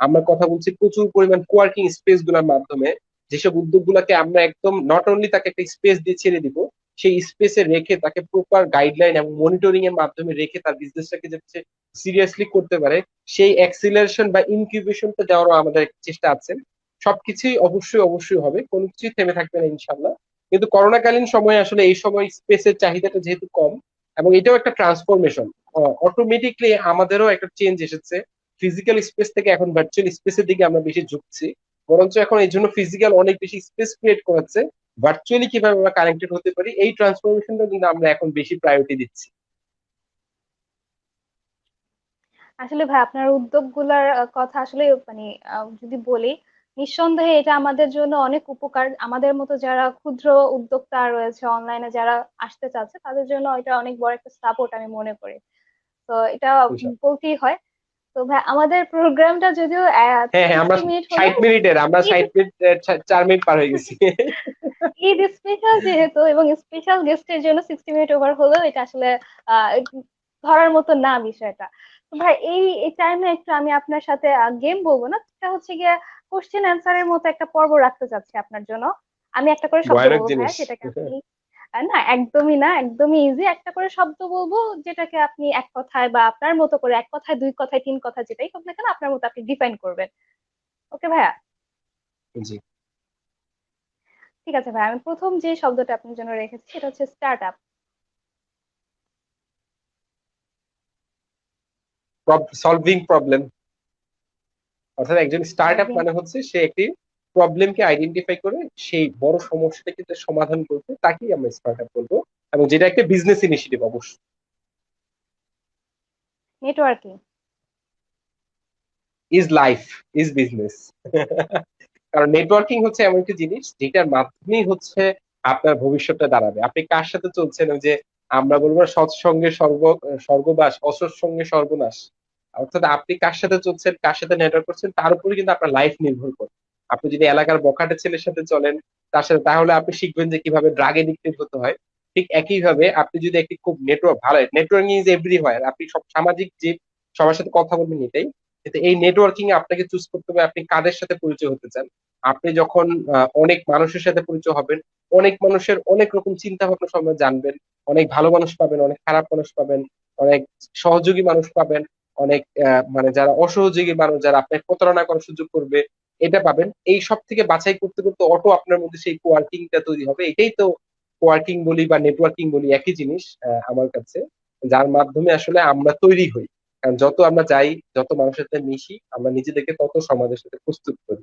আমরা কথা বলছি প্রচুর পরিমাণ কোয়ার্কিং স্পেস গুলোর মাধ্যমে, যেসব উদ্যোগগুলোকে আমরা একদম নট অনলি তাকে একটা স্পেস দিয়ে ছেড়ে দিব, সেই স্পেসে রেখে তাকে প্রপার গাইডলাইন এবং মনিটরিং এর মাধ্যমে রেখে তার বিজনেসটাকে যাতে সিরিয়াসলি করতে পারে, সেই অ্যাক্সিলারেশন বা ইনকিউবেশনটা দেওয়ারও আমাদের চেষ্টা আছে। সবকিছুই অবশ্যই অবশ্যই হবে, কোনো কিছুই থেমে থাকবে না ইনশাল্লাহ। কিন্তু করোনাকালীন সময়ে আসলে এই সময় স্পেসের চাহিদাটা যেহেতু কম, এবং এটাও একটা ট্রান্সফরমেশন, অটোমেটিকলি আমাদেরও একটা চেঞ্জ এসেছে। ফিজিক্যাল স্পেস থেকে এখন ভার্চুয়াল স্পেসের দিকে আমরা বেশি ঝুঁকছি। বরঞ্চ এখন এই জন্য ফিজিক্যাল অনেক বেশি স্পেস ক্রিয়েট করাচ্ছে, ভার্চুয়ালি কিভাবে আমরা কানেক্টেড হতে পারি, এই ট্রান্সফরমেশনটা কিন্তু আমরা এখন বেশি প্রায়োরিটি দিচ্ছি। আসলে ভাই আপনার উদ্যোগগুলার কথা আসলে মানে যদি বলি, নিঃসন্দেহে এটা আমাদের জন্য অনেক উপকার। আমাদের মতো যারা ক্ষুদ্র উদ্যোক্তা রয়েছে অনলাইনে, যারা আসতে চাচ্ছে, তাদের জন্য এটা অনেক বড় একটা সাপোর্ট আমি মনে করি। তো এটা ইনশাআল্লাহ। বলতেই হয়। তো ভাই আমাদের প্রোগ্রামটা যদিও হ্যাঁ হ্যাঁ, আমরা 60 মিনিট হলেও 60 মিনিটের, আমরা ঈদ 60 মিনিট, 4 মিনিট পার হয়ে গেছি। ঈদ স্পেশাল যেহেতু, এবং স্পেশাল গেস্টের জন্য 60 মিনিট ওভার হলেও এটা আসলে আহ ধরার মতো না বিষয়টা। তো ভাই এই টাইমে একটু আমি আপনার সাথে গেম বলবো না, এটা হচ্ছে গিয়ে কোশ্চেন অ্যান্সারের মতো একটা পর্ব রাখতে চাচ্ছি আপনার জন্য। আমি একটা করে শব্দ ভয়ানক বলবো জিনিস। ভাইয়া, সেটাকে আপনি না, একদমই না, একদমই ইজি একটা করে শব্দ বলবো, যেটাকে আপনি এক কথায় বা আপনার মতো করে, এক কথায়, দুই কথায়, তিন কথা, যেটাই হোক না কেন আপনার মতো আপনি ডিফাইন করবেন। ওকে ভাইয়া? জি। ঠিক আছে ভাই, আমি প্রথম যে শব্দটা আপনার জন্য রেখেছি সেটা হচ্ছে স্টার্ট আপ। সলভিং প্রবলেম, অর্থাৎ একজন স্টার্ট আপ সলভিং। মানে হচ্ছে সে একটি প্রবলেমকে আইডেন্টিফাই করে সেই বড় সমস্যাটাকে যে সমাধান করবে তাকেই আমরা স্টার্ট আপ বলবো, এবং যেটা একটা বিজনেস ইনিশিয়েটিভ অবশ্যই। Networking. Is life, is business. কারণ নেটওয়ার্কিং হচ্ছে এমন একটি জিনিস যেটার মাধ্যমেই হচ্ছে আপনার ভবিষ্যৎটা দাঁড়াবে। আপনি কার সাথে চলছেন, ওই যে আমরা বলবো সৎসঙ্গে স্বর্গবাস, অসৎসঙ্গে সর্বনাশ। অর্থাৎ আপনি কার সাথে চলছেন, কার সাথে নেটওয়ার্ক করছেন, তার উপরে কিন্তু আপনার লাইফ নির্ভর করে। আপনি যদি এলাকার বখাটে ছেলের সাথে চলেন, তার সাথে, তাহলে আপনি শিখবেন যে কিভাবে ড্রাগ এডিক্টেড হতে হয়। ঠিক একই ভাবে আপনি যদি একটি খুব নেটওয়ার্ক ভালো, নেটওয়ার্কিং ইজ এভরিহোয়ার, আপনি সব সামাজিক যে সবার সাথে কথা বলবেন এটাই, কিন্তু এই নেটওয়ার্কিং এ আপনাকে চুজ করতে হবে আপনি কাদের সাথে পরিচয় হতে চান। আপনি যখন অনেক মানুষের সাথে পরিচয় হবেন, অনেক মানুষের অনেক রকম চিন্তা ভাবনা সম্বন্ধে জানবেন, অনেক ভালো মানুষ পাবেন, অনেক খারাপ মানুষ পাবেন, অনেক সহযোগী মানুষ পাবেন, অনেক মানে যারা অসহযোগী মানুষ, যারা আপনাকে প্রতারণা করার সুযোগ করবে, এটা পাবেন। এই সব থেকে বাছাই করতে করতে অটো আপনার মধ্যে সেই কোয়ার্কিংটা তৈরি হবে। এটাই তো কোয়ার্কিং বলি বা নেটওয়ার্কিং বলি, একই জিনিস আমার কাছে, যার মাধ্যমে আসলে আমরা তৈরি হই। কারণ যত আমরা যাই, যত মানুষের সাথে মিশি, আমরা নিজেদেরকে তত সমাজের সাথে প্রস্তুত করি।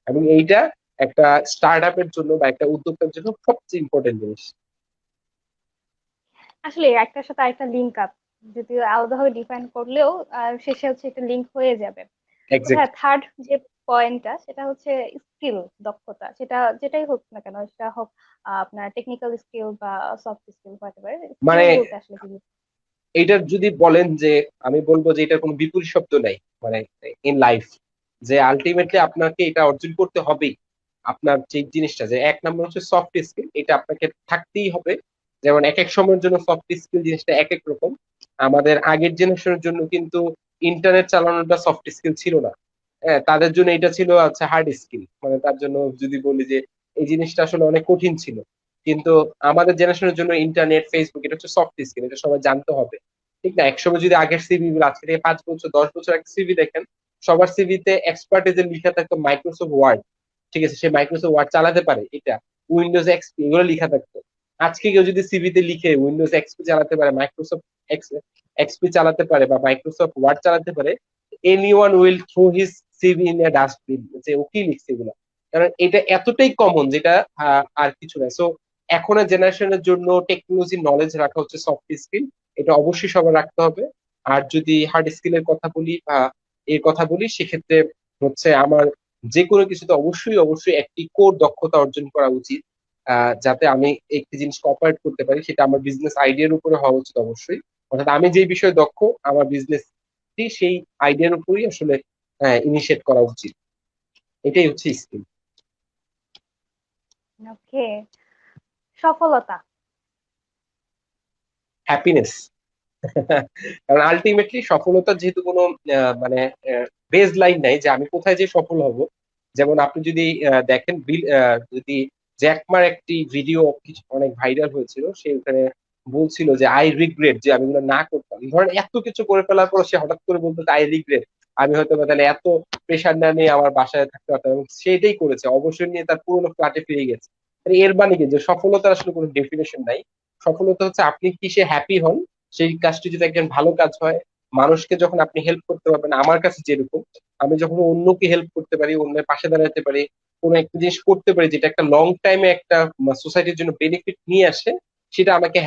এবং এইটা একটা স্টার্ট আপের জন্য বা একটা উদ্যোক্তার জন্য সবচেয়ে ইম্পর্টেন্ট জিনিস। আসলে একটার সাথে আরেকটা লিঙ্ক আপ, যদি আলাদাভাবে ডিফাইন করলেও শেষে হচ্ছে একটা লিঙ্ক হয়ে যাবে। তো এক্সাক্ট। হ্যাঁ, থার্ড যে পয়েন্টটা সেটা হচ্ছে স্কিল, দক্ষতা, সেটা যেটাই হোক না কেন, সেটা হোক আপনার টেকনিক্যাল স্কিল বা সফট স্কিল, হোয়াটএভার। স্কিল মানে বলতে আসলে কি এইটার যদি বলেন যে, আমি বলবো যে এটার কোনো বিপরীত শব্দ নাই, মানে ইন লাইফ, যে আলটিমেটলি আপনাকে এটা অর্জন করতে হবেই। আপনার যে জিনিসটা, যে এক নম্বর হচ্ছে সফট স্কিল, এটা আপনাকে থাকতেই হবে। যেমন এক এক সময়ের জন্য সফট স্কিল জিনিসটা এক এক রকম। আমাদের আগের জেনারেশনের জন্য কিন্তু ইন্টারনেট চালানোটা সফট স্কিল ছিল না। হ্যাঁ, তাদের জন্য এটা ছিল আচ্ছা হার্ড স্কিল, মানে তার জন্য যদি বলি যে এই জিনিসটা আসলে অনেক কঠিন ছিল। কিন্তু আমাদের জেনারেশনের জন্য ইন্টারনেট, ফেসবুক, এটা হচ্ছে সফট স্কিল, এটা সবাই জানতে হবে। ঠিক না? একসময় যদি আগের সিভি, আজকে থেকে 5 বছর 10 বছর আগে সিভি দেখেন, সবার সিভিতে এক্সপার্টিজের লিখা থাকতো মাইক্রোসফট ওয়ার্ড। ঠিক আছে, সে মাইক্রোসফট ওয়ার্ড চালাতে পারে, এটা উইন্ডোজ এক্সপি, এগুলো লিখা থাকতো। আজকে কেউ যদি সিভিতে লিখে উইন্ডোজ এক্সপি চালাতে পারে, মাইক্রোসফট এক্সপি চালাতে পারে বা মাইক্রোসফট ওয়ার্ড চালাতে পারে, anyone will throw his CV in a dustbin, যে ও কি লিখছে এগুলো। কারণ এটা এতটাই কমন, যেটা আর কিছু না। সো এখনের জেনারেশনের জন্য টেকনোলজি নলেজ রাখা হচ্ছে সফট স্কিল, এটা অবশ্যই সবার রাখতে হবে। আর যদি হার্ড স্কিলের কথা বলি বা এর কথা বলি, সেক্ষেত্রে হচ্ছে আমার যে কোনো কিছুতে অবশ্যই অবশ্যই একটি কোর দক্ষতা অর্জন করা উচিত, যাতে আমি একটি জিনিস অপারেট করতে পারি, সেটা আমার বিজনেস আইডিয়ার উপরে হওয়া উচিত অবশ্যই। অর্থাৎ আমি যে বিষয়ে দক্ষ, আমার বিজনেস সেই আইডিয়ার উপরই আসলে ইনিশিয়েট করা উচিত। এটাই হচ্ছে স্কিল। ওকে? সফলতা। হ্যাপিনেস। কারণ আলটিমেটলি সফলতা যেহেতু কোনো মানে বেজ লাইন নাই যে আমি কোথায় যে সফল হব। যেমন আপনি যদি দেখেন, যদি জ্যাকমার একটি ভিডিও কিছু অনেক ভাইরাল হয়েছিল, সে ওখানে বলছিল যে আই রিগ্রেট, যে আমি এগুলো না করতাম। ধরেন এত কিছু করে ফেলার পর সে হঠাৎ করে বলতো আই রিগ্রেট, আমি হয়তো বা তাহলে এত প্রেশার না নিয়ে আমার বাসায় থাকতে পারতাম, এবং সেটাই করেছে, অবসর নিয়ে তার পুরোনো ফ্ল্যাটে ফিরে গেছে। এর মানে কি, যে সফলতার আসলে কোনো ডেফিনেশন নাই। সফলতা হচ্ছে আপনি কিসে হ্যাপি হন, সেই কাজটি যদি একজন ভালো কাজ হয়, মানুষকে যখন আপনি হেল্প করতে পারবেন, আমার কাছে যেরকম, আমি যখন অন্যকে হেল্প করতে পারি, অন্যের পাশে দাঁড়াতে পারি, কোনো একটা জিনিস করতে পারি যেটা একটা লং টাইমে একটা সোসাইটির জন্য বেনিফিট নিয়ে আসে, সেটা আমাকে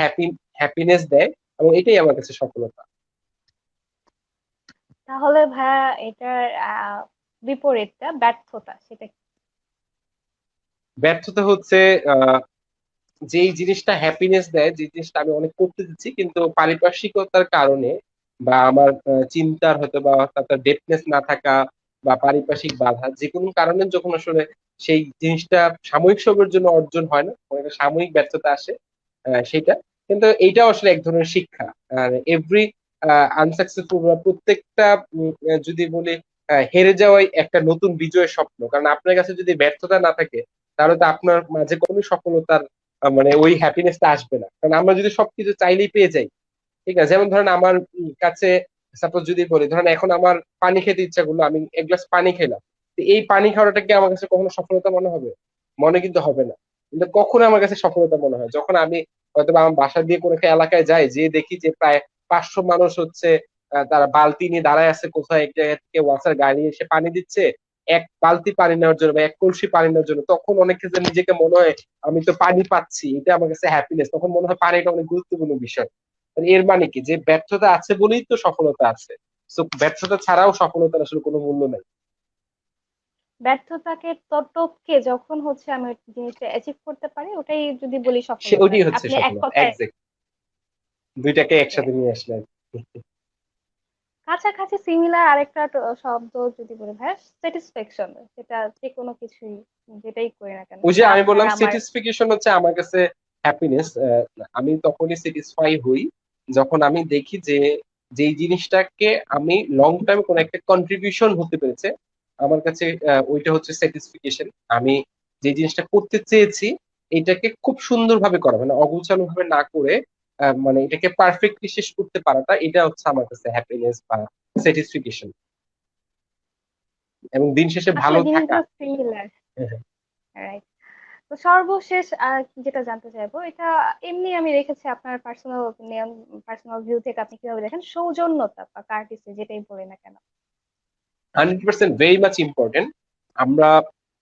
হ্যাপিনেস দেয়, এবং এটাই আমার কাছে সফলতা। তাহলে ভাইয়া এটার বিপরীতটা ব্যর্থতা, সেটা কি? ব্যর্থতা হচ্ছে আহ যেই জিনিসটা হ্যাপিনেস দেয়, যে জিনিসটা আমি অনেক করতে দিচ্ছি, কিন্তু পারিপার্শ্বিকতার কারণে বা আমার চিন্তার হয়তো বা তার ডেপনেস না থাকা বা পারিপার্শ্বিক বাধা, যে কোনো কারণে যখন আসলে সেই জিনিসটা সাময়িক সময়ের জন্য অর্জন হয় না, একটা সাময়িক ব্যর্থতা আসে, সেটা কিন্তু এইটাও আসলে এক ধরনের শিক্ষা। আর এভরি আনসাকসেসফুল বা প্রত্যেকটা যদি বলি হেরে যাওয়াই একটা নতুন বিজয়ের স্বপ্ন। কারণ আপনার কাছে যদি ব্যর্থতা না থাকে, তাহলে তো আপনার মাঝে কোনো সফলতার মানে ওই হ্যাপিনেসটা আসবে না। কারণ আমরা যদি সবকিছু চাইলেই পেয়ে যাই, ঠিক আছে, যেমন ধরেন আমার কাছে সাপোজ যদি বলি, ধরেন এখন আমার পানি খেতে ইচ্ছা করলো, আমি এক গ্লাস পানি খেলাম, তো এই পানি খাওয়াটা কি আমার কাছে কখনো সফলতা মনে হবে? মনে কিন্তু হবে না। কিন্তু কখন আমার কাছে সফলতা মনে হয়, যখন আমি হয়তো বা আমার বাসা দিয়ে কোনো একটা এলাকায় যাই, যে দেখি যে প্রায় 500 মানুষ হচ্ছে তারা বালতি নিয়ে দাঁড়ায় আছে কোথায় এক জায়গা থেকে, ওয়াসার গাড়ি এসে পানি দিচ্ছে এক বালতি পানি নেওয়ার জন্য বা এক কলসি পানি নেওয়ার জন্য, তখন অনেক ক্ষেত্রে নিজেকে মনে হয় আমি তো পানি পাচ্ছি, এটা আমার কাছে হ্যাপিনেস, তখন মনে হয় পানিটা অনেক গুরুত্বপূর্ণ বিষয়। মানে এর মানে কি, যে ব্যর্থতা আছে বলেই তো সফলতা আছে। তো ব্যর্থতা ছাড়াও সফলতার আসলে কোনো মূল্য নাই। ব্যর্থতাকে টপকে যখন হচ্ছে আমি ওই জিনিসটা অ্যাচিভ করতে পারি, ওটাই যদি বলি সে সফলতা। ওইটাই হচ্ছে আপনি এক সফলতা, কথায় একজ্যাক্ট। দুইটাকে একসাথে নিয়ে আসলে আর কি। কাছাকাছি সিমিলার আরেকটা শব্দ যদি বলি ভাই, স্যাটিসফ্যাকশন, সেটা যে কোনো কিছুই যেটাই করি না কেন, ওই যে সেটা আমি আপনার বললাম আমার। স্যাটিসফিকেশন হচ্ছে আমার কাছে হ্যাপিনেস। আমি তখনই স্যাটিসফাই হই যখন আমি দেখি যে যেই জিনিসটাকে আমি লং টাইম কোনো একটা কন্ট্রিবিউশন হতে পেরেছে আমার কাছে, ওইটা হচ্ছে স্যাটিসফিকেশন। আমি যে জিনিসটা করতে চেয়েছি এটাকে খুব সুন্দরভাবে করা, মানে অগোছালো ভাবে না করে মানে এটাকে পারফেক্টলি শেষ করতে পারাটা, এটা হচ্ছে আমার কাছে হ্যাপিনেস বা স্যাটিসফিকেশন, এবং দিন শেষে আসলে ভালো থাকা। জিনিসগুলো সিমিলার। রাইট। তো সর্বশেষ যেটা জানতে চাইবো, এটা এমনি আমি রেখেছি আপনার পার্সোনাল ওপিনিয়ন, পার্সোনাল ভিউ থেকে আপনি কিভাবে দেখেন সৌজন্যতা বা কার্টিসি যেটাই বলি না কেন। 100% ভেরি মাচ ইম্পর্টেন্ট। আমরা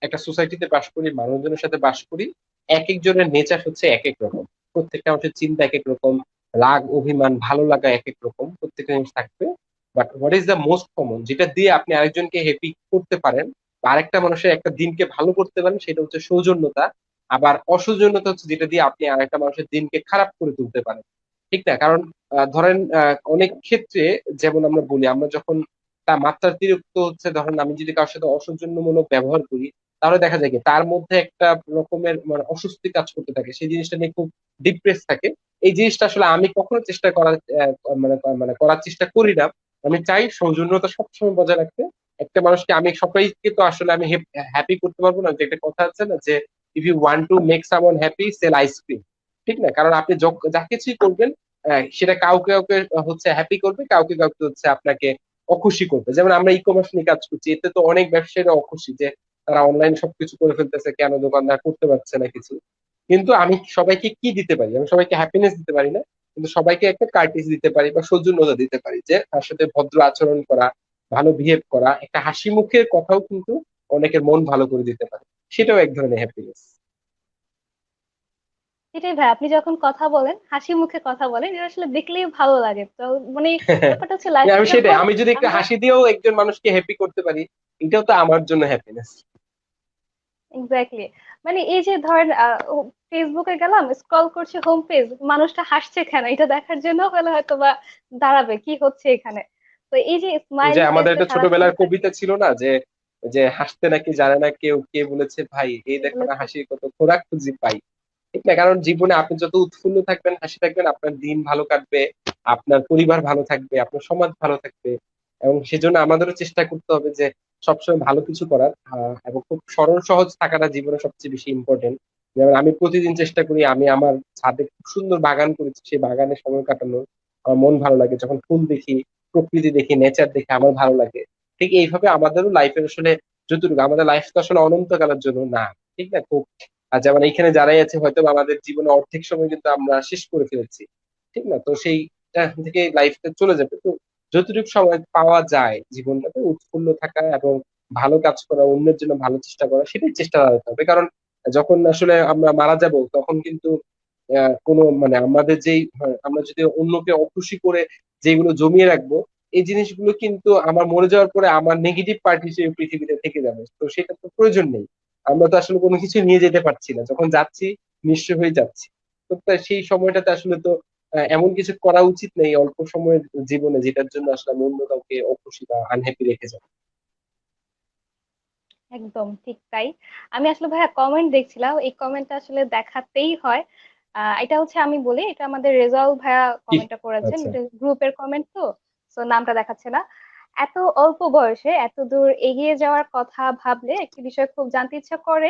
একটা সোসাইটিতে বাস করি, মানুষজনের সাথে বাস করি, এক একজনের নেচার হচ্ছে এক এক রকম। প্রত্যেকটা মানুষের চিন্তা এক এক রকম, রাগ অভিমান ভালো লাগা এক এক রকম, প্রত্যেকটা জিনিস থাকবে। But what is the most common, যেটা দিয়ে আপনি আরেকজনকে হ্যাপি করতে পারেন বা আরেকটা মানুষের একটা দিনকে ভালো করতে পারেন, সেটা হচ্ছে সৌজন্যতা। আবার অসৌজন্যতা হচ্ছে যেটা দিয়ে আপনি আরেকটা মানুষের দিনকে খারাপ করে তুলতে পারেন। ঠিক না? কারণ ধরেন অনেক ক্ষেত্রে, যেমন আমরা বলি, আমরা যখন তা মাত্রাতিরিক্ত হচ্ছে, ধরেন আমি যদি কারোর সাথে অসৌজন্যমূলক ব্যবহার করি, তাহলে দেখা যায় কি তার মধ্যে একটা রকমের মানে অস্বস্তি কাজ করতে থাকে, সেই জিনিসটা নিয়ে খুব ডিপ্রেস থাকে। এই জিনিসটা আসলে আমি কখনো চেষ্টা করার মানে মানে করার চেষ্টা করি না। আমি চাই সৌজন্যতা সবসময় বজায় রাখতে। একটা মানুষকে, আমি সবাইকে তো আসলে আমি হ্যাপি করতে পারবো না, যে একটা কথা আছে না যে if you want to make someone happy sell ice cream. ঠিক না? কারণ আপনি যা কিছুই করবেন সেটা কাউকে কাউকে হচ্ছে হ্যাপি করবে, কাউকে কাউকে হচ্ছে আপনাকে অখুশি করবে। যেমন আমরা ই কমার্স নিয়ে কাজ করছি, এতে তো অনেক ব্যবসায়ীরা অখুশি যে তারা অনলাইনে সবকিছু করে ফেলতেছে, কেন দোকানদার করতে পারছে না কিছু। কিন্তু আমি সবাইকে কি দিতে পারি? আমি সবাইকে হ্যাপিনেস দিতে পারি না, কিন্তু সবাইকে একটা কার্টিস দিতে পারি বা সৌজন্যতা দিতে পারি, যে তার সাথে ভদ্র আচরণ করা, ভালো বিহেভ করা, একটা হাসি মুখের কথাও কিন্তু অনেকের মন ভালো করে দিতে পারে। সেটাও এক ধরনের হ্যাপিনেস। এটাই ভাই, আপনি যখন কথা বলেন হাসি মুখে কথা বলেন, এটা আসলে দেখলেই ভালো লাগে। তো মানে ব্যাপারটা হচ্ছে লাইফে আমি সেটাই, যখন আমি যদি একটা আমরা হাসি দিয়েও একজন মানুষকে হ্যাপি করতে পারি, এটাও তো আমার জন্য হ্যাপিনেস। এক্স্যাক্টলি, মানে এই যে ধরেন ফেসবুকে গেলাম, স্ক্রল করছি হোম পেজ, মানুষটা হাসছে কেন, এটা দেখার জন্য হলে হয়তো বা দাঁড়াবে কি হচ্ছে এখানে। তো এই যে ওই স্মাইল যে আমাদের ফেসটা একটা সারাক্ষণ ছোটবেলার থাকে। কবিতা ছিল না, যে যে হাসতে নাকি জানে না কেউ, কে বলেছে ভাই, এই কি দেখো না বলেছে? হাসির কত খোরাক খুঁজি পাই। ঠিক না? কারণ জীবনে আপনি যত উৎফুল্ল থাকবেন, হাসি থাকবেন, আপনার দিন ভালো কাটবে, আপনার পরিবার ভালো থাকবে, আপনার সমাজ ভালো থাকবে। এবং সেজন্য আমাদেরও চেষ্টা করতে হবে যে সবসময় ভালো কিছু করার, এবং খুব সরল সহজ থাকাটা জীবনে সবচেয়ে বেশি ইম্পর্টেন্ট। যেমন আমি প্রতিদিন চেষ্টা করি, আমি আমার ছাদে খুব সুন্দর বাগান করেছি, সেই বাগানে সময় কাটানোর। আমার মন ভালো লাগে যখন ফুল দেখি, প্রকৃতি দেখি, নেচার দেখে আমার ভালো লাগে। ঠিক এইভাবে আমাদেরও লাইফের আসলে যতটুকু, আমাদের লাইফ তো আসলে অনন্তকালের জন্য না। ঠিক না? খুব, আর যেমন এইখানে যারাই আছে হয়তো বা আমাদের জীবনে অর্ধেক সময় কিন্তু আমরা শেষ করে ফেলেছি। ঠিক না? তো সেইটা থেকে লাইফটা চলে যাবে। তো যতটুকু সময় পাওয়া যায় জীবনটাতে উৎফুল্ল থাকা এবং ভালো কাজ করা, অন্যের জন্য ভালো চেষ্টা করা, সেটাই চেষ্টা রাখতে হবে। কারণ যখন আসলে আমরা মারা যাব তখন কিন্তু কোনো মানে আমাদের যেই আমরা যদি অন্যকে অখুশি করে যেগুলো জমিয়ে রাখবো, এই জিনিসগুলো কিন্তু আমার মরে যাওয়ার পরে আমার নেগেটিভ পার্ট হিসেবে পৃথিবীতে থেকে যাবে। তো সেটা তো প্রয়োজন নেই। আমরা তো আসলে কোনো কিছু নিয়ে যেতে পারছি না, যখন যাচ্ছি নিঃস্ব হয়ে যাচ্ছি। তো তাই সেই সময়টাতে আসলে তো এমন কিছু করা উচিত নেই অল্প সময়ের জীবনে, যেটার জন্য আসলে আমি অন্য কাউকে অখুশি বা আনহ্যাপি রেখে যাবো। একদম ঠিক তাই। আমি আসলে ভাইয়া কমেন্ট দেখছিলাম, এই কমেন্টটা আসলে দেখাতেই হয়। এটা হচ্ছে, আমি বলি, এটা আমাদের রেজাউল ভাইয়া কি? কমেন্টটা করেছেন, আচ্ছা। এটা গ্রুপের কমেন্ট তো, তো নামটা দেখাচ্ছে না। এত অল্প বয়সে এত দূর এগিয়ে যাওয়ার কথা ভাবলে একটি বিষয় খুব জানতে ইচ্ছা করে।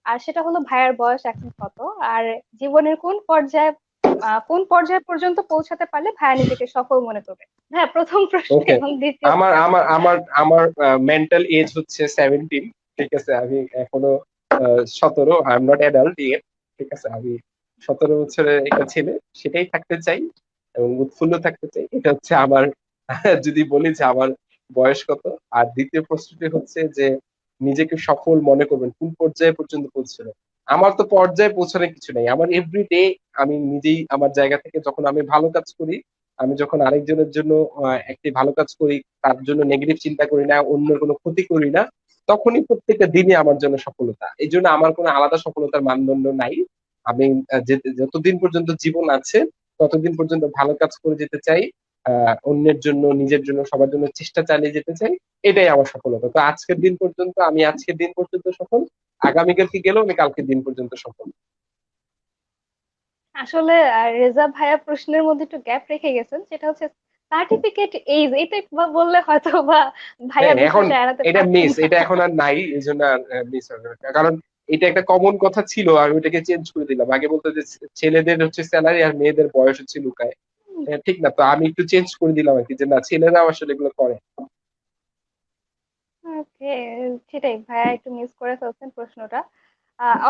আর সেটা হলো ভাইয়ার বয়স এখন কত, আর জীবনের কোন পর্যায় পর্যন্ত পৌঁছাতে পারলে ভাইয়া নিজেকে সফল মনে করবে। হ্যাঁ, প্রথম প্রশ্ন ওকে, এবং দ্বিতীয় আমার প্রশ্ন। আমার আমার আমার মেন্টাল এজ হচ্ছে 17। ঠিক আছে, আমি এখনো 17, I am not adult yet. ঠিক আছে, আমি 17 বছরের একটা ছেলে, সেটাই থাকতে চাই এবং উৎফুল্ল থাকতে চাই। এটা হচ্ছে আমার যদি বলি যে আমার বয়স কত। আর দ্বিতীয় প্রশ্নটি হচ্ছে যে নিজেকে সফল মনে করবেন কোন পর্যায়ে পর্যন্ত পৌঁছানো। আমার তো পর্যায়ে পৌঁছানোর কিছু নেই, আমার এভরিডে আমি নিজেই আমার জায়গা থেকে যখন আমি ভালো কাজ করি, আমি যখন আরেকজনের জন্য একটি ভালো কাজ করি, তার জন্য নেগেটিভ চিন্তা করি না, অন্যের কোনো ক্ষতি করি না, তখনই প্রত্যেকটা দিনই আমার জন্য সফলতা। এই জন্য আমার কোনো আলাদা সফলতার মানদণ্ড নাই। আমি যতদিন পর্যন্ত জীবন আছে ততদিন পর্যন্ত ভালো কাজ করে যেতে চাই, অন্যের জন্য, নিজের জন্য, সবার জন্য চেষ্টা চালিয়ে যেতে চাই। এটাই আমার সফলতা। তো আজকের দিন পর্যন্ত আমি আজকের দিন পর্যন্ত সফল, আগামীকালকে গেলেও আমি কালকের দিন পর্যন্ত সফল। আসলে রেজা ভাইয়া প্রশ্নের মধ্যে একটু গ্যাপ রেখে গেছেন, সেটা হচ্ছে সার্টিফিকেট এইজ, এটা বললে হয়তো বা ভাইয়া হ্যাঁ, এখন বিষয়টা এড়াতে এটা পারতেন মিস, না। এটা এখন আর নাই, এই জন্য আর মিস হবে না। কারণ এটা একটা কমন কথা ছিল, আমি ওটাকে চেঞ্জ করে দিলাম। আগে বলতো যে ছেলেদের হচ্ছে স্যালারি আর মেয়েদের বয়স হচ্ছে লুকায়। ঠিক না, তো আমি একটু চেঞ্জ করে দিলাম আর কি, যে না, ছেলেরাও আসলে এগুলো করে। ওকে, সেটাই ভাইয়া একটু মিস করে ফেলছেন প্রশ্নটা।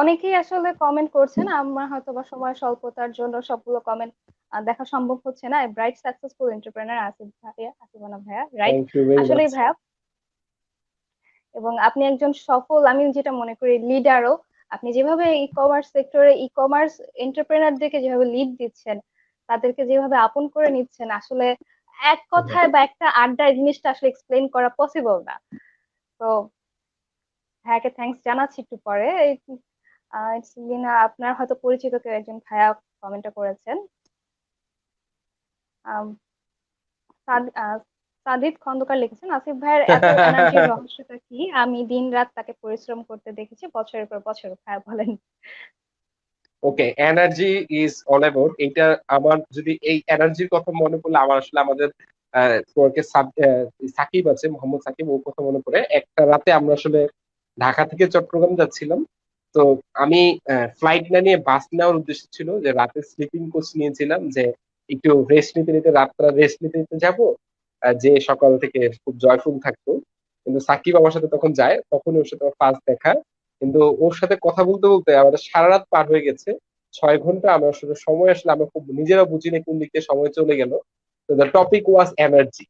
অনেকেই আসলে কমেন্ট করছেন, আমার হয়তো বা সময় স্বল্পতার জন্য সবগুলো কমেন্ট দেখা সম্ভব হচ্ছে না। ব্রাইট সাকসেসফুল এন্টারপ্রেনার আসিফ ভাইয়া, right? Thank you very much. আসলেই ভাইয়া, এবং আপনি একজন সফল, আমি যেটা মনে করি লিডারও। আপনি যেভাবে ই কমার্স সেক্টরে ই কমার্স এন্টারপ্রেনারদেরকে যেভাবে লিড দিচ্ছেন, তাদেরকে যেভাবে আপন করে নিচ্ছেন, আসলে এক কথায় বা একটা আড্ডায় জিনিসটা আসলে এক্সপ্লেন করা পসিবল না। তো ভাইয়াকে থ্যাঙ্কস জানাচ্ছি একটু পরে। আপনার হয়তো পরিচিত কেউ একজন ভাইয়া কমেন্টটা করেছেন। আম, সাদিদ খন্দকার লিখেছেন, আসিফ ভাইয়ের এত এনার্জির রহস্যটা কি? আমি দিন রাত তাকে পরিশ্রম করতে দেখেছি বছরের পর বছর। ভাইয়া বলেন। ওকে, এনার্জি ইজ অল অ্যাবাউট এইটা। আমার যদি এই এনার্জির কথা মনে পড়লে, আমার আসলে আমাদের সাকিব আছে, মোহাম্মদ সাকিব, ওর কথা মনে পড়ে। একটা রাতে আমরা আসলে ঢাকা থেকে চট্টগ্রাম যাচ্ছিলাম। তো আমি ফ্লাইট না নিয়ে বাস নেওয়ার উদ্দেশ্য ছিল, যে রাতে স্লিপিং কোচ নিয়েছিলাম, যে একটু রেস্ট নিতে নিতে, রাতটা রেস্ট নিতে নিতে যাবো, যে সকাল থেকে খুব জয়ফুল থাকতো। কিন্তু সাকিব আমার সাথে তখন যায়, তখন ওর সাথে ফার্স্ট দেখা। কিন্তু ওর সাথে কথা বলতে বলতে আমাদের সারা রাত পার হয়ে গেছে, 6 ঘন্টা। আমরা আসলে সময় আসলে আমরা খুব নিজেরা বুঝিনি কোন দিক দিয়ে সময় চলে গেল। তো দ্য টপিক ওয়াজ এনার্জি।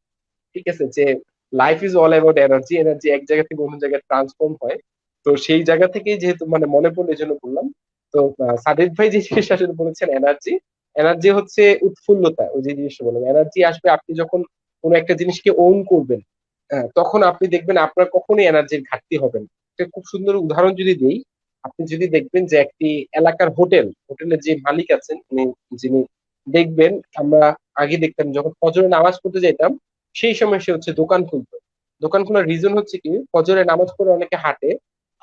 ঠিক আছে, যে life is all about energy. Energy এক জায়গা থেকে অন্য জায়গায় ট্রান্সফর্ম হয়। তো সেই জায়গা থেকেই যেহেতু মানে মনে পড়লো, এই জন্য বললাম। তো সাদিক ভাই যে জিনিসটা আসলে বলেছেন, এনার্জি, এনার্জি হচ্ছে উৎফুল্লতা। ওই যে জিনিসটা বললাম, এনার্জি আসবে আপনি যখন কোনো একটা জিনিসকে ওন করবেন। তখন আপনি দেখবেন আপনার কখনোই এনার্জির ঘাটতি হবে না। একটা খুব সুন্দর উদাহরণ যদি দিই, আপনি যদি দেখবেন যে একটি এলাকার হোটেলের যে মালিক আছেন, যিনি দেখবেন, আমরা আগে দেখতাম যখন ফজরে নামাজ পড়তে যেতাম, সেই সময় সে হচ্ছে দোকান খুলতো। দোকান খোলার রিজন হচ্ছে কি, ফজরে নামাজ পড়ে অনেকে হাঁটে,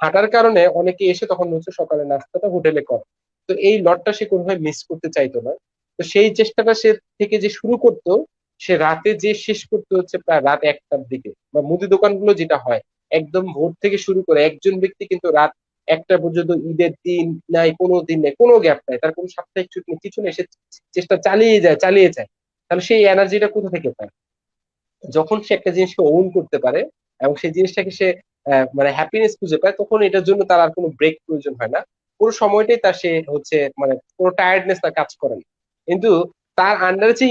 হাঁটার কারণে অনেকে এসে তখন হচ্ছে সকালে নাস্তাটা হোটেলে করে। তো এই লটটা সে কোনোভাবে মিস করতে চাইতো না। তো সেই চেষ্টাটা সে থেকে যে শুরু করতো, সে রাতে যে শেষ করতে হচ্ছে প্রায় রাত 1টার দিকে। বা মুদি দোকানগুলো যেটা হয়, একদম ভোর থেকে শুরু করে একজন ব্যক্তি কিন্তু রাত 1টা পর্যন্ত, ঈদের দিন নাই, কোনো দিন নেই, কোনো গ্যাপ নাই, তার কোনো সাপ্তাহিক ছুটি নেই, কিছু নেই, সে চেষ্টা চালিয়ে যায় চালিয়ে যায়। তাহলে সেই এনার্জিটা কোথা থেকে পায়? যখন সে একটা জিনিসকে ওন করতে পারে এবং সেই জিনিসটাকে সে মানে হ্যাপিনেস খুঁজে পায়, তখন এটার জন্য তার আর কোনো ব্রেক প্রয়োজন হয় না। পুরো সময়টাই তার, সে হচ্ছে মানে কোনো টায়ার্ডনেস তার কাজ করে না। কিন্তু তার আন্ডারে যে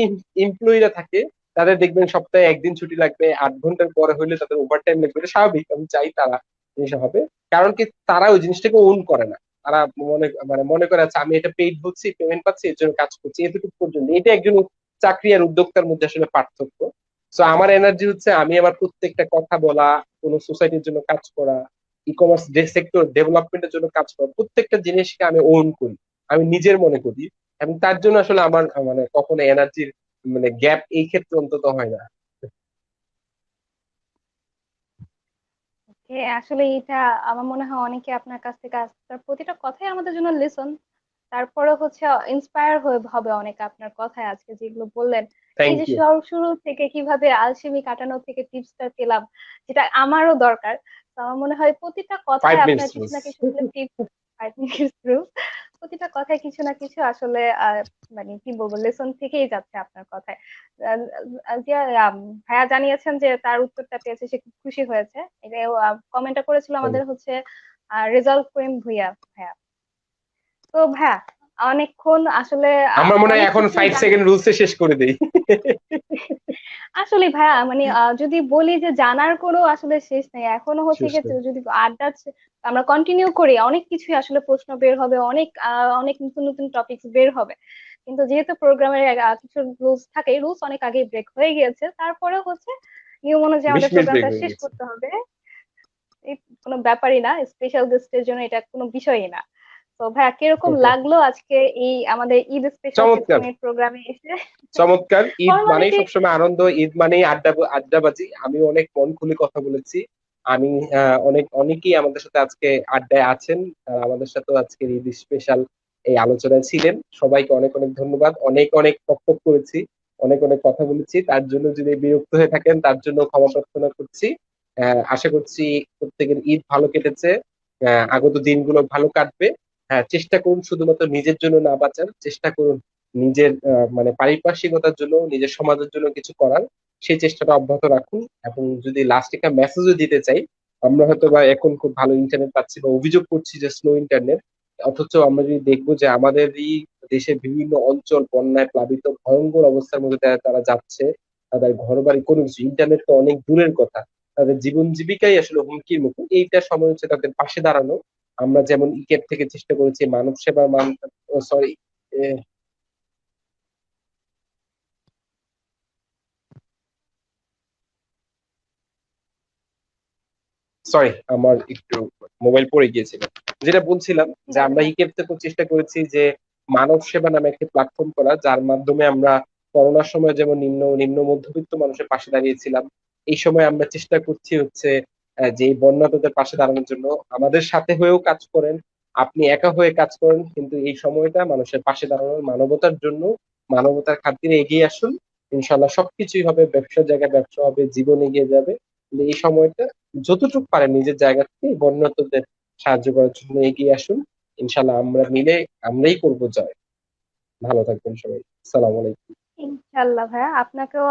এমপ্লয়িরা থাকে, তাদের দেখবেন সপ্তাহে একদিন ছুটি লাগবে, 8 ঘন্টার পরে হইলে তাদের ওভার টাইম লাগবে। এটা স্বাভাবিক, আমি চাই তারা জিনিসটা হবে। কারণ কি, তারা ওই জিনিসটাকে ওন করে না। তারা মনে করে, আচ্ছা আমি এটা পেইড হচ্ছি, পেমেন্ট পাচ্ছি, এর জন্য কাজ করছি, এতটুকু পর্যন্ত। এটা একজন চাকরি আর উদ্যোক্তার মধ্যে আসলে পার্থক্য। তো আমার এনার্জি হচ্ছে আমি আমার প্রত্যেকটা কথা বলা, কোনো সোসাইটির জন্য কাজ করা, ই কমার্স সেক্টর ডেভেলপমেন্টের জন্য কাজ করা, প্রত্যেকটা জিনিসকে আমি ওন করি, আমি নিজের মনে করি। এবং তার জন্য আসলে আমার মানে কখনো এনার্জির মানে গ্যাপ এই ক্ষেত্রে অন্তত হয় না। আসলে এটা আমার মনে হয় অনেকে আপনার কাছ থেকে তার প্রতিটা কথাই আমাদের জন্য লেসন। তারপরে হচ্ছে ইন্সপায়ার হয়ে হবে অনেকে আপনার কথায় আজকে যেগুলো বললেন। এই থ্যাংক যে ইউ। শুরু শুরু থেকে কিভাবে আলসেমি কাটানো থেকে টিপসটা পেলাম, যেটা আমারও দরকার। তো আমার মনে হয় প্রতিটা কথায় 5 minutes আপনার কিছু rules। না কিছু আসলে টিপস, 5 minutes rule, প্রতিটা কথায় কিছু না কিছু আসলে মানে কি বলবো লেসন থেকেই যাচ্ছে আপনার কথায়। আহ, যে ভাইয়া জানিয়েছেন যে তার উত্তরটা পেয়েছে, সে খুব খুশি হয়েছে। এটা কমেন্টটা করেছিল আমাদের হচ্ছে রেজাল্ট করিম ভুইয়া ভাইয়া। তো ভাইয়া অনেকক্ষণ আসলে আমার মনে হয় অনেক এখন কিছুই 5 সেকেন্ড রুলসে শেষ করে দেই। আসলে ভাইয়া মানে যদি বলি যে জানার কোনো আসলে শেষ নেই, এখনো হচ্ছে শেষ গিয়ে নেই। যদি আড্ডা আমরা কন্টিনিউ করি, অনেক কিছুই আসলে প্রশ্ন বের হবে, অনেক অনেক নতুন নতুন টপিকস বের হবে। কিন্তু যেহেতু প্রোগ্রামের কিছু রুলস থাকে, রুলস অনেক আগে ব্রেক হয়ে গিয়েছে, তারপরে হচ্ছে নিয়ম অনুযায়ী 20 আমাদের মিনিট ব্রেক প্রোগ্রামটা হয়ে শেষ গেছে। করতে হবে। এই কোনো ব্যাপারই না, স্পেশাল গেস্টের জন্য এটা কোনো বিষয়ই না। তো ভাইয়া কিরকম লাগলো আজকে এই আমাদের ঈদ স্পেশাল সিক্সটি চমৎকার, মিনিট প্রোগ্রামে এসে? চমৎকার। ঈদ মানেই ফর্মালিটি। সবসময় আনন্দ, ঈদ মানেই আড্ডাবাজি। আমি অনেক মন খুলে কথা বলেছি। আমি অনেকেই আমাদের সাথে আজকে আড্ডায় আছেন, আমাদের সাথে আজকে ঈদ স্পেশাল এই আলোচনায় ছিলেন। সবাইকে অনেক অনেক ধন্যবাদ। অনেক অনেক টক করেছি, অনেক অনেক কথা বলেছি। তার জন্য যদি বিরক্ত হয়ে থাকেন তার জন্য ক্ষমা প্রার্থনা করছি। আশা করছি প্রত্যেকের ঈদ ভালো কেটেছে, আগত দিনগুলো ভালো কাটবে। হ্যাঁ, চেষ্টা করুন শুধুমাত্র নিজের জন্য না বাঁচার, চেষ্টা করুন নিজের মানে পারিপার্শ্বিকতার জন্য, নিজের সমাজের জন্য কিছু করার, সেই চেষ্টাটা অব্যাহত রাখুন। এবং যদি লাস্ট একটা মেসেজও দিতে চাই, আমরা হয়তো বা এখন খুব ভালো ইন্টারনেট পাচ্ছি বা অভিযোগ করছি যে স্লো ইন্টারনেট, অথচ আমরা যদি দেখবো যে আমাদেরই দেশের বিভিন্ন অঞ্চল বন্যায় প্লাবিত ভয়ঙ্কর অবস্থার মধ্যে তারা যাচ্ছে। তাদের ঘর বাড়ি কোনো কিছু, ইন্টারনেট তো অনেক দূরের কথা, তাদের জীবন জীবিকাই আসলে হুমকির মুখে। এইটা সময় হচ্ছে তাদের পাশে দাঁড়ানো। আমরা যেমন ইকেপ থেকে চেষ্টা করেছি মানব সেবার মান, সরি, সরি আমার একটু মোবাইল পড়ে গিয়েছিল। যেটা বলছিলাম যে আমরা ইকেপ থেকে চেষ্টা করেছি যে মানব সেবা নামে একটি প্ল্যাটফর্ম করা, যার মাধ্যমে আমরা করোনার সময় যেমন নিম্ন নিম্ন মধ্যবিত্ত মানুষের পাশে দাঁড়িয়েছিলাম, এই সময় আমরা চেষ্টা করছি হচ্ছে যে এই বন্যাতদের পাশে দাঁড়ানোর জন্য। আমাদের সাথে হয়েও কাজ করেন, আপনি একা হয়ে কাজ করেন, কিন্তু এই সময়টা মানুষের পাশে দাঁড়ানোর, মানবতার জন্য, মানবতার খাতিরে এগিয়ে আসুন। ইনশাল্লাহ সবকিছুই হবে, ব্যবসার জায়গায় ব্যবসা হবে, জীবন এগিয়ে যাবে। কিন্তু এই সময়টা যতটুকু পারেন নিজের জায়গা থেকে বন্যার্তদের সাহায্য করার জন্য এগিয়ে আসুন। ইনশাল্লাহ আমরা মিলে আমরাই করবো জয়। ভালো থাকবেন সবাই। সালাম আলাইকুম। ইনশাল্লাহ ভাইয়া, আপনাকেও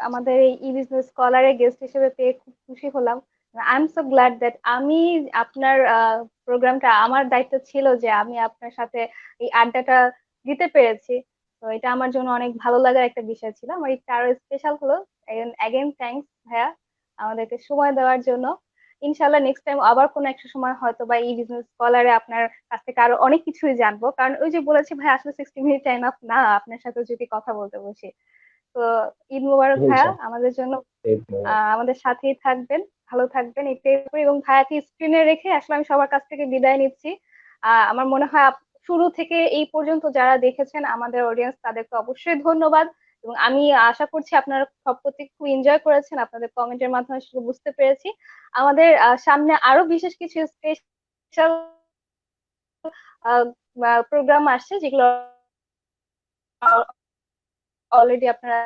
আমাদের এই ই বিজনেস স্কলারে গেস্ট হিসেবে পেয়ে খুব খুশি হলাম। I am so glad that আমি আপনার প্রোগ্রামটা, আমার দায়িত্ব ছিল যে আমি আপনার সাথে এই আড্ডাটা দিতে পেরেছি। তো এটা আমার জন্য অনেক ভালো লাগার একটা বিষয় ছিল, আমার এটা আরো স্পেশাল হলো। অ্যাগেন থ্যাঙ্কস ভাইয়া আমাদেরকে সময় দেওয়ার জন্য। ইনশাল্লাহ নেক্সট টাইম আবার কোনো একটা সময় হয়তো বা ই বিজনেস স্কলারে আপনার কাছ থেকে আরো অনেক কিছুই জানবো, কারণ ওই যে বলেছি ভাই আসলে 60 মিনিট টাইম আপ না আপনার সাথে যদি কথা বলতে বসি। তো ঈদ মোবারক ভাইয়া ইনশাল্লাহ। আমাদের জন্য। আমাদের সাথেই থাকবেন, ভালো থাকবেন এটাই করি, এবং ভাইয়াকে স্ক্রিনে রেখে আসলে আমি সবার কাছ থেকে বিদায় নিচ্ছি। আমার মনে হয় শুরু থেকে এই পর্যন্ত যারা দেখেছেন আমাদের অডিয়েন্স, তাদেরকে অবশ্যই ধন্যবাদ। এবং আমি আশা করছি আপনারা সব প্রতি খুব এনজয় করেছেন, আপনাদের কমেন্টের মাধ্যমে সেটা বুঝতে পেরেছি। আমাদের সামনে আরো বিশেষ কিছু স্পেশাল প্রোগ্রাম আসছে, যেগুলো অলরেডি আপনারা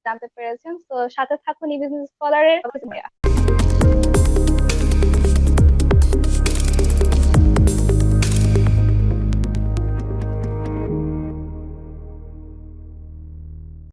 জানতে পেরেছেন। তো সাথে থাকুন ই বিজনেস স্কলারের।